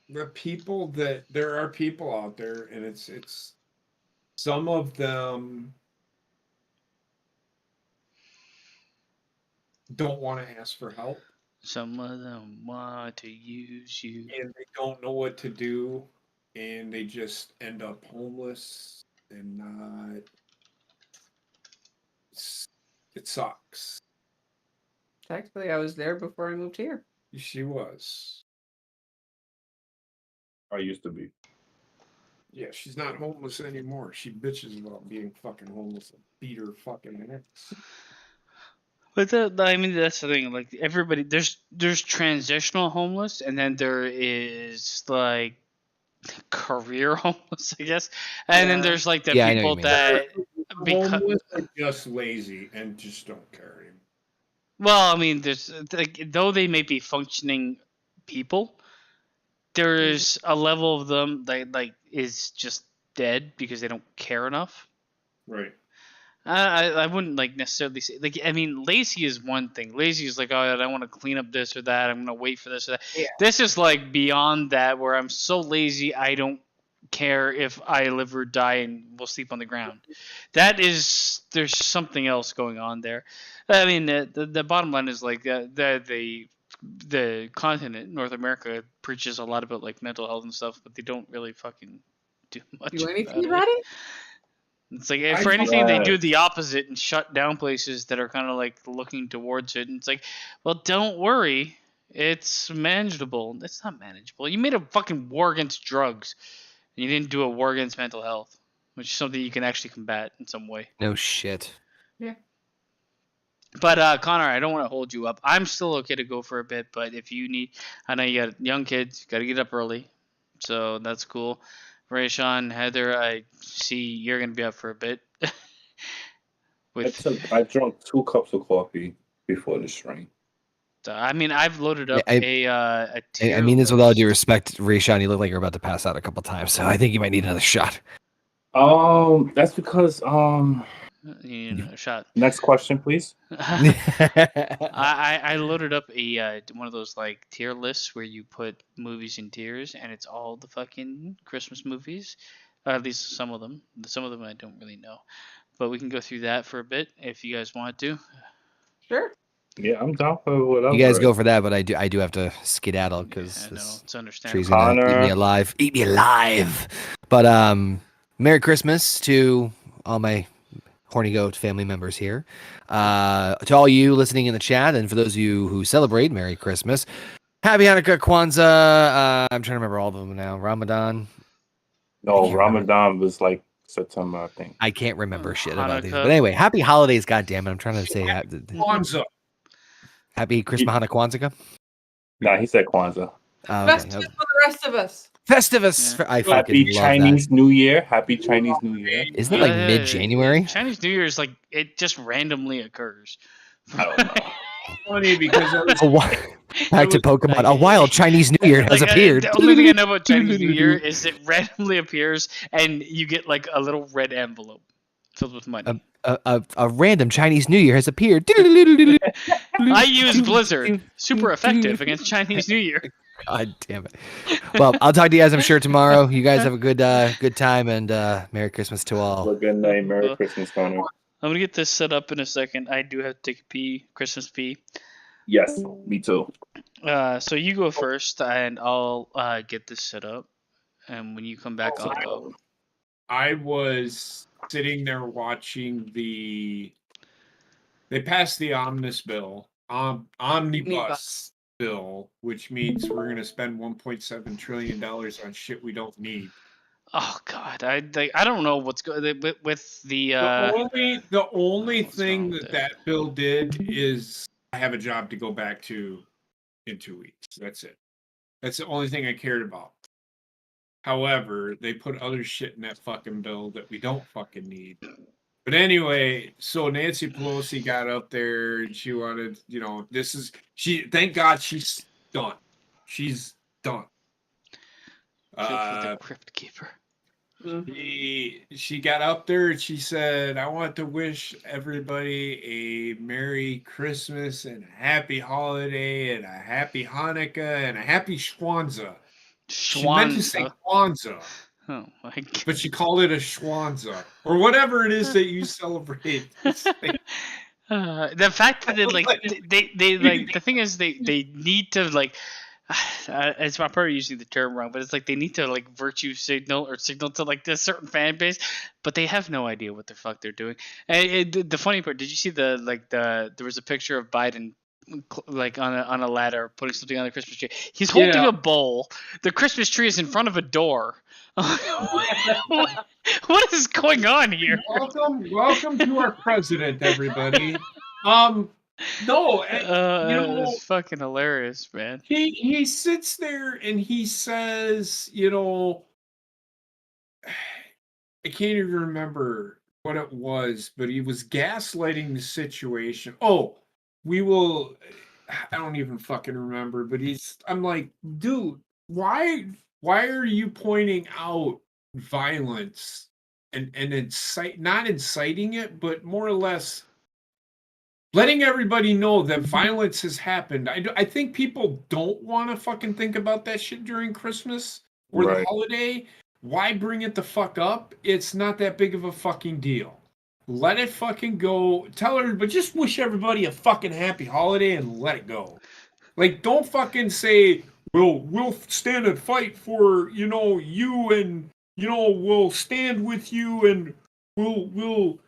that there are people out there, and it's some of them don't want to ask for help. Some of them want to use you, and they don't know what to do, and they just end up homeless and not. It sucks. Technically, I was there before I moved here. She was. I used to be. Yeah, she's not homeless anymore. She bitches about being fucking homeless and beat her fucking ass. but I mean that's the thing. Like everybody, there's transitional homeless, and then there is like career homeless, I guess, and then there's like the people that homeless are just lazy and just don't care anymore. Well, I mean, there's like, though they may be functioning people, there is a level of them that like is just dead because they don't care enough. Right. I wouldn't like necessarily say like I mean lazy is one thing. Lazy is like, oh, I don't want to clean up this or that. I'm gonna wait for this or that. Yeah. This is like beyond that, where I'm so lazy I don't care if I live or die and will sleep on the ground. There's something else going on there. I mean the bottom line is like the continent North America preaches a lot about like mental health and stuff, but they don't really fucking do much anything about it. It's like for anything they do the opposite and shut down places that are kind of like looking towards it. And it's like, well, don't worry, it's manageable. It's not manageable. You made a fucking war against drugs, and you didn't do a war against mental health, which is something you can actually combat in some way. No shit. Yeah. But Connor, I don't want to hold you up. I'm still okay to go for a bit, but if you need, I know you got young kids, got to get up early, so that's cool. Rayshawn, Heather, I see you're gonna be up for a bit. I drank 2 cups of coffee before the stream. I mean, I've loaded up a tier I mean this with all list. due respect, Rayshawn. You look like you're about to pass out a couple times, so I think you might need another shot. That's because You know, a shot. Next question, please. I loaded up a one of those like tier lists where you put movies in tiers, and it's all the fucking Christmas movies. At least some of them. Some of them I don't really know, but we can go through that for a bit if you guys want to. Sure. Yeah, I'm down for whatever. You guys go for that, but I do have to skedaddle because it's understandable. tree's gonna eat me alive. Eat me alive. But Merry Christmas to all my Horny Goat family members here. To all you listening in the chat, and for those of you who celebrate, Merry Christmas. Happy Hanukkah, Kwanzaa. I'm trying to remember all of them now. Ramadan. No, Ramadan was like September, I think. I can't remember shit about Hanukkah. these. But anyway, happy holidays, goddammit. I'm trying to say Kwanzaa. Happy Christmas, Hanukkah. Nah, he said Kwanzaa. Festivus for the rest of us. Festivus. Yeah. I fucking Happy love Chinese that. New Year. Happy Chinese New Year. Isn't it like mid-January? Chinese New Year is like it just randomly occurs. I don't know. Funny because Back to Pokemon. A wild Chinese New Year has appeared. The only thing I know about Chinese New Year is it randomly appears and you get like a little red envelope filled with money. A random Chinese New Year has appeared. I use Blizzard. Super effective against Chinese New Year. God damn it. Well, I'll talk to you guys, I'm sure, tomorrow. You guys have a good time, and Merry Christmas to all. Well, good night. Merry Christmas, Connor. I'm going to get this set up in a second. I do have to take a pee, Christmas pee. Yes, me too. So you go first, and I'll get this set up. And when you come back, I'll go. I was sitting there watching they passed the omnibus bill, which means we're going to spend $1.7 trillion on shit we don't need. Oh God, I don't know what's going with the. The only thing that bill did is I have a job to go back to in 2 weeks. That's it. That's the only thing I cared about. However, they put other shit in that fucking bill that we don't fucking need. But anyway, so Nancy Pelosi got up there and she wanted, thank God she's done. She's done. Filthy the Crypt Keeper. She got up there and she said, I want to wish everybody a Merry Christmas and a Happy Holiday and a Happy Hanukkah and a Happy Schwanza. She meant to say Kwanzaa. Oh my God. But she called it a Schwanza or whatever it is that you celebrate. The fact that they like the thing is they need to like it's I'm probably using the term wrong, but it's like they need to like virtue signal to like this certain fan base, but they have no idea what the fuck they're doing. And the funny part, did you see there was a picture of Biden like on a ladder putting something on the Christmas tree? He's holding a bowl. The Christmas tree is in front of a door. What is going on here? Welcome to our president, everybody. It's fucking hilarious, man. He sits there and he says, I can't even remember what it was, but he was gaslighting the situation. Oh, I don't even fucking remember, but I'm like, dude, why are you pointing out violence and not inciting it, but more or less letting everybody know that violence has happened? I think people don't want to fucking think about that shit during Christmas or the holiday. Why bring it the fuck up? It's not that big of a fucking deal. Let it fucking go. Tell everybody, just wish everybody a fucking happy holiday and let it go. Like, don't fucking say, we'll stand and fight for, you and, we'll stand with you and we'll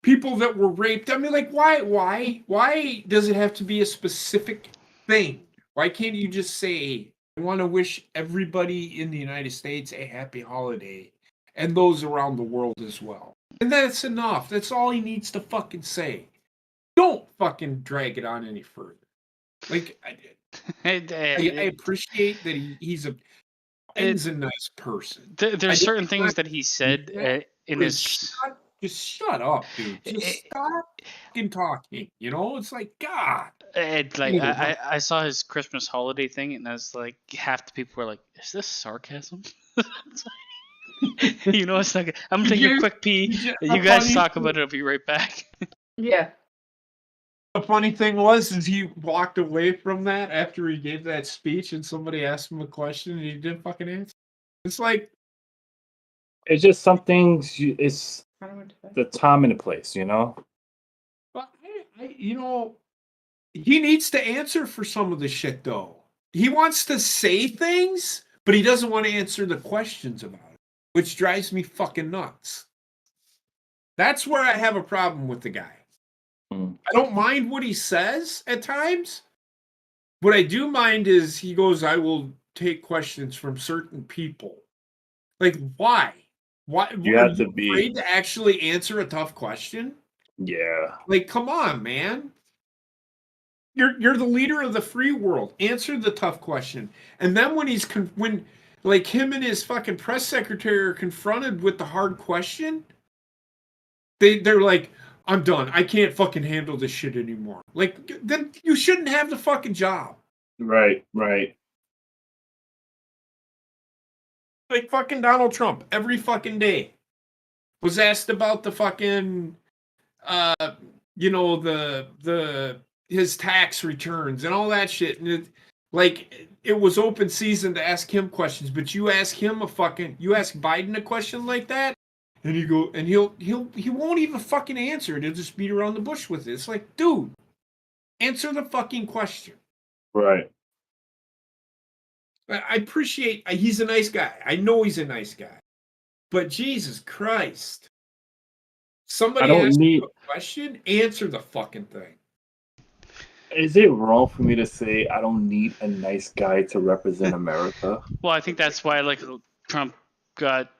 people that were raped. I mean, like, why does it have to be a specific thing? Why can't you just say, I want to wish everybody in the United States a happy holiday and those around the world as well? And that's enough. That's all he needs to fucking say. Don't fucking drag it on any further. Like, I appreciate that he's a nice person. There's certain things that he said in his... Just shut up, dude. Just stop fucking talking. It's like, God. I saw his Christmas holiday thing, and I was like, half the people were like, is this sarcasm? It's like, I'm gonna take a quick pee. You guys talk about it. I'll be right back. Yeah. The funny thing was, he walked away from that after he gave that speech, and somebody asked him a question, and he didn't fucking answer. It's like, it's just some things. It's the time and the place, But he needs to answer for some of the shit, though. He wants to say things, but he doesn't want to answer the questions about it, which drives me fucking nuts. That's where I have a problem with the guy. I don't mind what he says at times. What I do mind is he goes, I will take questions from certain people. Like, why? Why you have to be afraid to actually answer a tough question? Yeah. Like, come on, man. You're the leader of the free world. Answer the tough question. And then when when like him and his fucking press secretary are confronted with the hard question, they're like, I'm done. I can't fucking handle this shit anymore. Like, then you shouldn't have the fucking job. Right. Like fucking Donald Trump every fucking day was asked about the fucking his tax returns and all that shit, and it was open season to ask him questions, but you ask Biden a question like that, and he won't even fucking answer it. He'll just beat around the bush with it. It's like, dude, answer the fucking question. Right. I appreciate he's a nice guy. I know he's a nice guy. But Jesus Christ. Somebody ask you a question, answer the fucking thing. Is it wrong for me to say I don't need a nice guy to represent America? Well, I think that's why Trump got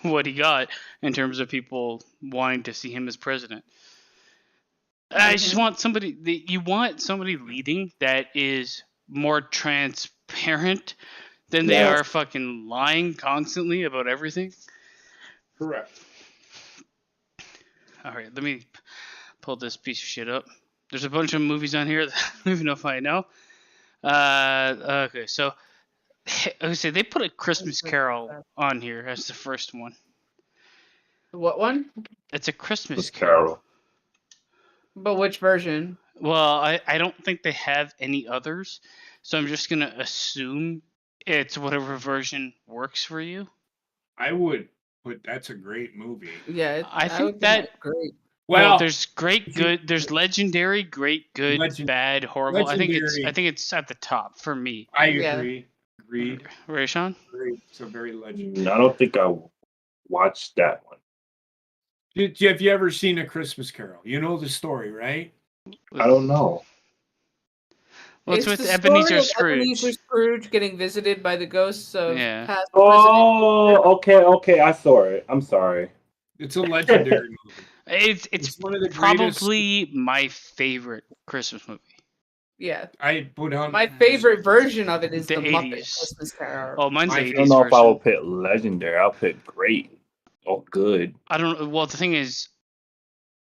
what he got in terms of people wanting to see him as president. I just want somebody leading that is more transparent than they are fucking lying constantly about everything. Correct. All right, let me pull this piece of shit up. There's a bunch of movies on here that I don't even know if I know. Okay, so I say they put A Christmas Carol on here as the first one. What one? It's A Christmas Miss Carol. Carol. But which version? Well, I don't think they have any others, so I'm just gonna assume it's whatever version works for you. I would put that's a great movie. Yeah, I think would that- think great. Well, Well, there's great, good. There's legendary, great, good, bad, horrible. I think it's at the top for me. I Yeah. agree. Agreed. Rayshawn? It's a very legendary. I don't think I watched that one. Have you ever seen A Christmas Carol? You know the story, right? I don't know. Well, it's with the Ebenezer story of Scrooge. Ebenezer Scrooge getting visited by the ghosts of Yeah. past presidents. Oh, okay. I saw it. I'm sorry. It's a legendary movie. It's one of the probably my favorite Christmas movie. Yeah. I put on My favorite version of it is The the Muppet 80s. Christmas Carol. Oh, mine's the I 80s I don't know if I version. will pick legendary. I'll pick great or good. I don't. Well, the thing is,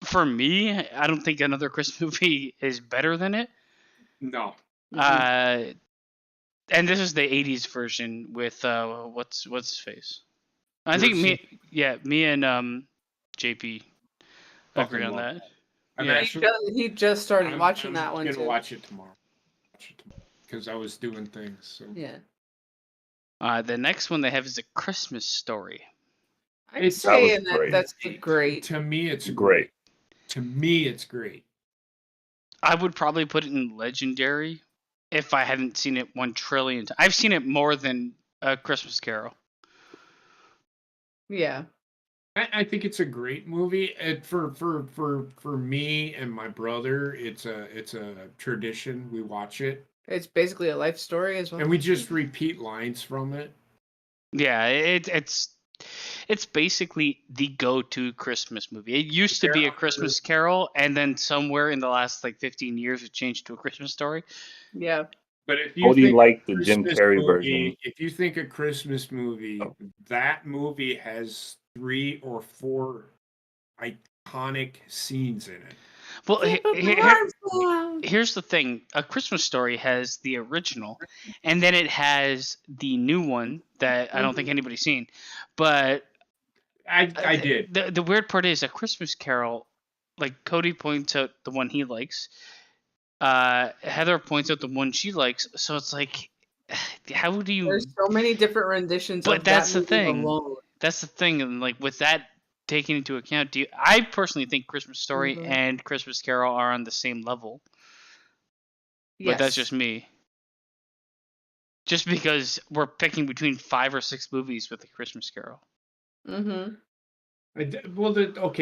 for me, I don't think another Christmas movie is better than it. No. Mm-hmm. And this is the '80s version with what's his face? I think George me and JP Fucking agree on love that. I'm Yeah. actually He just started watching I'm that one gonna too. watch it tomorrow. Because I was doing things. So. Yeah. The next one they have is A Christmas Story. I'm It's- saying that was great. that's great. To me, it's Great. To me, it's great. I would probably put it in legendary if I hadn't seen it 1 trillion times. I've seen it more than A Christmas Carol. Yeah. I think it's a great movie. And for me and my brother, it's a tradition. We watch it It's basically a life story as well. and we just repeat lines from it. Yeah, it's basically the go-to Christmas movie. It used to be A Christmas Carol, and then somewhere in the last 15 years, it changed to A Christmas Story. Yeah. But if How do you think like the Christmas Jim Carrey movie, version? if you think a Christmas movie, that movie has 3 or 4 iconic scenes in it. Well, here's the thing: A Christmas Story has the original, and then it has the new one that I don't think anybody's seen. But I did. The weird part is A Christmas Carol, like Cody points out the one he likes, Heather points out the one she likes. So it's like, how do you? There's so many different renditions. But of that's that the movie thing. alone. That's the thing, and with that taken into account, I personally think Christmas Story and Christmas Carol are on the same level. Yes. But that's just me. Just because we're picking between 5 or 6 movies with A Christmas Carol. Mm-hmm.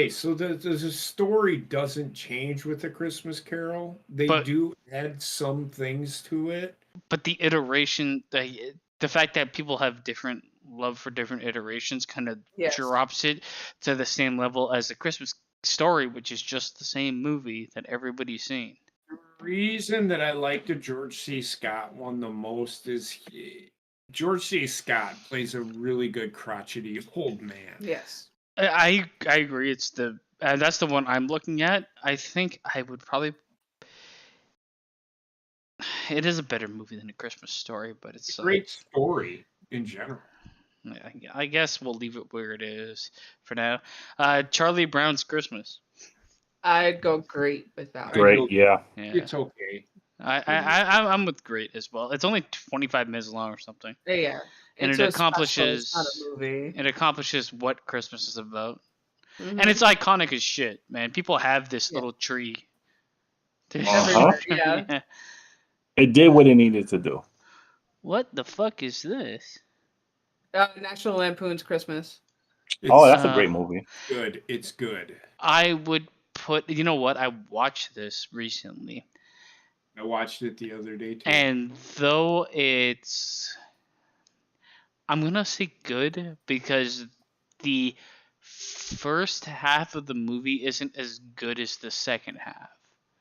So the story doesn't change with the Christmas Carol. They do add some things to it. But the iteration, the fact that people have different love for different iterations kind of drops it to the same level as A Christmas Story, which is just the same movie that everybody's seen. The reason that I like the George C. Scott one the most is George C. Scott plays a really good crotchety old man. Yes. I agree. It's that's the one I'm looking at. I think I would probably. It is a better movie than A Christmas Story, but it's a great story in general. I guess we'll leave it where it is for now. Charlie Brown's Christmas. I'd go great with that. Great, yeah. It's okay. I'm with great as well. It's only 25 minutes long or something. Yeah. And it accomplishes what Christmas is about. Mm-hmm. And it's iconic as shit, man. People have this little tree. Yeah. It did what it needed to do. What the fuck is this? National Lampoon's Christmas. That's a great movie. Good. It's good. I would put. You know what? I watched this recently. I watched it the other day too. And though I'm gonna say good because the first half of the movie isn't as good as the second half.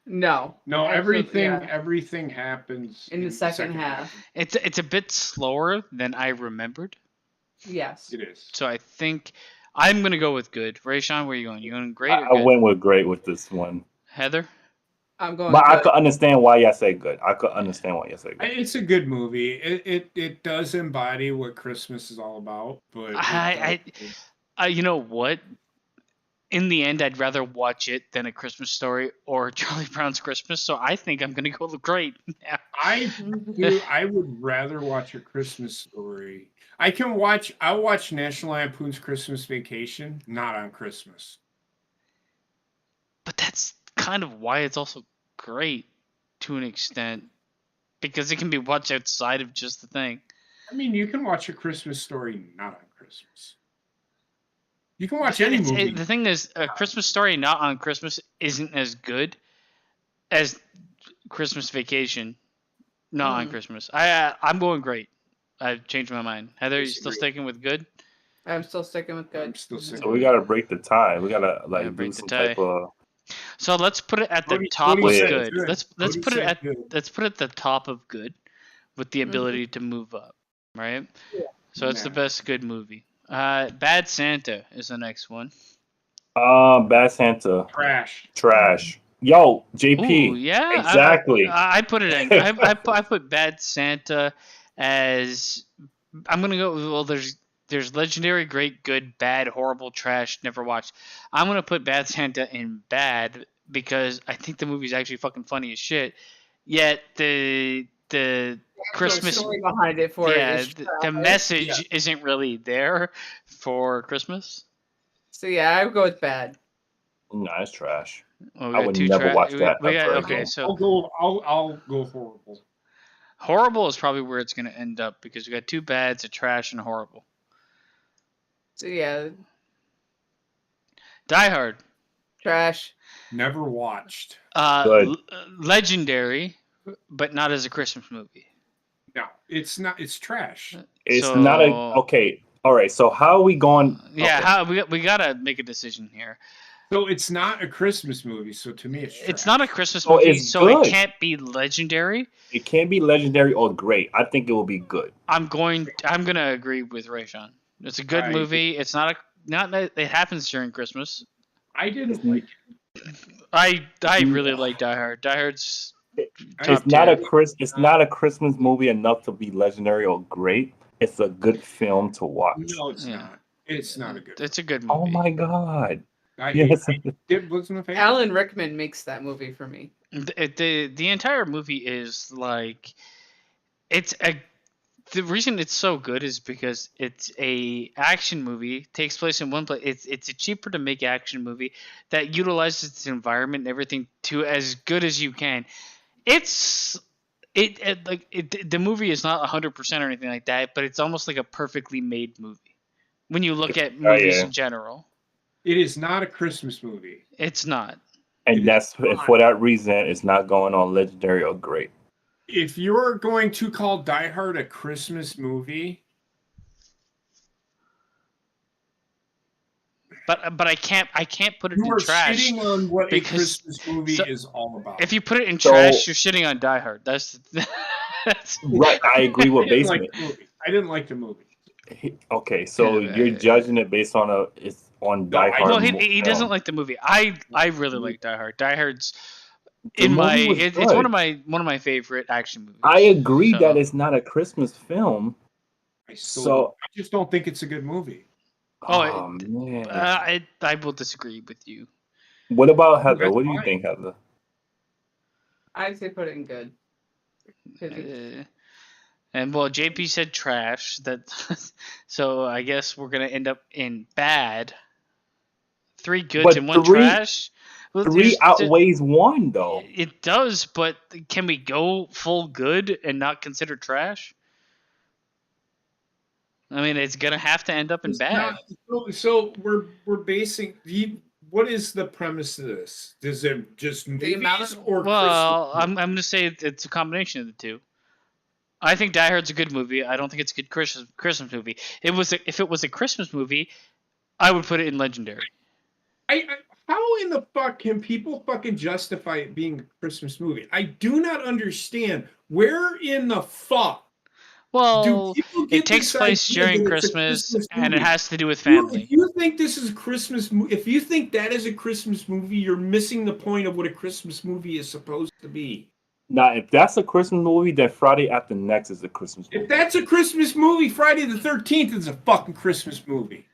No, everything happens in the second half. It's a bit slower than I remembered. Yes, it is. So I think I'm gonna go with good. Rayshawn, where are you going? You going great or I good? went with great with this one. Heather? I'm going. But I good. could understand why y'all say good. I could understand why y'all say good. It's a good movie. It does embody what Christmas is all about. But You know what? In the end, I'd rather watch it than A Christmas Story or Charlie Brown's Christmas. So I think I'm gonna go great. I would rather watch A Christmas Story. I'll watch National Lampoon's Christmas Vacation, not on Christmas. But that's kind of why it's also great to an extent, because it can be watched outside of just the thing. I mean, you can watch A Christmas Story not on Christmas. You can watch any movie. The thing is, A Christmas Story not on Christmas isn't as good as Christmas Vacation not on Christmas. I'm going great. I've changed my mind. Heather, you still sticking with good? I'm still sticking with good. So we gotta break the tie. We gotta do some type of. So let's put it at the top of good. Let's put it at the top of good, with the ability to move up, right? Yeah. So it's the best good movie. Bad Santa is the next one. Bad Santa. Trash. Yo, JP. Ooh, yeah, exactly. I put it in. I put Bad Santa as. I'm gonna go. Well, there's legendary, great, good, bad, horrible, trash, never watched. I'm gonna put Bad Santa in bad because I think the movie's actually fucking funny as shit. Yet the Christmas story behind it for the message isn't really there for Christmas. So yeah, I would go with bad. No, it's trash. Well, I would never watch that. Okay, so I'll go horrible. Horrible is probably where it's going to end up because we got two bads, a trash, and a horrible. So yeah, Die Hard. Trash. Never watched. Legendary, but not as a Christmas movie. No, it's not. It's trash. It's not a okay. All right. So how are we going? Yeah, okay. we gotta make a decision here. So it's not a Christmas movie. So to me, it's trash. It's not a Christmas movie, so good. It can't be legendary. It can't be legendary or great. I think it will be good. I'm gonna agree with Rayshawn. It's a good movie. It's not it happens during Christmas. I didn't like it. I really like Die Hard. Die Hard's it's not a Christmas movie enough to be legendary or great. It's a good film to watch. No, it's not. It's not a good. It's a good movie. Oh my god! Yes. Alan Rickman makes that movie for me. The entire movie is like the reason it's so good is because it's a action movie, takes place in one place. It's a cheaper to make action movie that utilizes its environment and everything to as good as you can. The movie is not 100% or anything like that, but it's almost like a perfectly made movie when you look at movies in general. It is not a Christmas movie. It's not. And that's for that reason, it's not going on legendary or great. If you're going to call Die Hard a Christmas movie, but I can't put it in trash. You are shitting on what a Christmas movie is all about. If you put it in trash, you're shitting on Die Hard. That's right. I agree with Basement. I didn't like the movie. Okay, so you're judging it based on Die Hard. Well, he doesn't like the movie. I really like Die Hard. Die Hard's it's one of my favorite action movies. I agree that it's not a Christmas film. I just don't think it's a good movie. Man. I will disagree with you. What about Heather? What do you think, Heather? I'd say put it in good. And well, JP said trash. So I guess we're gonna end up in bad. 3 goods and 1 trash. Well, 3 outweighs 1, though. It does, but can we go full good and not consider trash? I mean, it's gonna have to end up in bad. So we're basing. What is the premise of this? Does it just movies or? Well, I'm gonna say it's a combination of the two. I think Die Hard's a good movie. I don't think it's a good Christmas movie. If it was a Christmas movie, I would put it in legendary. How in the fuck can people fucking justify it being a Christmas movie? I do not understand. Where in the fuck Well, people it takes place during Christmas, and it has to do with family. If you think this is a Christmas movie, if you think that is a Christmas movie, you're missing the point of what a Christmas movie is supposed to be. Now, if that's a Christmas movie, then Friday After Next is a Christmas movie. If that's a Christmas movie, Friday the 13th is a fucking Christmas movie.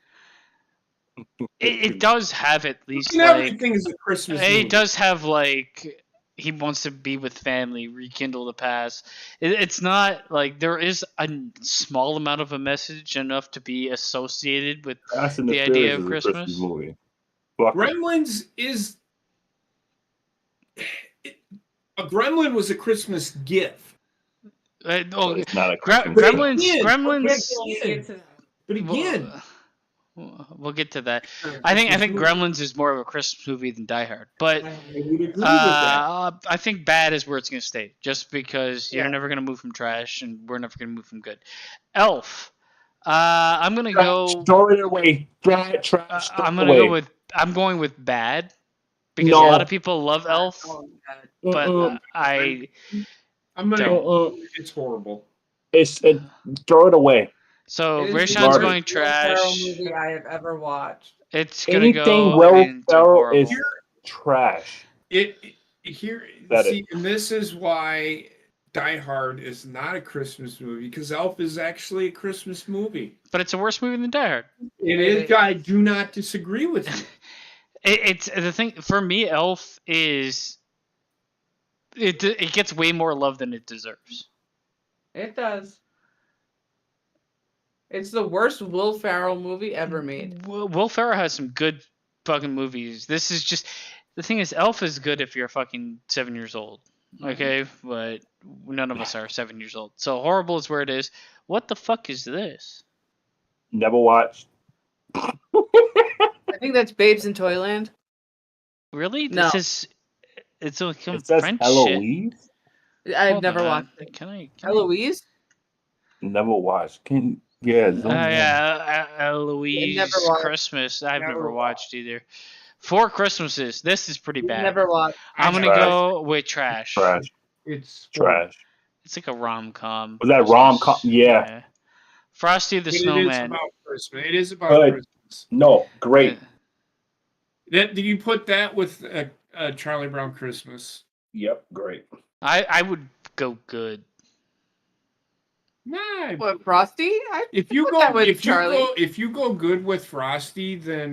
It does have at least Everything is a Christmas movie. It does have like he wants to be with family, rekindle the past. It's not like there is a small amount of a message enough to be associated with the idea of Christmas. Movie. Gremlins is a gremlin was a Christmas gift. It's not a Gremlins. But again. We'll get to that. I think Gremlins is more of a Christmas movie than Die Hard, but I think bad is where it's going to stay, just because you're never going to move from trash, and we're never going to move from good. Elf. I'm going to go. Throw it away. Trash. I'm going with bad because a lot of people love Elf, but I'm gonna. It's horrible. Throw it away. So Rashawn's going trash. Movie I have ever watched. It's gonna go Will Ferrell is trash. And this is why Die Hard is not a Christmas movie, because Elf is actually a Christmas movie. But it's a worse movie than Die Hard. It is. I do not disagree with you. It's the thing for me. Elf is it gets way more love than it deserves. It does. It's the worst Will Ferrell movie ever made. Will Ferrell has some good fucking movies. This is just the thing is, Elf is good if you're fucking 7 years old, okay? But none of us are 7 years old. So horrible is where it is. What the fuck is this? Never watched. I think that's Babes in Toyland. Really? No. It's some It says French Eloise? shit. I've never watched it. Can I? Eloise? Never watched. Eloise Never watched. Christmas. I've never Never watched either. Four Christmases. This is pretty bad. Never watched. I'm gonna go with trash. Trash. It's Trash. It's like a rom-com. Was that rom-com? Yeah. Frosty the Snowman. It is about Christmas. It is about Christmas. No, great. Did you put that with Charlie Brown Christmas? Yep, great. I would go good. Nah. What, Frosty? If you go good with Frosty, then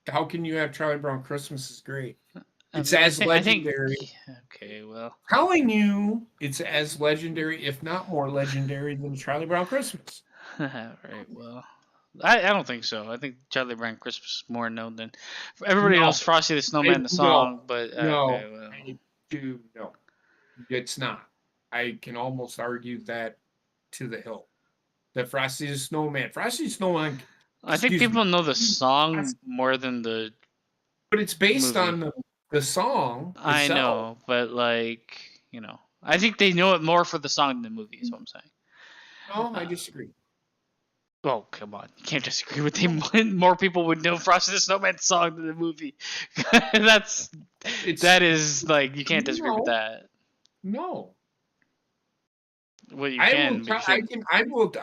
how can you have Charlie Brown Christmas is great? It's legendary. Okay, well. Telling you, it's as legendary, if not more legendary, than Charlie Brown Christmas. Right, well. I don't think so. I think Charlie Brown Christmas is more known than everybody knows Frosty the Snowman, the song, but I do no. It's not. I can almost argue that to the hill. That Frosty the Snowman. Frosty the Snowman. I think people know the song more than the. But it's based movie. on the song. Itself. I know, but I think they know it more for the song than the movie. Is what I'm saying. No, I disagree. Oh, come on. You can't disagree with him. More people would know Frosty the Snowman song than the movie. That is you can't disagree with that. No. Well, you can. I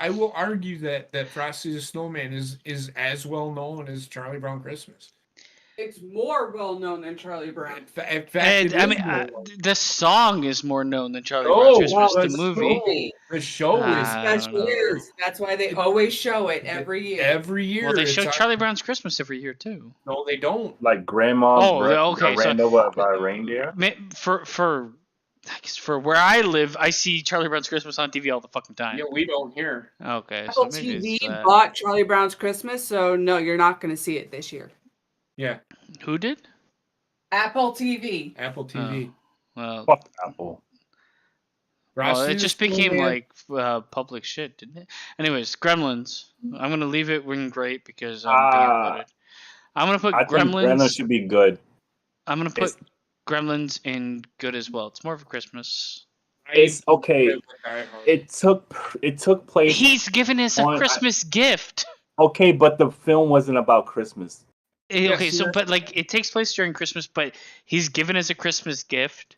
will argue that Frosty the Snowman is as well known as Charlie Brown Christmas. It's more well known than Charlie Brown. In fact, the song is more known than Charlie Brown Christmas. The movie, the show is. That's why they always show it every year. Every year. Well, they show Charlie Brown's Christmas every year too. No, they don't. Like Grandma. Ran over by a reindeer. For where I live, I see Charlie Brown's Christmas on TV all the fucking time. Yeah, we don't here. Okay, Apple TV bought Charlie Brown's Christmas, so no, you're not going to see it this year. Yeah. Who did? Apple TV. Apple TV. Well, fuck Apple. Well, it just became public shit, didn't it? Anyways, Gremlins. I'm gonna leave it wing great because I'm being voted. I'm gonna put Gremlins. Gremlins should be good. I'm gonna put Gremlins in good as well. It's more of a Christmas. It's okay. It took place. He's given us a Christmas gift. Okay, but the film wasn't about Christmas. Okay, so but it takes place during Christmas, but he's given us a Christmas gift.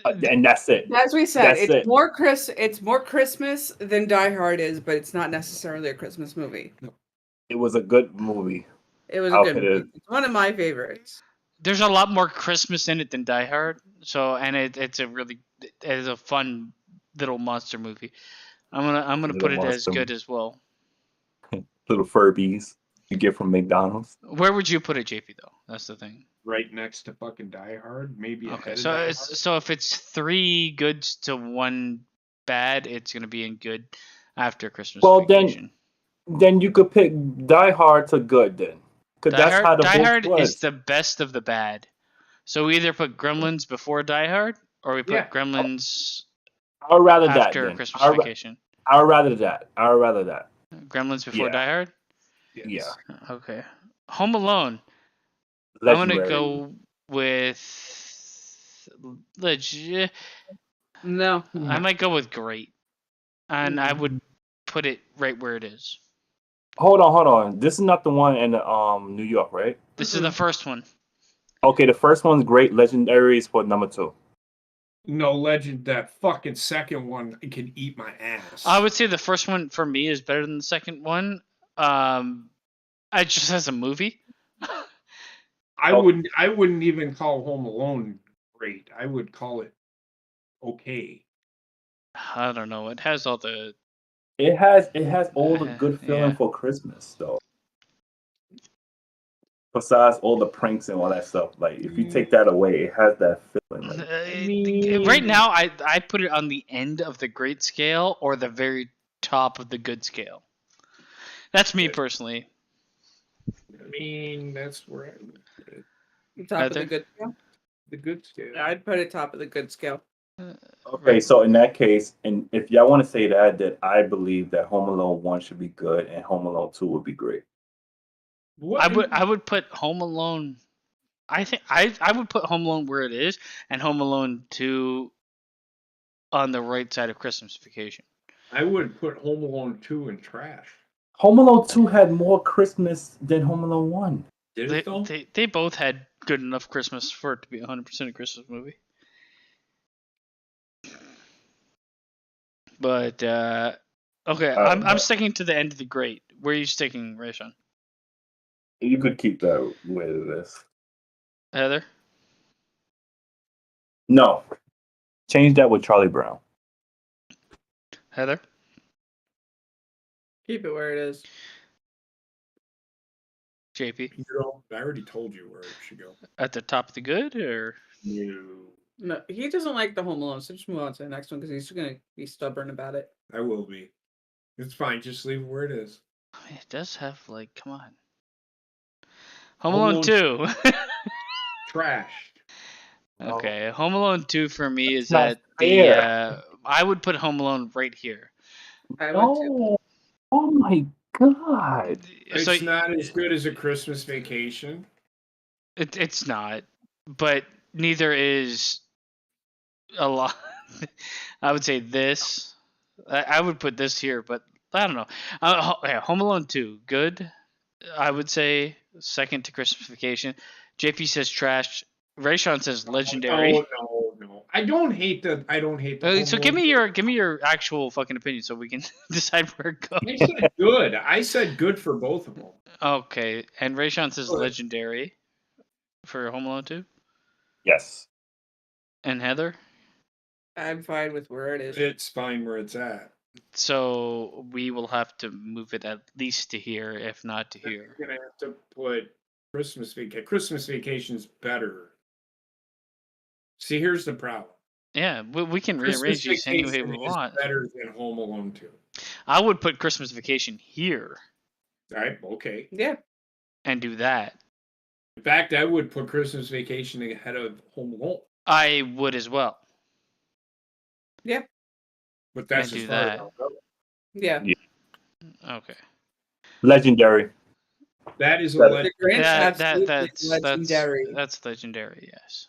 and that's it. As we said, That's it. It's more Christmas than Die Hard is, but it's not necessarily a Christmas movie. It was a good movie. It was a good movie. It's one of my favorites. There's a lot more Christmas in it than Die Hard, it's a fun little monster movie. I'm gonna put it as good as well. Little Furbies you get from McDonald's. Where would you put it, JP? Though that's the thing. Right next to fucking Die Hard, maybe. Okay, so if it's 3 goods to 1 bad, it's gonna be in good after Christmas. Well, Vacation. then you could pick Die Hard to good then, because that's how the Die book Hard was. is the best of the bad. So we either put Gremlins before Die Hard, or we put Gremlins I would rather after that. Christmas Vacation. I would rather that. Gremlins before Die Hard. Yes. Yeah. Okay. Home Alone. Legendary. I'm gonna go with legit. No. I might go with great, and I would put it right where it is. Hold on. This is not the one in New York, right? This is the first one. Okay, the first one's great. Legendary is for number 2. No, Legend. That fucking second one can eat my ass. I would say the first one for me is better than the second one. I just as a movie. I wouldn't even call Home Alone great. I would call it okay. I don't know. It has all the. It has all the good feeling for Christmas though. Besides all the pranks and all that stuff, like if you take that away, it has that feeling. Like, right now, I put it on the end of the great scale or the very top of the good scale. That's me personally. I mean, that's where I would put it. Top of the good scale. The good scale. I'd put it top of the good scale. Okay, so in that case, and if y'all want to say that I believe that Home Alone 1 should be good and Home Alone 2 would be great. I would put Home Alone. I think I would put Home Alone where it is, and Home Alone 2 on the right side of Christmas Vacation. I would put Home Alone 2 in trash. Home Alone 2 had more Christmas than Home Alone 1. Did it though? They both had good enough Christmas for it to be 100% a Christmas movie. But okay, I'm sticking to the end of the great. Where are you sticking, Rayshawn? You could keep that where it is. Heather? No. Change that with Charlie Brown. Heather? Keep it where it is. JP? I already told you where it should go. At the top of the good, or? No, he doesn't like the Home Alone, so just move on to the next one because he's going to be stubborn about it. I will be. It's fine. Just leave it where it is. I mean, it does have, like, come on. Home Alone 2. Trashed. Okay, Home Alone 2 for me is not at the. I would put Home Alone right here. I would too. Oh my god! It's not as good as A Christmas Vacation. It's not, but neither is a lot. I would say this. I would put this here, but I don't know. Home Alone 2, good. I would say second to Christmas Vacation. JP says trash. Rayshawn says legendary. No. I don't hate the. So give me your actual fucking opinion so we can decide where it goes. I said good. I said good for both of them. Okay, and Rayshawn says legendary for Home Alone 2. Yes. And Heather? I'm fine with where it is. It's fine where it's at. So we will have to move it at least to here, if not to here. You're gonna have to put Christmas Vacation. Christmas Vacation's better. See, here's the problem. Yeah, we can rearrange these any way we want. Better than Home Alone 2. I would put Christmas Vacation here. Right? Okay. Yeah. And do that. In fact, I would put Christmas Vacation ahead of Home Alone. I would as well. Yeah. But that's do as far as that. I'll go. Yeah. Okay. Legendary. That is a That- legend. The Grinch That's legendary. That's legendary. Yes.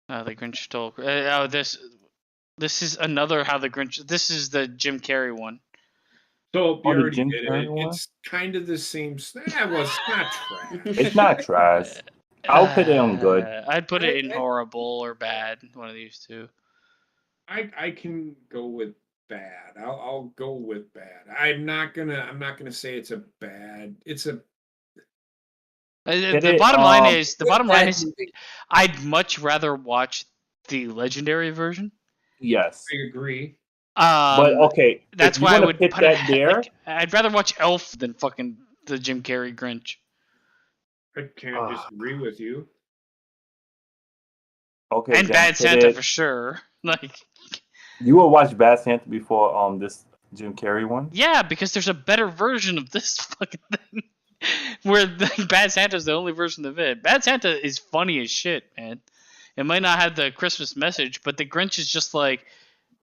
The Grinch stole. This is another How the Grinch. This is the Jim Carrey one. So you the already Jim did Carrey it. one? It's kind of the same. Well, it's not trash. It's not trash. I'll put it on good. I'd put it in horrible or bad. One of these two. I can go with bad. I'll go with bad. I'm not gonna say it's a bad. It's a The bottom line is I'd much rather watch the legendary version. Yes. I agree. But okay, that's if you why I wanna would put put that there. I'd rather watch Elf than fucking the Jim Carrey Grinch. I can't disagree with you. Okay, And then Bad put Santa it. for sure. Like, You will watch Bad Santa before this Jim Carrey one? yeah, because there's a better version of this fucking thing. Where Bad Santa's the only version of it. Bad Santa is funny as shit, man. It might not have the Christmas message, but the Grinch is just like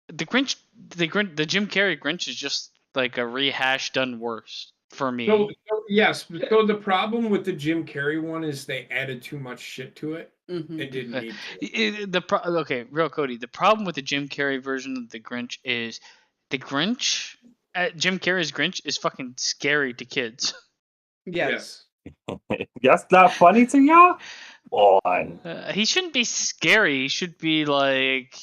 the Jim Carrey Grinch is just like a rehash done worse for me. So yes, so the problem with the Jim Carrey one is they added too much shit to it. It didn't need to. Okay, real Cody. The problem with the Jim Carrey version of the Grinch is the Grinch. Jim Carrey's Grinch is fucking scary to kids. Yes. That's not funny to y'all? Boy. He shouldn't be scary. He should be like.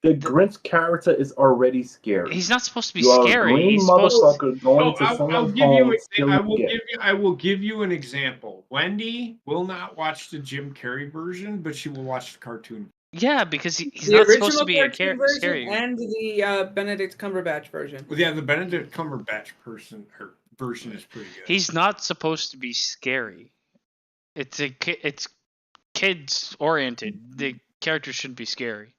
The Grinch character is already scary. He's not supposed to be You're scary. a green He's motherfucker going to someone's home. I will give you an example. Wendy will not watch the Jim Carrey version, but she will watch the cartoon. Yeah, because he's not supposed to be a scary. And the Benedict Cumberbatch version. Well, yeah, the Benedict Cumberbatch version is pretty good. He's not supposed to be scary. It's kids oriented. The character shouldn't be scary.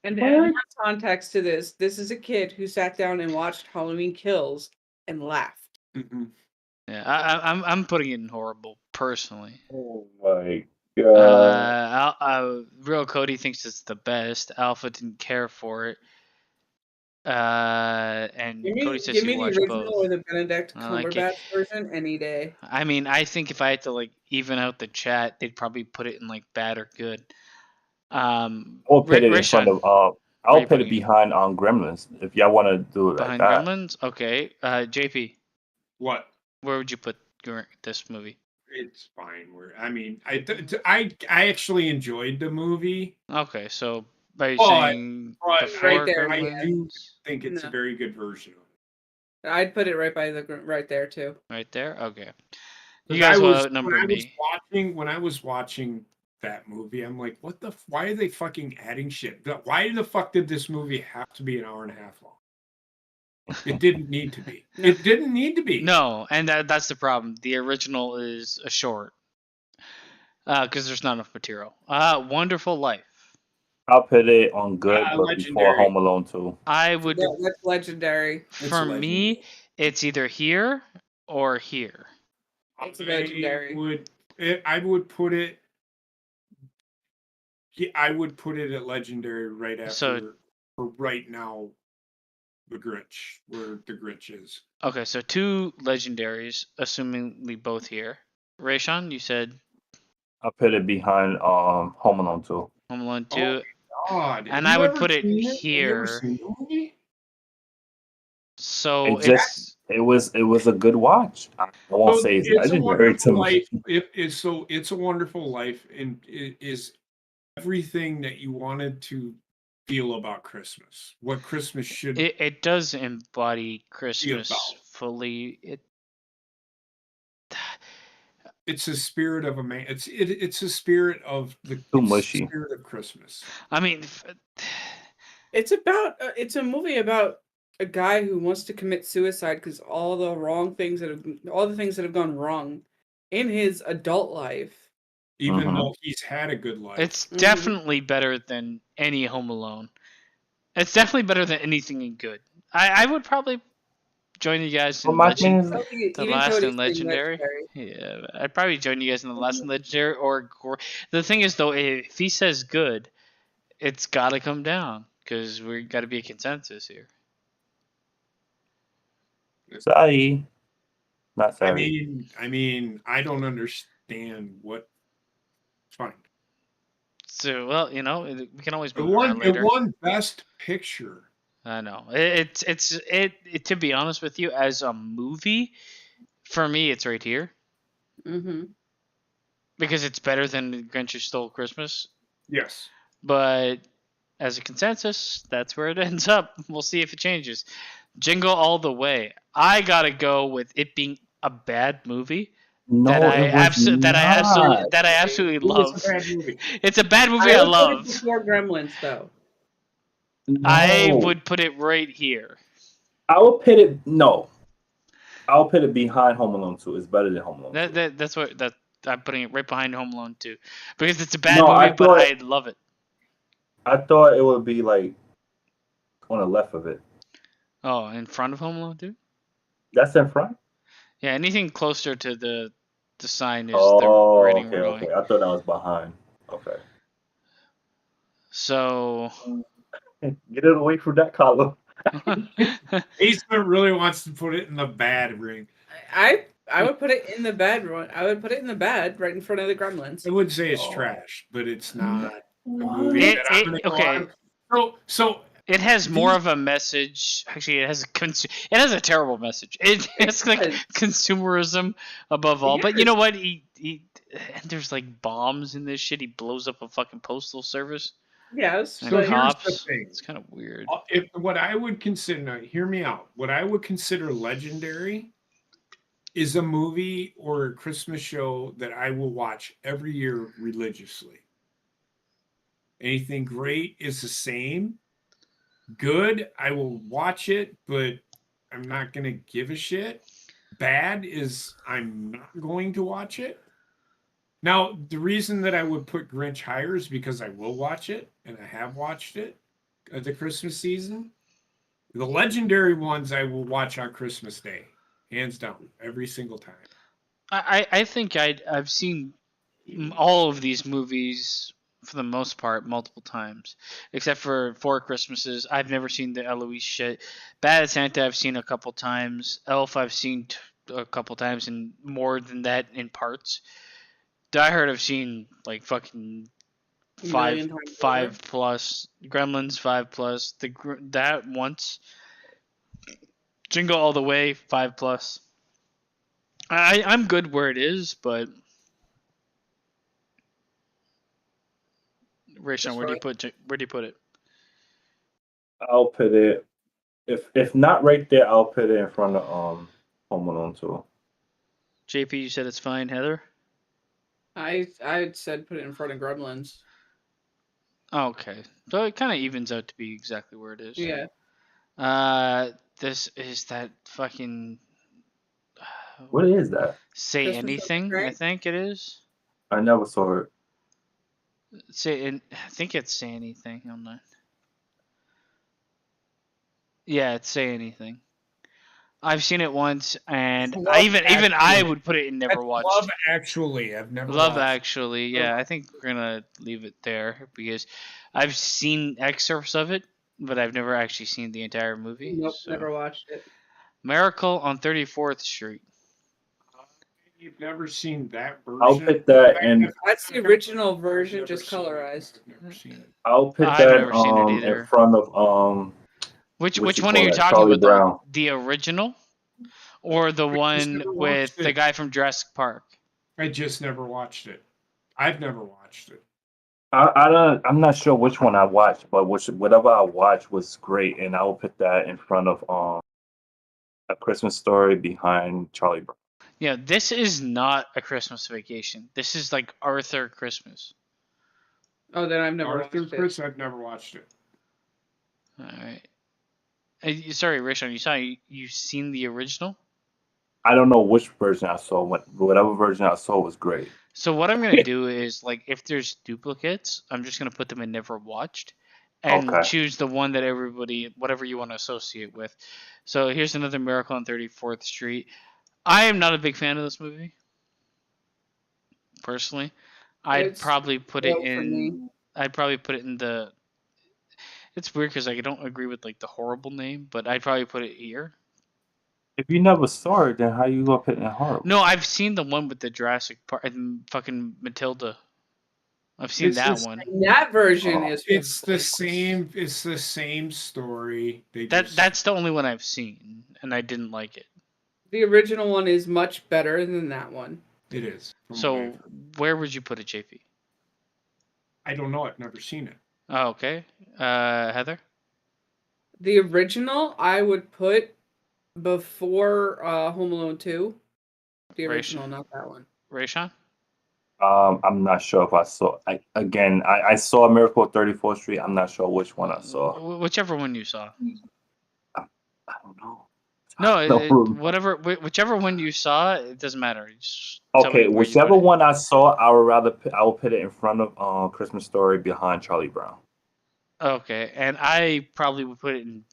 And to add more context to this is a kid who sat down and watched Halloween Kills and laughed. Mm-hmm. Yeah, I'm putting it in horrible personally. Oh my god. Real Cody thinks it's the best. Alpha didn't care for it. And Cody says he watched both. Give me the original or the Benedict Cumberbatch version any day. I mean, I think if I had to like even out the chat, they'd probably put it in like bad or good. I'll put it in front of. I'll put it behind on Gremlins if y'all want to do it behind like that. Gremlins. Okay, JP. What? Where would you put this movie? It's fine. I actually enjoyed the movie. Okay, so by saying right there, I do think it's a very good version. I'd put it right there too. Right there. Okay. You guys will outnumber me. When I was watching that movie, I'm like, why are they fucking adding shit? Why the fuck did this movie have to be an hour and a half long? It didn't need to be. It didn't need to be. No, and that's the problem. The original is a short. Because there's not enough material. Wonderful Life. I'll put it on good, but before Home Alone 2. I would. That's legendary. For me, it's either here or here. It's legendary. I would put it. Yeah, I would put it at legendary right after. For right now, the Grinch, where the Grinch is. Okay, so 2 legendaries, assumingly both here. Rayshawn, you said. I'll put it behind Home Alone 2. Home Alone 2. Oh God. And I would put it here. So it was a good watch. I won't say it's legendary to me. It's a Wonderful Life, and it is everything that you wanted to feel about Christmas. What Christmas should. It does embody Christmas fully. It's a spirit of a man. It's a spirit of the spirit of Christmas. I mean, it's a movie about a guy who wants to commit suicide because all the things that have gone wrong in his adult life. Even though he's had a good life. It's definitely better than any Home Alone. It's definitely better than anything in good. I would probably join you guys in the last and legendary. Yeah, I'd probably join you guys in the last and legendary. Or the thing is, though, if he says good, it's got to come down because we got to be a consensus here. Sorry, not sorry. I mean, I don't understand what. Fine. So, well, we can always move around later. It won Best Picture. I know. It's to be honest with you, as a movie, for me, it's right here. Mm-hmm. because it's better than Grinch Who Stole Christmas. Yes. But as a consensus, that's where it ends up. We'll see if it changes. Jingle All the Way. I gotta go with it being a bad movie. No, that I it was not. absolutely It was love. a bad movie. It's a bad movie I I would put it love. before Gremlins, though. I No. would put it right here. I would put it I'll put it behind Home Alone 2. It's better than Home Alone 2. That's what I'm putting it right behind Home Alone 2 because it's a bad No, movie, but I love it. I thought it would be like on the left of it. Oh, in front of Home Alone 2? That's in front? Yeah, anything closer to the sign is Oh, the rating okay, we're going. okay. I thought that was behind. Okay. So Get it away from that column. Eastman really wants to put it in the bad ring. I would put it in the bad one. I would put it in the bad, right in front of the Gremlins. I wouldn't say it's trash, but it's not a movie that I'm going to go okay. on. So it has more of a message. Actually, it has a terrible message. It has like consumerism above all. But you know what? He and there's like bombs in this shit. He blows up a fucking postal service. Yes. And so here's cops. the thing. It's kind of weird. What I would consider, now, hear me out. What I would consider legendary is a movie or a Christmas show that I will watch every year religiously. Anything great is the same. Good, I will watch it, but I'm not going to give a shit. Bad is I'm not going to watch it. Now, the reason that I would put Grinch higher is because I will watch it, and I have watched it at the Christmas season. The legendary ones I will watch on Christmas Day, hands down, every single time. I think I've seen all of these movies for the most part multiple times, except for Four Christmases. I've never seen the Eloise shit. Bad Santa I've seen a couple times. Elf I've seen a couple times, and more than that in parts. Die Hard I've seen like fucking five plus. Gremlins 5+. That once. Jingle All the Way 5+. I'm good where it is, but Rayshon, where do you put it? I'll put it if not right there, I'll put it in front of Home Alone 2. JP, you said it's fine, Heather? I said put it in front of Gremlins. Okay. So it kind of evens out to be exactly where it is. Yeah. This is that fucking What is that? Say Christmas Anything, Right? I think it is. I never saw it. I think it's Say Anything. I'm not. Yeah, it's Say Anything. I've seen it once, and I would put it in never watched. Love Actually, I've never. Love watched. Actually, yeah. I think we're gonna leave it there because I've seen excerpts of it, but I've never actually seen the entire movie. Nope, so. never watched it. Miracle on 34th Street. You've never seen that version? I'll put that in. That's the original version, just colorized. I've never seen it. I'll put I've that never seen it either. in front of Which what you one call are you that? talking Charlie about? Brown. The original, or the one never with watched it. the guy from Jurassic Park? I just never watched it. I've never watched it. I'm not sure which one I watched, but whatever I watched was great, and I will put that in front of A Christmas Story behind Charlie Brown. Yeah, this is not A Christmas Vacation. This is like Arthur Christmas. Oh, then I've never Arthur watched it. Chris, I've never watched it. All right. Sorry, Rishon, you've seen the original? I don't know which version I saw. Whatever version I saw was great. So what I'm gonna do is like if there's duplicates, I'm just gonna put them in never watched, and Okay. choose the one that whatever you want to associate with. So here's another Miracle on 34th Street. I am not a big fan of this movie. Personally, I'd probably put it in. I'd probably put it in the. It's weird because I don't agree with like the horrible name, but I'd probably put it here. If you never saw it, then how you gonna put it in horrible? No, I've seen the one with the Jurassic Park and fucking Matilda. I've seen that one. That version is. It's the same. It's the same story. That's the only one I've seen, and I didn't like it. The original one is much better than that one. It is. So where would you put it, JP? I don't know. I've never seen it. Oh, okay. Heather? The original, I would put before Home Alone 2. The original, not that one. Rayshawn? I'm not sure if I saw. I saw Miracle at 34th Street. I'm not sure which one I saw. Whichever one you saw. I don't know. No, whichever one you saw, it doesn't matter. Just tell me Okay, where you whichever put it. one I saw, I will put it in front of Christmas Story behind Charlie Brown. Okay, and I probably would put it in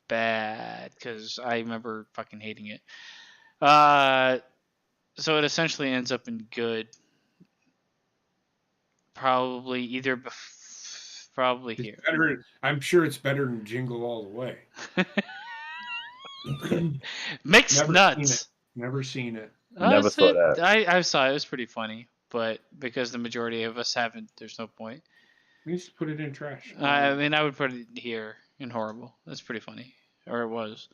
bad because I remember fucking hating it. So it essentially ends up in good. Probably either probably It's here. better. I'm sure it's better than Jingle All the Way. Mixed nuts. Never seen it. Never saw that. I saw it. It was pretty funny, but because the majority of us haven't, there's no point. We used to put it in trash. I mean, I would put it here in horrible. That's pretty funny, or it was.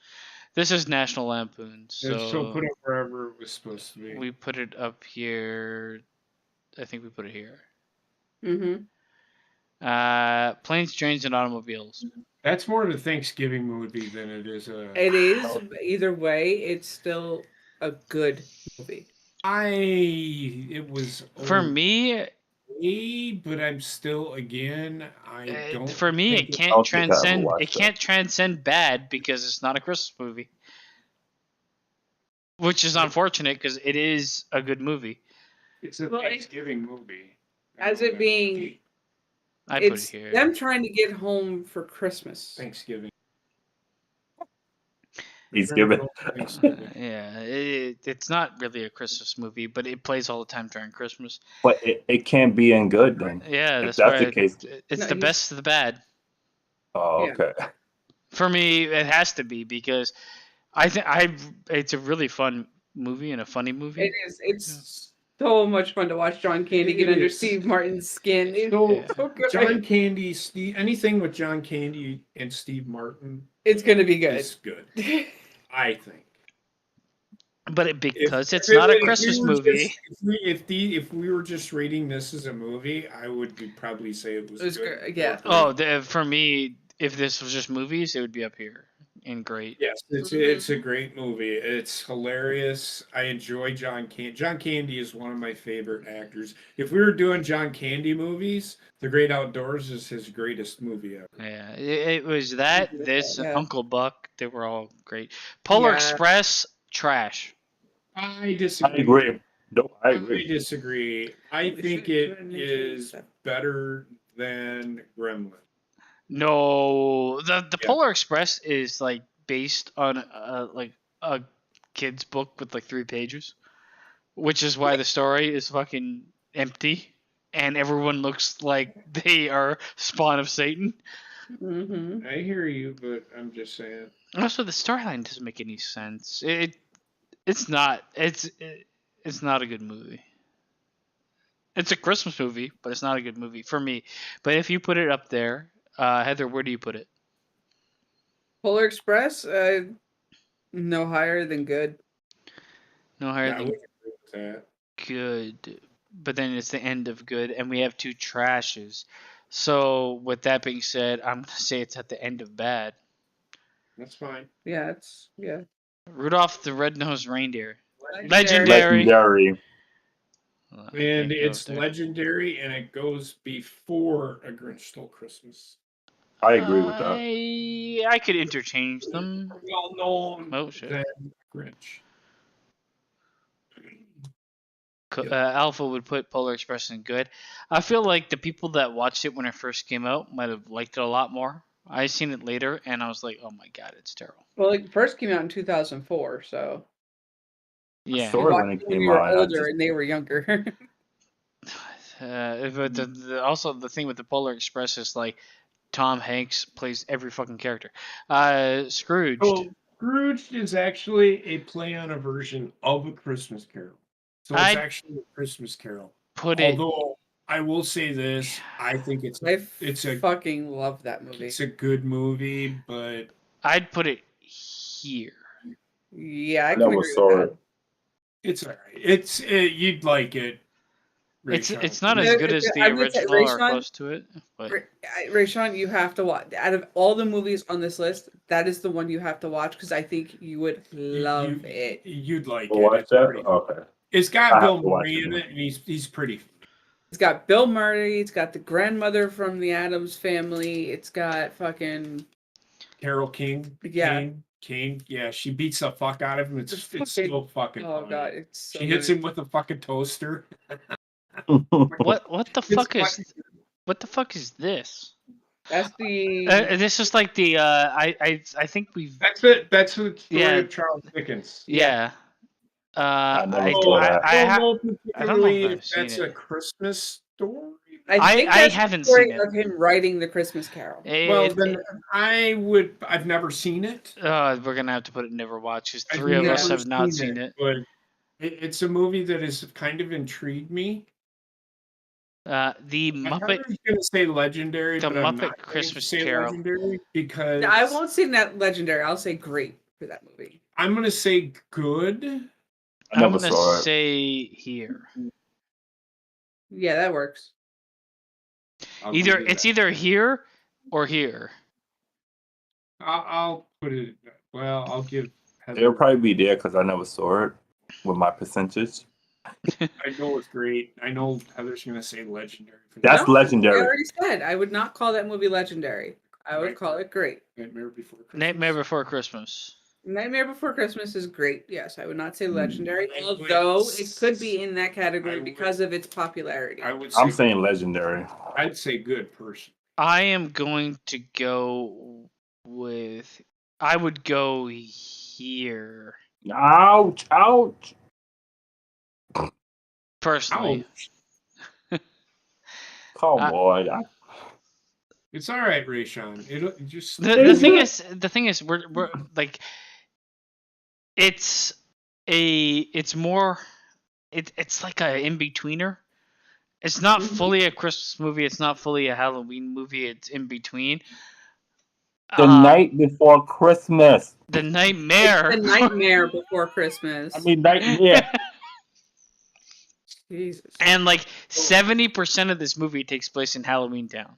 This is National Lampoon, so put it wherever it was supposed to be. We put it up here. I think we put it here. Mm-hmm. Planes, Trains, and Automobiles. That's more of a Thanksgiving movie than it is a. It is. Either way, it's still a good movie. It was for me. But I'm still I don't. For me, it can't transcend. It can't transcend bad because it's not a Christmas movie, which is unfortunate because it is a good movie. It's a Thanksgiving movie. As it being, I put it here. Them trying to get home for Christmas. Thanksgiving. He's given. Yeah, it's not really a Christmas movie, but it plays all the time during Christmas. But it can't be in good then. Yeah, that's the case. It's the best of the bad. Oh, okay. Yeah. For me, it has to be because it's a really fun movie and a funny movie. It is. It's so much fun to watch John Candy get under Steve Martin's skin. It's so good. John Candy, anything with John Candy and Steve Martin. It's going to be good. It's good. I think. But because it's not a Christmas movie. If we were just rating this as a movie, I would probably say it was good. Yeah. Oh, for me, if this was just movies, it would be up here and great. Yes, it's a great movie. It's hilarious. I enjoy John Candy. John Candy is one of my favorite actors. If we were doing John Candy movies, The Great Outdoors is his greatest movie ever. Yeah, it was that, this, and Uncle Buck. They were all great. Polar Express, trash. I disagree. I agree. No, I agree. I disagree. I think it is better than Gremlin. No, the Polar Express is like based on a kid's book with like 3 pages, which is why the story is fucking empty and everyone looks like they are spawn of Satan. Mm-hmm. I hear you, but I'm just saying. Also, the storyline doesn't make any sense. It's not a good movie. It's a Christmas movie, but it's not a good movie for me. But if you put it up there, Heather, where do you put it? Polar Express, no higher than good. No higher than good. But then it's the end of good, and we have 2 trashes. So with that being said, I'm gonna say it's at the end of bad. That's fine. Yeah, Rudolph the Red-Nosed Reindeer. Legendary. And it's legendary, and it goes before A Grinch Stole Christmas. I agree with that. I could interchange them. Well known. Oh shit. Than Grinch. Alpha would put Polar Express in good. I feel like the people that watched it when it first came out might have liked it a lot more. I seen it later, and I was like, "Oh my god, it's terrible." Well, it first came out in 2004, so yeah. When it came we were out, older and they were younger. But also the thing with the Polar Express is like Tom Hanks plays every fucking character. Scrooge. Oh, Scrooge is actually a play on a version of A Christmas Carol. So it's actually A Christmas Carol. Although I will say this, I think I fucking love that movie. It's a good movie, but I'd put it here. Yeah, I never saw it. It's all right. It's you'd like it. It's not as good as the I'm gonna say, original or Rayshawn, close to it, but Rayshawn, you have to watch. Out of all the movies on this list, that is the one you have to watch because I think you would love it. You'd like We'll it. watch It's that? pretty. Okay. It's got I have Bill to watch Murray it in then. it, and he's pretty. It's got Bill Murray. It's got the grandmother from the Addams Family. It's got fucking Carol King. Yeah. Kane. Yeah, she beats the fuck out of him. It's so fucking Oh funny. god, it's so She hits good. him with a fucking toaster. what the fuck It's is this? That's the This is like the I think we've That's it. That's the story Yeah. of Charles Dickens. yeah. I never I saw that. I don't know I don't know particularly if if I've seen that's it. a Christmas story. I think I that's haven't the story seen it. of him writing the Christmas Carol. Well, then I've never seen it. we're gonna have to put it in never watch because I've 3 of us never have not seen it. But it's a movie that has kind of intrigued me. The I Muppet was going to say legendary, The but I'm Muppet not Christmas going to say Carol. legendary because I won't say that legendary. I'll say great for that movie. I'm going to say good. I never I'm gonna saw it. say here. Yeah, that works. It's either here or here. I'll put it. Well, I'll give. Heather, It'll probably be there because I never saw it with my percentage. I know it's great. I know Heather's going to say legendary. That's No, legendary. I already said I would not call that movie legendary. I would call it great. Nightmare Before Christmas. Nightmare Before Christmas. Nightmare Before Christmas is great. Yes, I would not say legendary, I would- although it could be in that category I would- because of its popularity. I would say, I'm saying legendary. I'd say good person. I am going to go with. I would go here Ouch! Ouch! personally. Come on. It's all right, Rayshawn. It'll just The thing is, we're like, it's more, it's like a in betweener. It's not fully a Christmas movie. It's not fully a Halloween movie. It's in between. The Night Before Christmas. The Nightmare. It's the Nightmare Before Christmas. I mean, Nightmare. Jesus. And like 70% of this movie takes place in Halloween Town.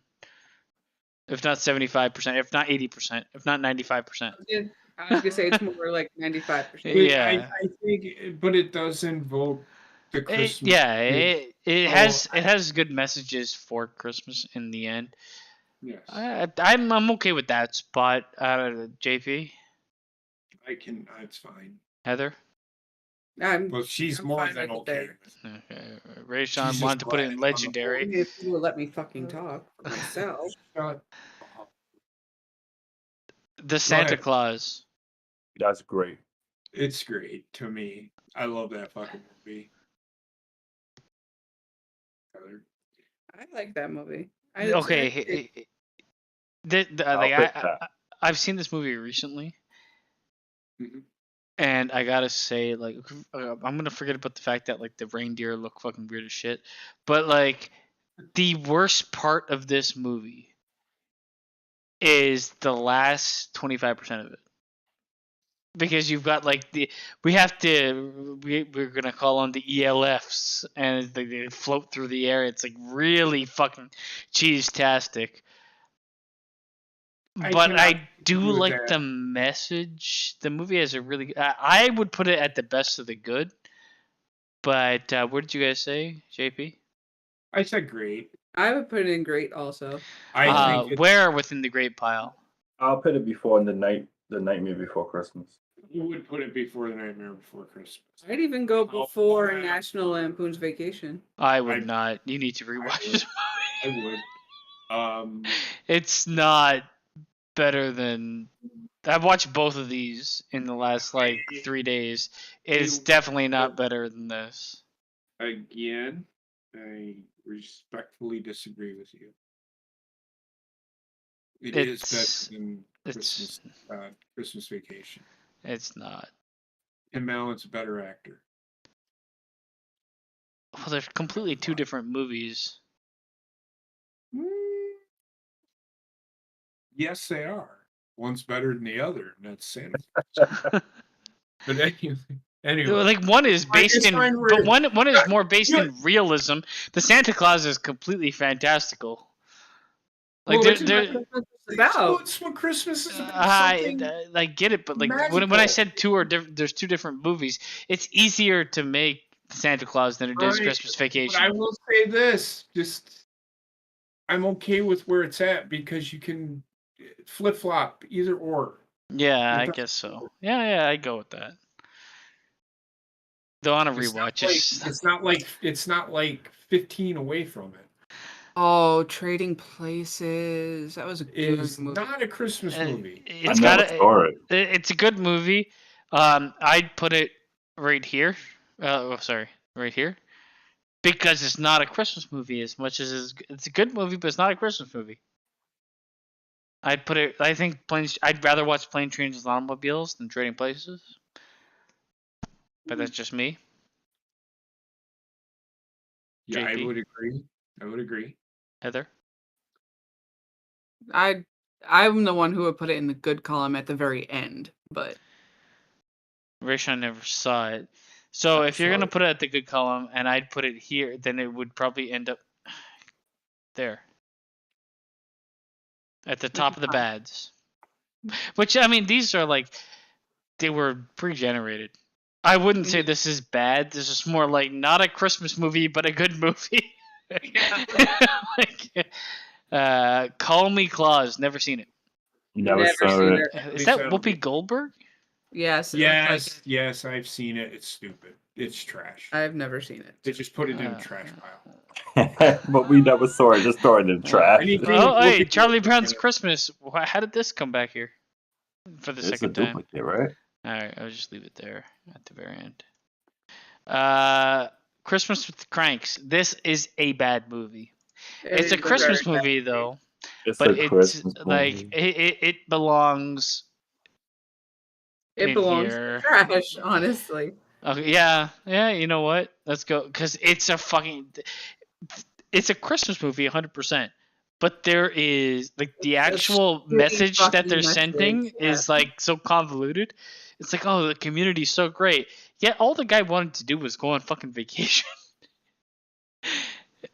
If not 75%, if not 80%, if not 95%. I was gonna say it's more like 95%. Yeah. I think, but it does invoke the Christmas. It has good messages for Christmas in the end. Yes. I'm okay with that spot. JP, It's fine. Heather. Well, she's I'm more fine than with okay. it. Okay. Rayshawn She's wanted just to put it in glad on the legendary. If you will let me fucking talk for myself. Shut The Santa ahead. Claus. That's great. It's great to me. I love that fucking movie. Heather? I like that movie. Okay. I've seen this movie recently, Mhm. and I gotta say, like, I'm gonna forget about the fact that like the reindeer look fucking weird as shit. But like, the worst part of this movie is the last 25% of it. Because you've got like we're gonna call on the ELFs and they float through the air. It's like really fucking cheese-tastic. But I do agree with like that. the message. The movie has a really. I would put it at the best of the good. But what did you guys say, JP? I said great. I would put it in great also. I think where within the great pile? I'll put it before the Nightmare Before Christmas. you would put it before The Nightmare Before Christmas. I'd even go before wow. National Lampoon's Vacation. I would not. You need to rewatch this movie. I would. It's not better than. I've watched both of these in the last like 3 days. It's definitely not better than this. Again, I respectfully disagree with you. It is better than Christmas Vacation. It's not. Tim Allen's a better actor. Well, they're completely two different movies. Yes, they are. One's better than the other, and that's Santa. But anyway, Anyway, Like one is based in, but one is more based in realism. The Santa Claus is completely fantastical. Like Well, that's what Christmas is about. I get it, but like when I said two are different, there's two different movies. It's easier to make Santa Claus than it is Christmas Vacation. But I will say this: just I'm okay with where it's at because you can flip flop either or. Yeah, I guess so. Yeah, I go with that. Though on a rewatch, it's not like 15 away from it. Oh, Trading Places. That was a good It's movie. not a Christmas movie. It's a good movie. I'd put it right here. Right here, because it's not a Christmas movie as much as it's a good movie, but it's not a Christmas movie. I'd put it. I think I'd rather watch Plane, Trains, and Automobiles than Trading Places. But that's just me. Yeah, JP? I would agree. Heather? I'm the one who would put it in the good column at the very end, but Rayshon never saw it. So if you're gonna put it at the good column and I'd put it here, then it would probably end up there. At the top of the bads. Which, I mean, these are like, they were pre-generated. I wouldn't say this is bad. This is more like not a Christmas movie, but a good movie. Call Me Claus. Never seen it. Never saw it. Is that Whoopi Goldberg? Yes. Yes, I've seen it. It's stupid. It's trash. I've never seen it. They just put it in a trash pile. But we never saw it. Just throw it in the trash. Oh, hey, Charlie Brown's Christmas. How did this come back here? For the second time. It's a duplicate, right? Alright, I'll just leave it there at the very end. Christmas with the Cranks. This is a bad movie. It's a Christmas movie, though. But it's like it belongs. It belongs in trash, honestly. Okay, yeah. You know what? Let's go, because it's a Christmas movie, 100%. But there is like the actual message that they're sending is like so convoluted. It's like, oh, the community's so great. Yet all the guy wanted to do was go on fucking vacation.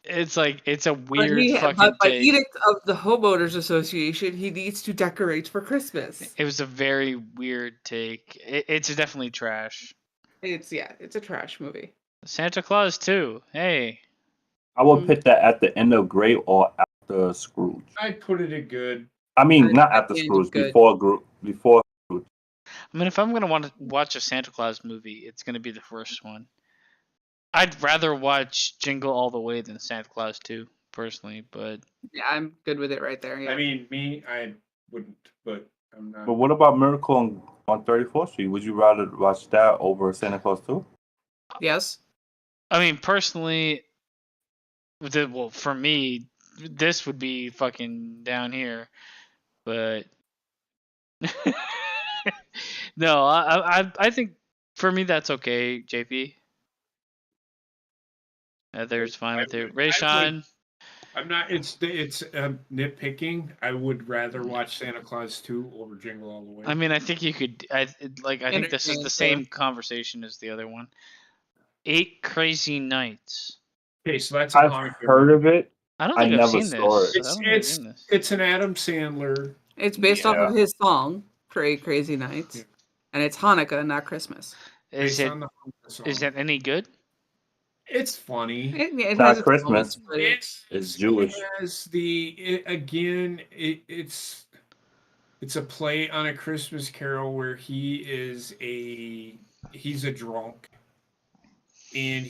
It's like, it's a weird fucking by edict of the Homeowners Association, he needs to decorate for Christmas. It was a very weird take. It's definitely trash. It's a trash movie. Santa Claus 2. Hey. I would put that at the end of Great or after Scrooge. I'd put it at good. I mean, not after Scrooge, before Scrooge. I mean, if I'm gonna want to watch a Santa Claus movie, it's gonna be the first one. I'd rather watch Jingle All the Way than Santa Claus 2, personally, but yeah, I'm good with it right there. Yeah. I mean, I wouldn't, but I'm not. But what about Miracle on 34th Street? Would you rather watch that over Santa Claus 2? Yes. I mean, personally, well, for me, this would be fucking down here, but no, I think for me that's okay, JP. There's fine with it. Rayshon. I'm not. It's nitpicking. I would rather watch Santa Claus 2 over Jingle All the Way. I mean, I think you could. I think this is the same conversation as the other one. 8 Crazy Nights. Okay, so that's I've heard of it. I don't think I've seen this. It's an Adam Sandler. It's based off of his song for 8 Crazy Nights, and it's Hanukkah, not Christmas. Is that any good? It's funny. It's not Christmas. It's Jewish. It's a play on A Christmas Carol where he's a drunk, and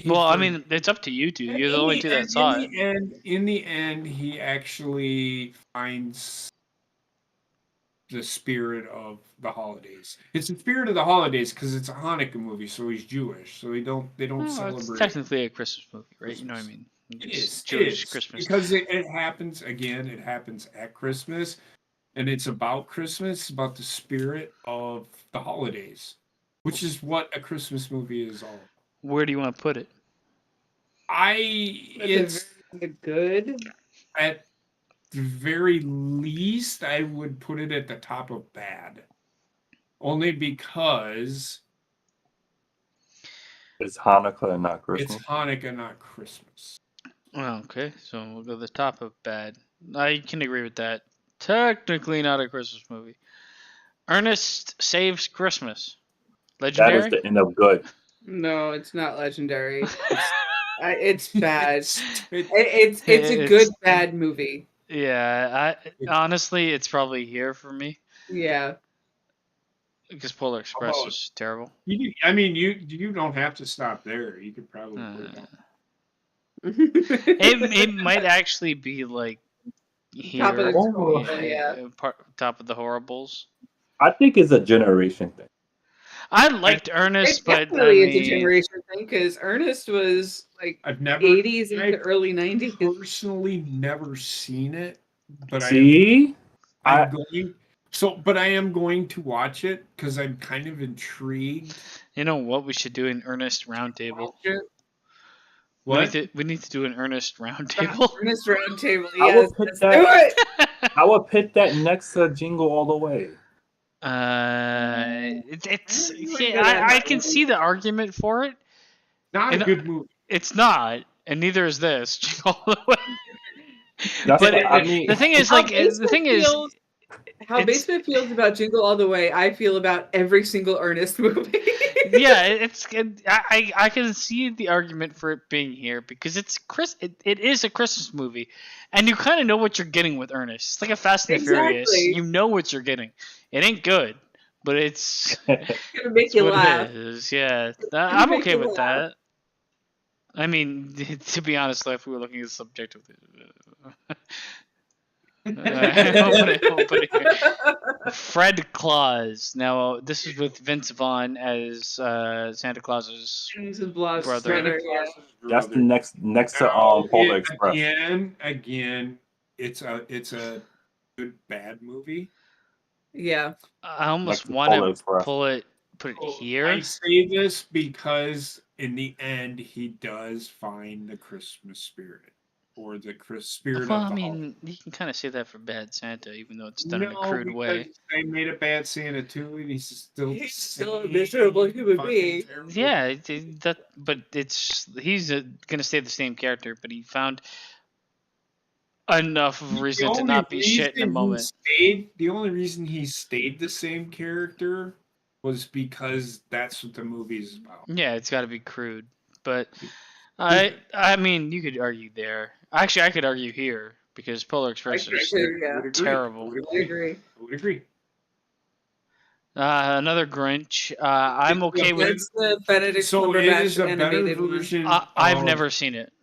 well, I mean, it's up to you two. You're the only two that saw it. In the end, he actually finds the spirit of the holidays. It's the spirit of the holidays because it's a Hanukkah movie, so he's Jewish. So they don't celebrate. It's technically a Christmas movie, right? You know what I mean? It's Jewish Christmas because it happens again. It happens at Christmas, and it's about Christmas, about the spirit of the holidays, which is what a Christmas movie is all. Where do you want to put it? It's good. At the very least, I would put it at the top of bad. only because It's Hanukkah and not Christmas. it's Hanukkah, not Christmas. Oh, okay, so we'll go to the top of bad. I can agree with that. Technically not a Christmas movie. Ernest Saves Christmas. That is Legendary? the end of good. No, it's not legendary. It's bad. It- It's a good bad movie. Yeah, honestly, it's probably here for me Yeah. because Polar Express about- is terrible. you don't have to stop there. You could probably put it on. It might actually be like here, Top of the Oh. total, yeah. top of the horribles. I think it's a generation thing. I liked Ernest, It but I definitely is a mean, generation thing because Ernest was like I've never 80s into I've early 90s. personally never seen it, but See, I'm going. So, but I am going to watch it because I'm kind of intrigued. you know what? We should do an Ernest roundtable. Watch it. What? We need to do an Ernest roundtable. Ernest Roundtable, I will yes. put Let's that- do it. I would pit that next to Jingle All the Way. It's You see, would go that I way. can see the argument for it. Not And- a good movie. It's not, and neither is this. All the way. That's But what I mean. the thing is, How like, the Basement thing is, feels- How it's- Basement feels about Jingle All the Way, I feel about every single Ernest movie. yeah, I can see the argument for it being here because it is a Christmas movie, and you kind of know what you're getting with Ernest. It's like a Fast and the Furious. Exactly. You know what you're getting. It ain't good, but it's It's gonna make it's you what laugh. it is. Yeah, gonna I'm make okay you with laugh. that. I mean, to be honest, if we were looking at the subjectively. Fred Claus. Now, this is with Vince Vaughn as Santa Claus's James Blas Brother. brother, yeah. That's the next to Now, Polar Express. Again, it's a good bad movie. Yeah. I almost Next to want Polar to Express. put it Oh, here. I say this because in the end, he does find the Christmas spirit or the spirit Well, of I the mean, you can kind of say that for Bad Santa, even though it's holiday. done in a crude way. because they made a bad Santa too, and he's still a miserable human fucking being. terrible. Yeah, but he's gonna stay the same character, but he found enough of a reason to not be shit in a moment. The only reason he stayed the same character was because that's what the movie is about. Yeah, it's got to be crude, but I mean, you could argue there. Actually, I could argue here because Polar Express agree is too, yeah. Would agree. terrible. Would I agree. Would agree. Another Grinch. I'm okay with. That's the Benedict So it is Cumberbatch a better animated one. version. I've of- never seen it.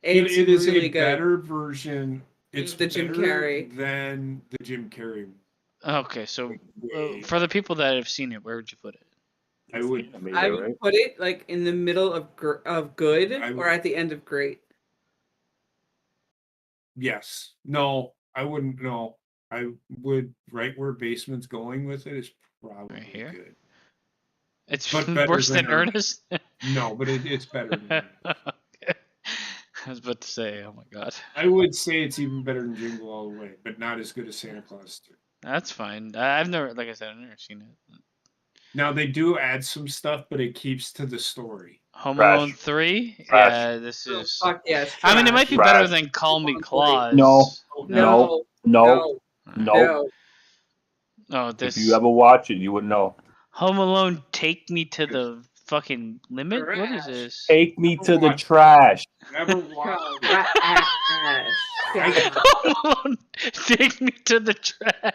It's it is really a good. better version. It's The Jim better Carrey. than the Jim Carrey. Okay, so way. for the people that have seen it, where would you put it? I would. I would put it like in the middle of good I would- or at the end of great. Yes. No, I wouldn't. No, I would. Right where Basement's going with it is probably Right here? good. It's But better worse than than Ernest. No, but it's better. Than that. Okay. I was about to say, oh my god, I would say it's even better than Jingle All the Way, but not as good as Santa Claus 2. that's fine. I've never, like I said, I've never seen it. Now they do add some stuff, but it keeps to the story. Home Trash. Alone 3. Trash. Yeah, this Oh, is. fuck yes. I mean, it might be Trash. better than Call Me Claus. No. No. No, no. No. Oh, If this. you ever watch it, you would know. Home Alone, Take Me to the fucking limit. What is Trash. this? Take me to the trash. Never watched. Home Alone, Take Me to the trash.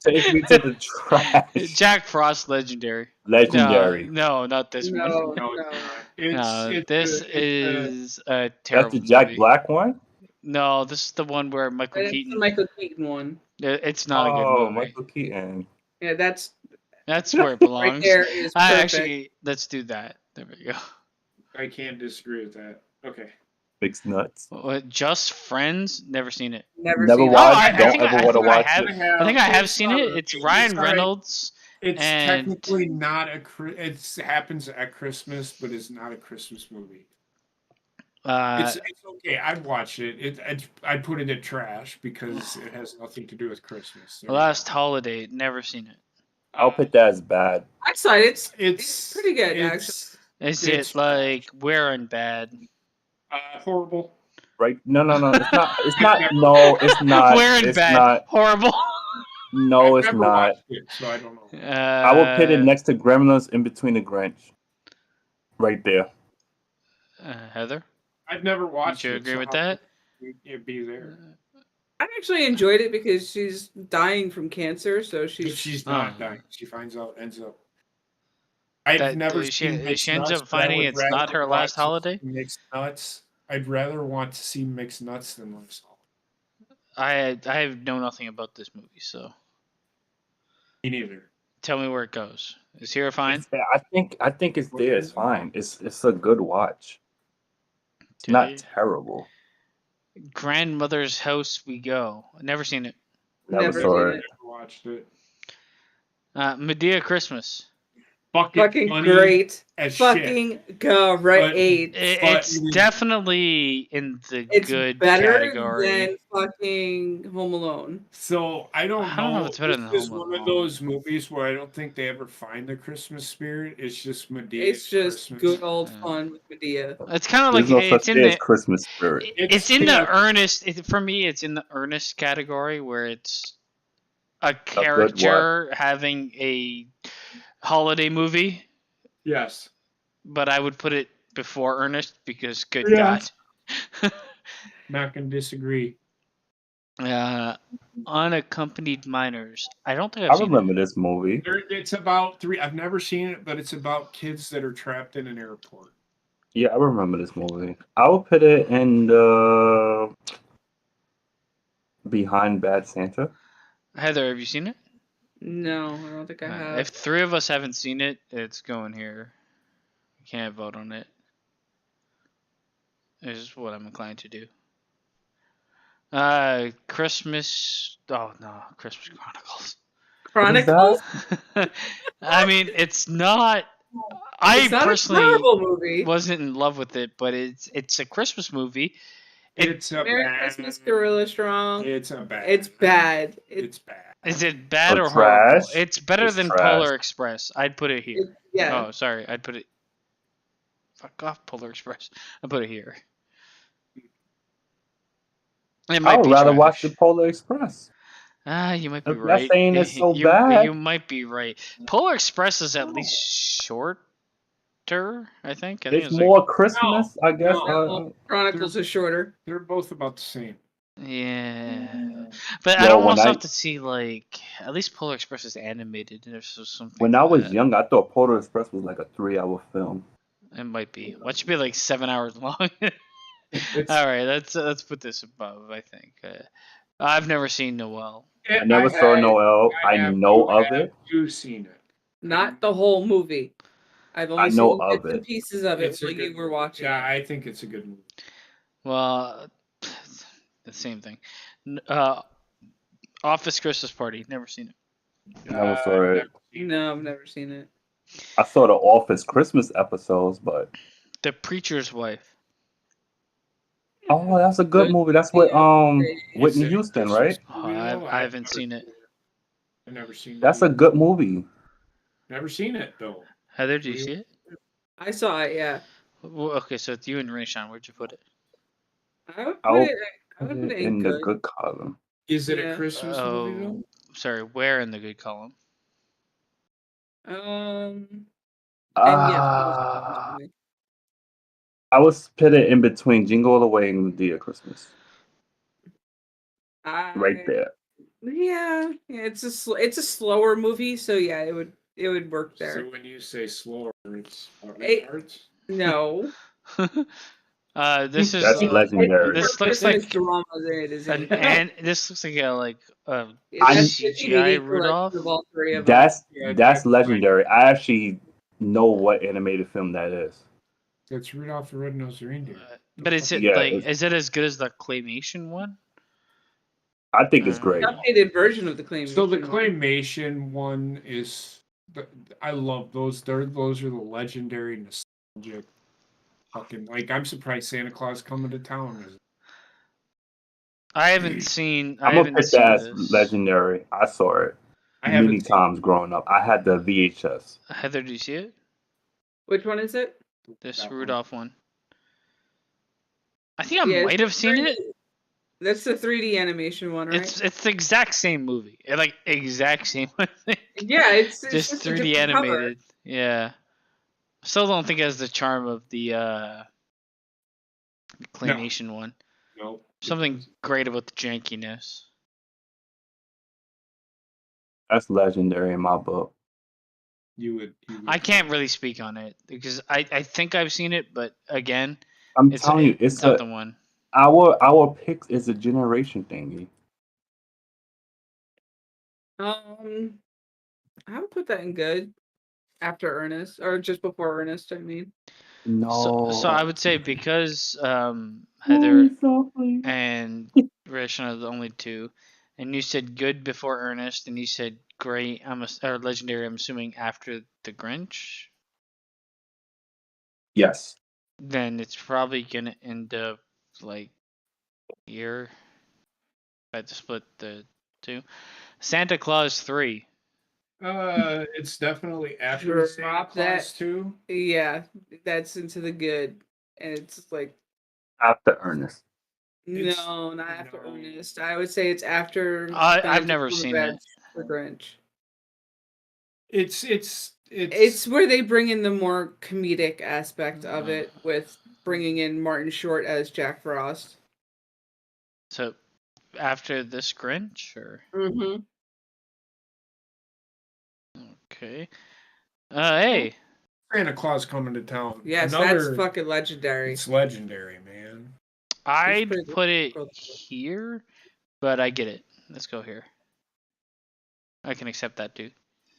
Take me to the trash. Jack Frost, legendary. Legendary. No, not this one. No. No, No. it's not. No, It's this it's is a That's terrible the Jack movie. Black one? No, this is the one where Michael That's the Keaton. Michael Keaton one. It's not a good Oh, movie. Michael Keaton. Yeah, that's That's where it belongs. right there is perfect. Actually, let's do that. There we go. I can't disagree with that. Okay. Big nuts. What, Just Friends? Never seen it. Never Never seen it. watched I it. Don't think ever I want to think I watch have- it. I think I have seen it. It's Ryan Reynolds. It's And- technically not a. It happens at Christmas, but it's not a Christmas movie. It's okay. I'd watch it. I'd put it in trash because it has nothing to do with Christmas. Last Holiday. Never seen it. I'll put that as bad. I saw it. It's pretty good, actually. Is it like wearing bad? Horrible. Right? No. It's not. It's not. No, it's not. Wearing It's bad. not. Horrible. No, I've it's never not. watched it, so I don't know. I will put it next to Gremlins in between the Grinch. Right there. Heather? I've never watched Would you it. agree with that? It'd be there. I actually enjoyed it because she's dying from cancer, so She's not dying. She ends up. I've never seen Mixed she ends Nuts, up but I finding would it's not rather her last watch holiday. Mixed Nuts. I'd rather want to see Mixed Nuts than Last Holiday. I know nothing about this movie, so Me neither. tell me where it goes. Is here fine? I think it's there. It's fine. It's a good watch. It's not terrible. Grandmother's House We Go. Never seen it. Never saw it. Never watched it. Medea Christmas. fucking funny great. as Fucking shit. great. It's definitely in the It's good better category. than fucking Home Alone. So I don't know. if it's better than This is Home one of Alone. those movies where I don't think they ever find the Christmas spirit. It's just Medea. It's just Christmas. good old fun with Medea. It's kind of like There's no it's such in thing as the Christmas spirit. it's in the earnest. For me, it's in the earnest category where it's a character having a holiday movie. Yes. But I would put it before Ernest because good Yes. God. Not gonna disagree. Unaccompanied minors. I don't think I I've seen remember this movie. It's about three. I've never seen it, but it's about kids that are trapped in an airport. Yeah, I remember this movie. I would put it in the Behind Bad Santa. Heather, have you seen it? No, I don't think I have. If three of us haven't seen it, it's going here. We can't vote on it. This is what I'm inclined to do. Christmas. Oh no, Christmas Chronicles. Chronicles? I mean, it's not. It's not personally a terrible movie. wasn't in love with it, but it's a Christmas movie. It's a Merry bad. Christmas, Gorilla Strong. It's a bad. It's bad. It's bad. Is it bad Or or horrible? trash? It's better It's than trash. Polar Express. I'd put it here. Yeah. Oh, sorry. I'd put it. Fuck off, Polar Express. I'd put it here. It I might would be rather trash. watch the Polar Express. You might be I'm not right. saying it's so you, bad. You might be right. Polar Express is at least shorter, I think. I think It's more Christmas, I guess. No, Chronicles is shorter. They're both about the same. Yeah, but Well, I'd when almost I- have to see like at least Polar Express is animated. There's something. When I to was that. young, I thought Polar Express was like a 3-hour film. It might be. What should be like 7 hours long? It's- All right, let's put this above. I think. I've never seen Noel. I never saw Noel. I know of it. You've seen it. Not the whole movie. I've only I know seen of bits and it. pieces of it It's a while good you were watching. Yeah, I think it's a good movie. Well, the same thing. Office Christmas Party. Never seen it. Never saw it. No, I've never seen it. I saw the Office Christmas episodes, but The Preacher's Wife. oh, that's a good movie. That's with Whitney Houston, right? Oh, I haven't seen it. I've never seen it. That's a good movie. Never seen it though. Heather, did you see it? I saw it, yeah. Well, okay, so it's you and Rayshawn. Where'd you put it? I would I put would it, I would put it in the good. good column. Is it Yeah. a Christmas movie though? Oh, sorry. Where in the good column? And yes, Ah, I was put it in between Jingle All the Way and Medea Christmas. Right there. Yeah, it's a slower movie, so yeah, it would work there. So when you say slower, it's It- parts? No, This is That's legendary. This looks Christmas like drama there it is. and this looks like a That's the CGI DVD collection Rudolph. of all three of them. That's legendary. I actually know what animated film that is. That's Rudolph the Red-Nosed Reindeer. But is it Yeah, like it's- is it as good as the claymation one? I think it's great. Updated version of the claim. So the claymation one is, I love those. Those are the legendary nostalgic. Fucking like, I'm surprised Santa Claus coming to town is. I haven't seen. I I'm gonna haven't put seen that as this. legendary. I saw it. many times growing up. I had the VHS. Heather, do you see it? Which one is it? This Rudolph one. I think I might have seen it. That's the 3D animation one, right? It's the exact same movie. Like exact same. I think. Yeah, it's just 3D animated. Cover. Yeah. Still don't think it has the charm of the claymation one. No. Something great about the jankiness. That's legendary in my book. You would. I can't really speak on it because I think I've seen it, but again, I'm telling you, it's not the one. Our picks is a generation thingy. I would put that in good after Ernest, or just before Ernest. I mean, no. So I would say because Heather and Ration are the only two, and you said good before Ernest, and you said great. Or legendary. I'm assuming after the Grinch. Yes. Then it's probably gonna end up like here. I had to split the two. Santa Claus 3. It's definitely after Santa Claus 2. Yeah, that's into the good, and it's like after Ernest. No, not after Ernest. I would say it's after. I've never seen it. The Grinch. It's where they bring in the more comedic aspect of it with bringing in Martin Short as Jack Frost. So, after this Grinch, or? Mm-hmm. Okay. Hey. Santa Claus coming to town. Yes, that's fucking legendary. It's legendary, man. I'd put it here, but I get it. Let's go here. I can accept that too.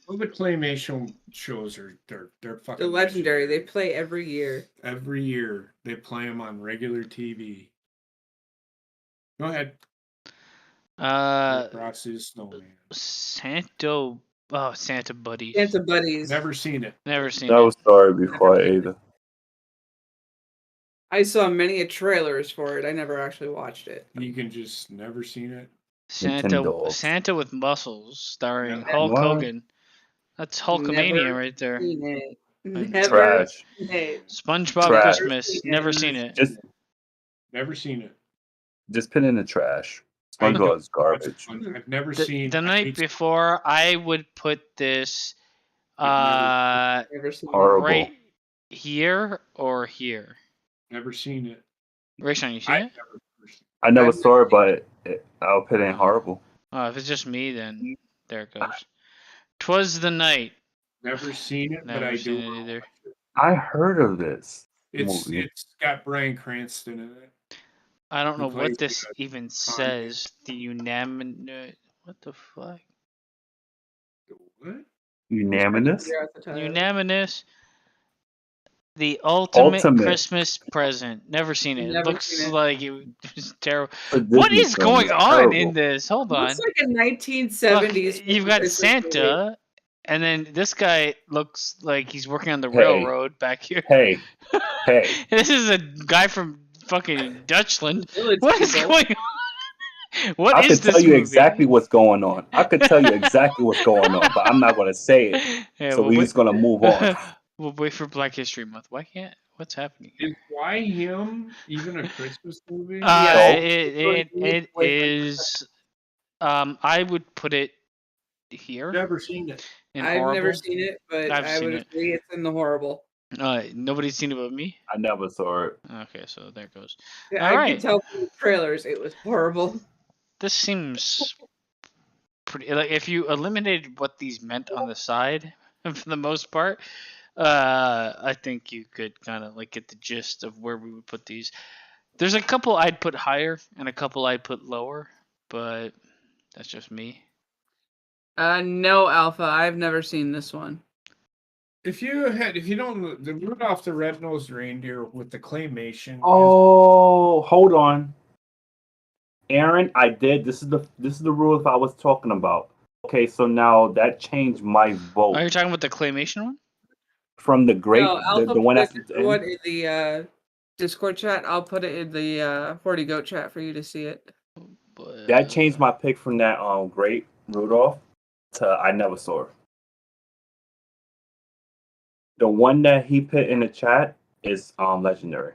Well, the claymation shows they're fucking. They're legendary. They play every year. Every year they play them on regular TV. Go ahead. Frosty Snowman. Santa Buddies. Santa Buddies. Never seen it. Never seen it. That was sorry before either. I saw many trailers for it. I never actually watched it. You can just never seen it. Santa with Muscles, starring Hulk Hogan. That's Hulkamania right there. Trash. SpongeBob Christmas. Never seen it. Never seen it. Just put in the trash. SpongeBob is garbage. I've never seen. The night before, I would put this horrible. Right here or here. Never seen it. Rayshon, you seen it? I never saw it, but I'll put in horrible. If it's just me, then there it goes. 'Twas the Night. Never seen it, never but I seen do. It either. I heard of this. It's got Bryan Cranston in it. I don't know what this even says. The unanimous. What the fuck? What? Unanimous? Unanimous. The ultimate Christmas present. Never seen it. It looks like it was terrible. What is going on in this? Hold on. It's like a 1970s. Look, you've got Santa, and then this guy looks like he's working on the railroad back here. Hey. This is a guy from fucking Dutchland. What is going on? What is this I could tell you movie? exactly what's going on. I could tell you exactly what's going on, but I'm not going to say it. Yeah, so we're just going to move on. We'll wait for Black History Month. Why can't? What's happening? Why him? Even a Christmas movie? It is. I would put it here. Never seen it. I've never seen it, but I would agree it's in the horrible. Nobody's seen it but me? I never saw it. Okay, so there it goes. Yeah, I could tell from the trailers it was horrible. This seems pretty. Like if you eliminated what these meant on the side, for the most part, I think you could kind of like get the gist of where we would put these. There's a couple I'd put higher and a couple I'd put lower, but that's just me. No, Alpha. I've never seen this one. If you don't, the Rudolph the Red-Nosed Reindeer with the claymation. Oh, hold on, Aaron. I did. This is the Rudolph I was talking about. Okay, so now that changed my vote. Are you talking about the claymation one? From the great, no, the one that's in the Discord chat. I'll put it in the Horny Goat chat for you to see it. That changed my pick from that great Rudolph I never saw it. The one that he put in the chat is legendary.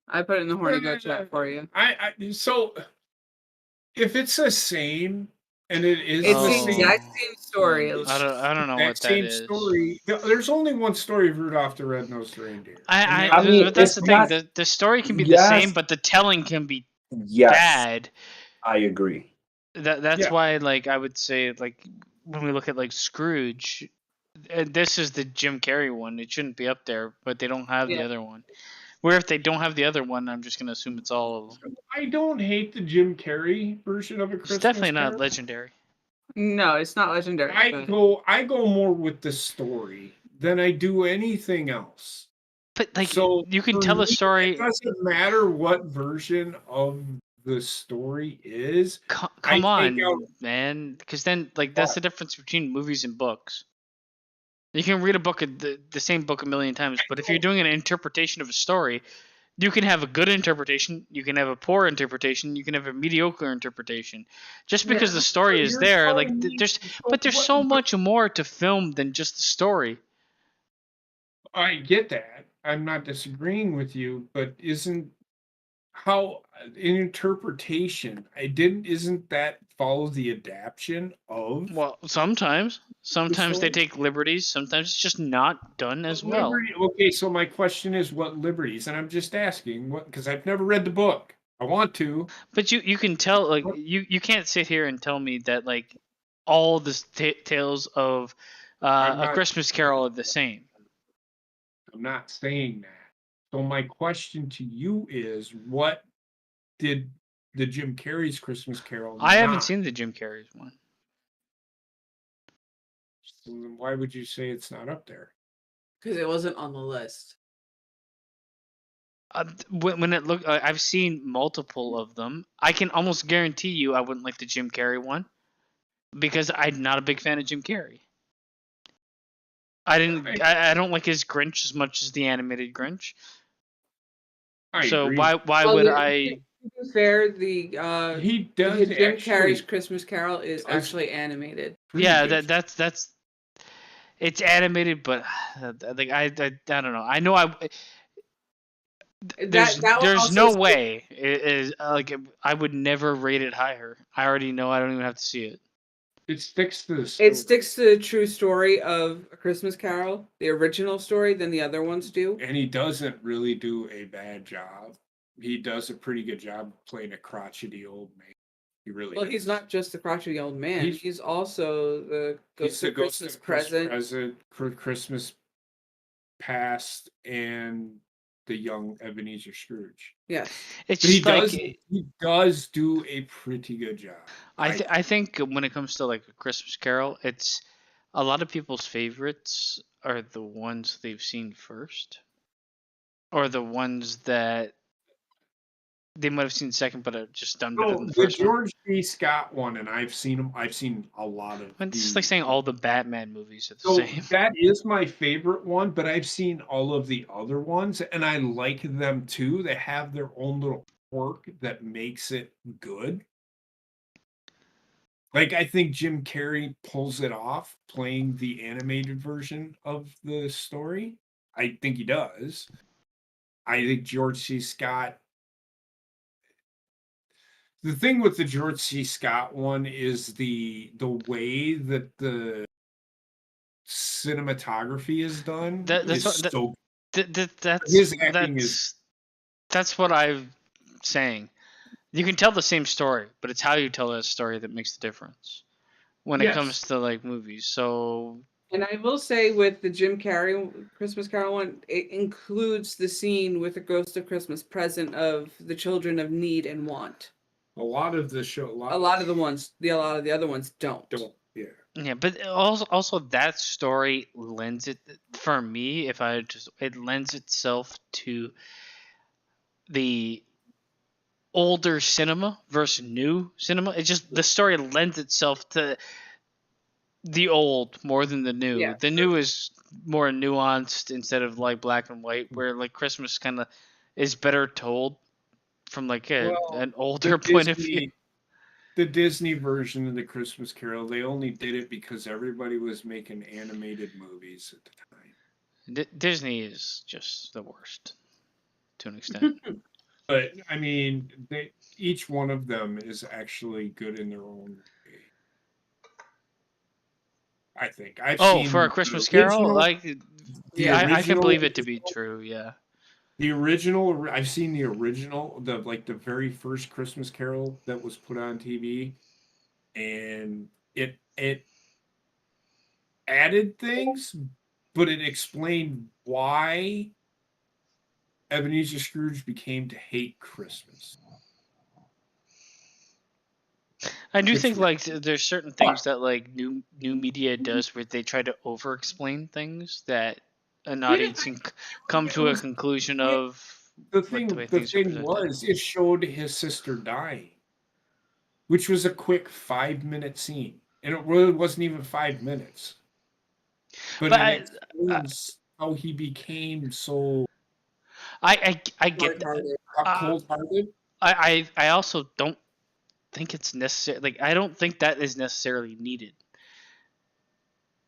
I put it in the Horny Goat chat for you. So if it's the same and it is It's the the same, exact same story. I don't know what that same is. story. There's only one story of Rudolph the Red-Nosed Reindeer. I mean, but that's the it's thing. not- The story can be the Yes. same, but the telling can be Yes, bad. I agree. That's Yeah. why, like, I would say, like, when we look at like Scrooge, this is the Jim Carrey one. It shouldn't be up there, but they don't have the Yeah. other one. Where if they don't have the other one, I'm just gonna assume it's all of them. I don't hate the Jim Carrey version of A Christmas It's definitely not Carol. legendary. No, it's not legendary. I go more with the story than I do anything else. But like, So you can for tell a me, story. It doesn't matter what version of the story is. Come I take on, out- man, because then like that's the difference between movies and books. You can read a book, the same book a million times, but if you're doing an interpretation of a story, you can have a good interpretation, you can have a poor interpretation, you can have a mediocre interpretation. Just because Yeah. the story is You're there, like telling me- there's so much more to film than just the story. I get that. I'm not disagreeing with you, but isn't how in interpretation isn't that follow the adaptation of Well, sometimes they story? take liberties, sometimes it's just not done as well. Okay, so my question is what liberties? And I'm just asking what because I've never read the book. I want to. But you can tell, like, you can't sit here and tell me that like all the tales of A Christmas Carol are the same. I'm not saying that. So my question to you is what did the Jim Carrey's Christmas Carol I haven't not? seen the Jim Carrey's one. So then why would you say it's not up there? Because it wasn't on the list. When it look, I've seen multiple of them. I can almost guarantee you I wouldn't like the Jim Carrey one because I'm not a big fan of Jim Carrey. I don't like his Grinch as much as the animated Grinch. So agree. why would I? To be fair, the He does Jim actually Carrey's Christmas Carol is does actually animated. pretty Yeah, good. that's it's animated, but like I don't know. I know there's That one also no is- way it is like I would never rate it higher. I already know I don't even have to see it. It sticks to the story. It sticks to the true story of A Christmas Carol, the original story, than the other ones do. And he doesn't really do a bad job. He does a pretty good job playing a crotchety old man. He really Well, does. he's not just the crotchety old man. He's also the He's Ghost of Christmas Present. Christmas Past, and the young Ebenezer Scrooge. Yes. It's But he just like he does do a pretty good job. I think when it comes to like A Christmas Carol, it's a lot of people's favorites are the ones they've seen first, or the ones that they might have seen second, but are just done better than the the first one. George C. Scott one, and I've seen him. I've seen a lot of. It's just like saying all the Batman movies are the So same. that is my favorite one, but I've seen all of the other ones, and I like them too. They have their own little quirk that makes it good. Like I think Jim Carrey pulls it off playing the animated version of the story. I think he does. I think George C. Scott. The thing with the George C. Scott one is the way that the cinematography is done. His acting is. That's what I'm saying. You can tell the same story, but it's how you tell that story that makes the difference when it comes to like movies. So, and I will say with the Jim Carrey Christmas Carol one, it includes the scene with the Ghost of Christmas Present of the children of need and want. A lot of the other ones don't. Yeah, but also that story lends it for me. It lends itself to the older cinema versus new cinema. It just the story lends itself to the old more than the new. Yeah, the new is more nuanced instead of like black and white, where like Christmas kind of is better told from like an older point of view. the Disney version of the Christmas Carol, they only did it because everybody was making animated movies at the time. Disney is just the worst to an extent. But I mean, each one of them is actually good in their own way. I think I've seen for a Christmas Carol, I can believe it to be true. Yeah. The original, I've seen the original, the very first Christmas Carol that was put on TV, and it added things, but it explained why Ebenezer Scrooge became to hate Christmas. I do think there's certain things that new media does where they try to over explain things that an audience can come to a conclusion of. The thing was, it showed his sister dying, which was a quick 5-minute scene, and it really wasn't even 5 minutes. But it explains how he became so. I get that. Cold-hearted. I also don't think it's necessary. Like, I don't think that is necessarily needed.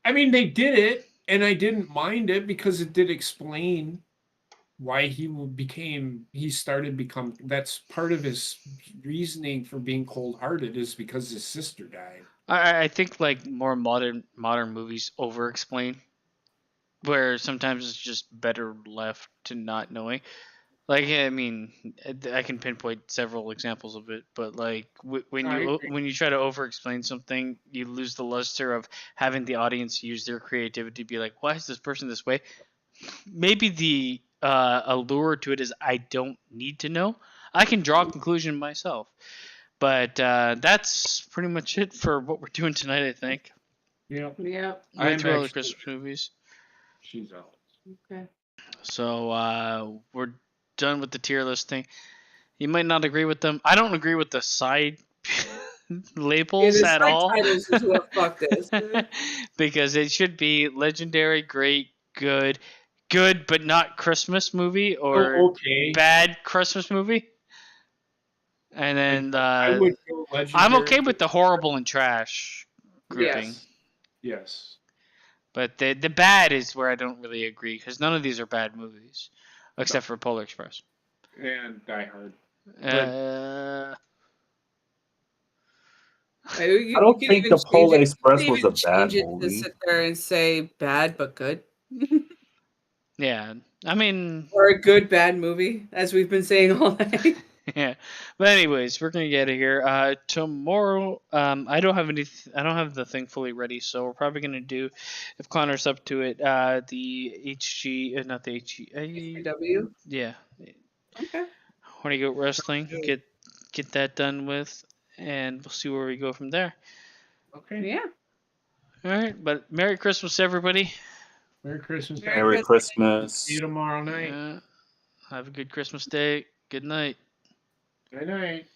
I mean, they did it, and I didn't mind it because it did explain why that's part of his reasoning for being cold-hearted is because his sister died. I think more modern movies over explain, where sometimes it's just better left to not knowing. I mean, I can pinpoint several examples of it, but when you try to over explain something, you lose the luster of having the audience use their creativity to be like, why is this person this way? Maybe the allure to it is I don't need to know. I can draw a conclusion myself. But that's pretty much it for what we're doing tonight, I think. Yep. Right through all the Christmas movies. She's out. Okay. So we're done with the tier list thing. You might not agree with them. I don't agree with the side labels at all. Titles is what fuck this. Because it should be legendary, great, good but not Christmas movie, or bad Christmas movie. And then I'm okay with the horrible and trash grouping. Yes. But the bad is where I don't really agree, because none of these are bad movies, except for Polar Express. And Die Hard. I don't think the Polar Express was a bad movie. To sit there and say bad but good. Yeah, I mean, or a good bad movie, as we've been saying all night. Yeah, but anyways, we're gonna get it here. Tomorrow, I don't have the thing fully ready, so we're probably gonna do, if Connor's up to it, the HG, not the HG, W. Yeah. Okay. Horny Goat Wrestling. Get that done with, and we'll see where we go from there. Okay. Yeah. All right, but Merry Christmas, everybody. Merry Christmas. Merry Christmas. See you tomorrow night. Have a good Christmas day. Good night. Good night.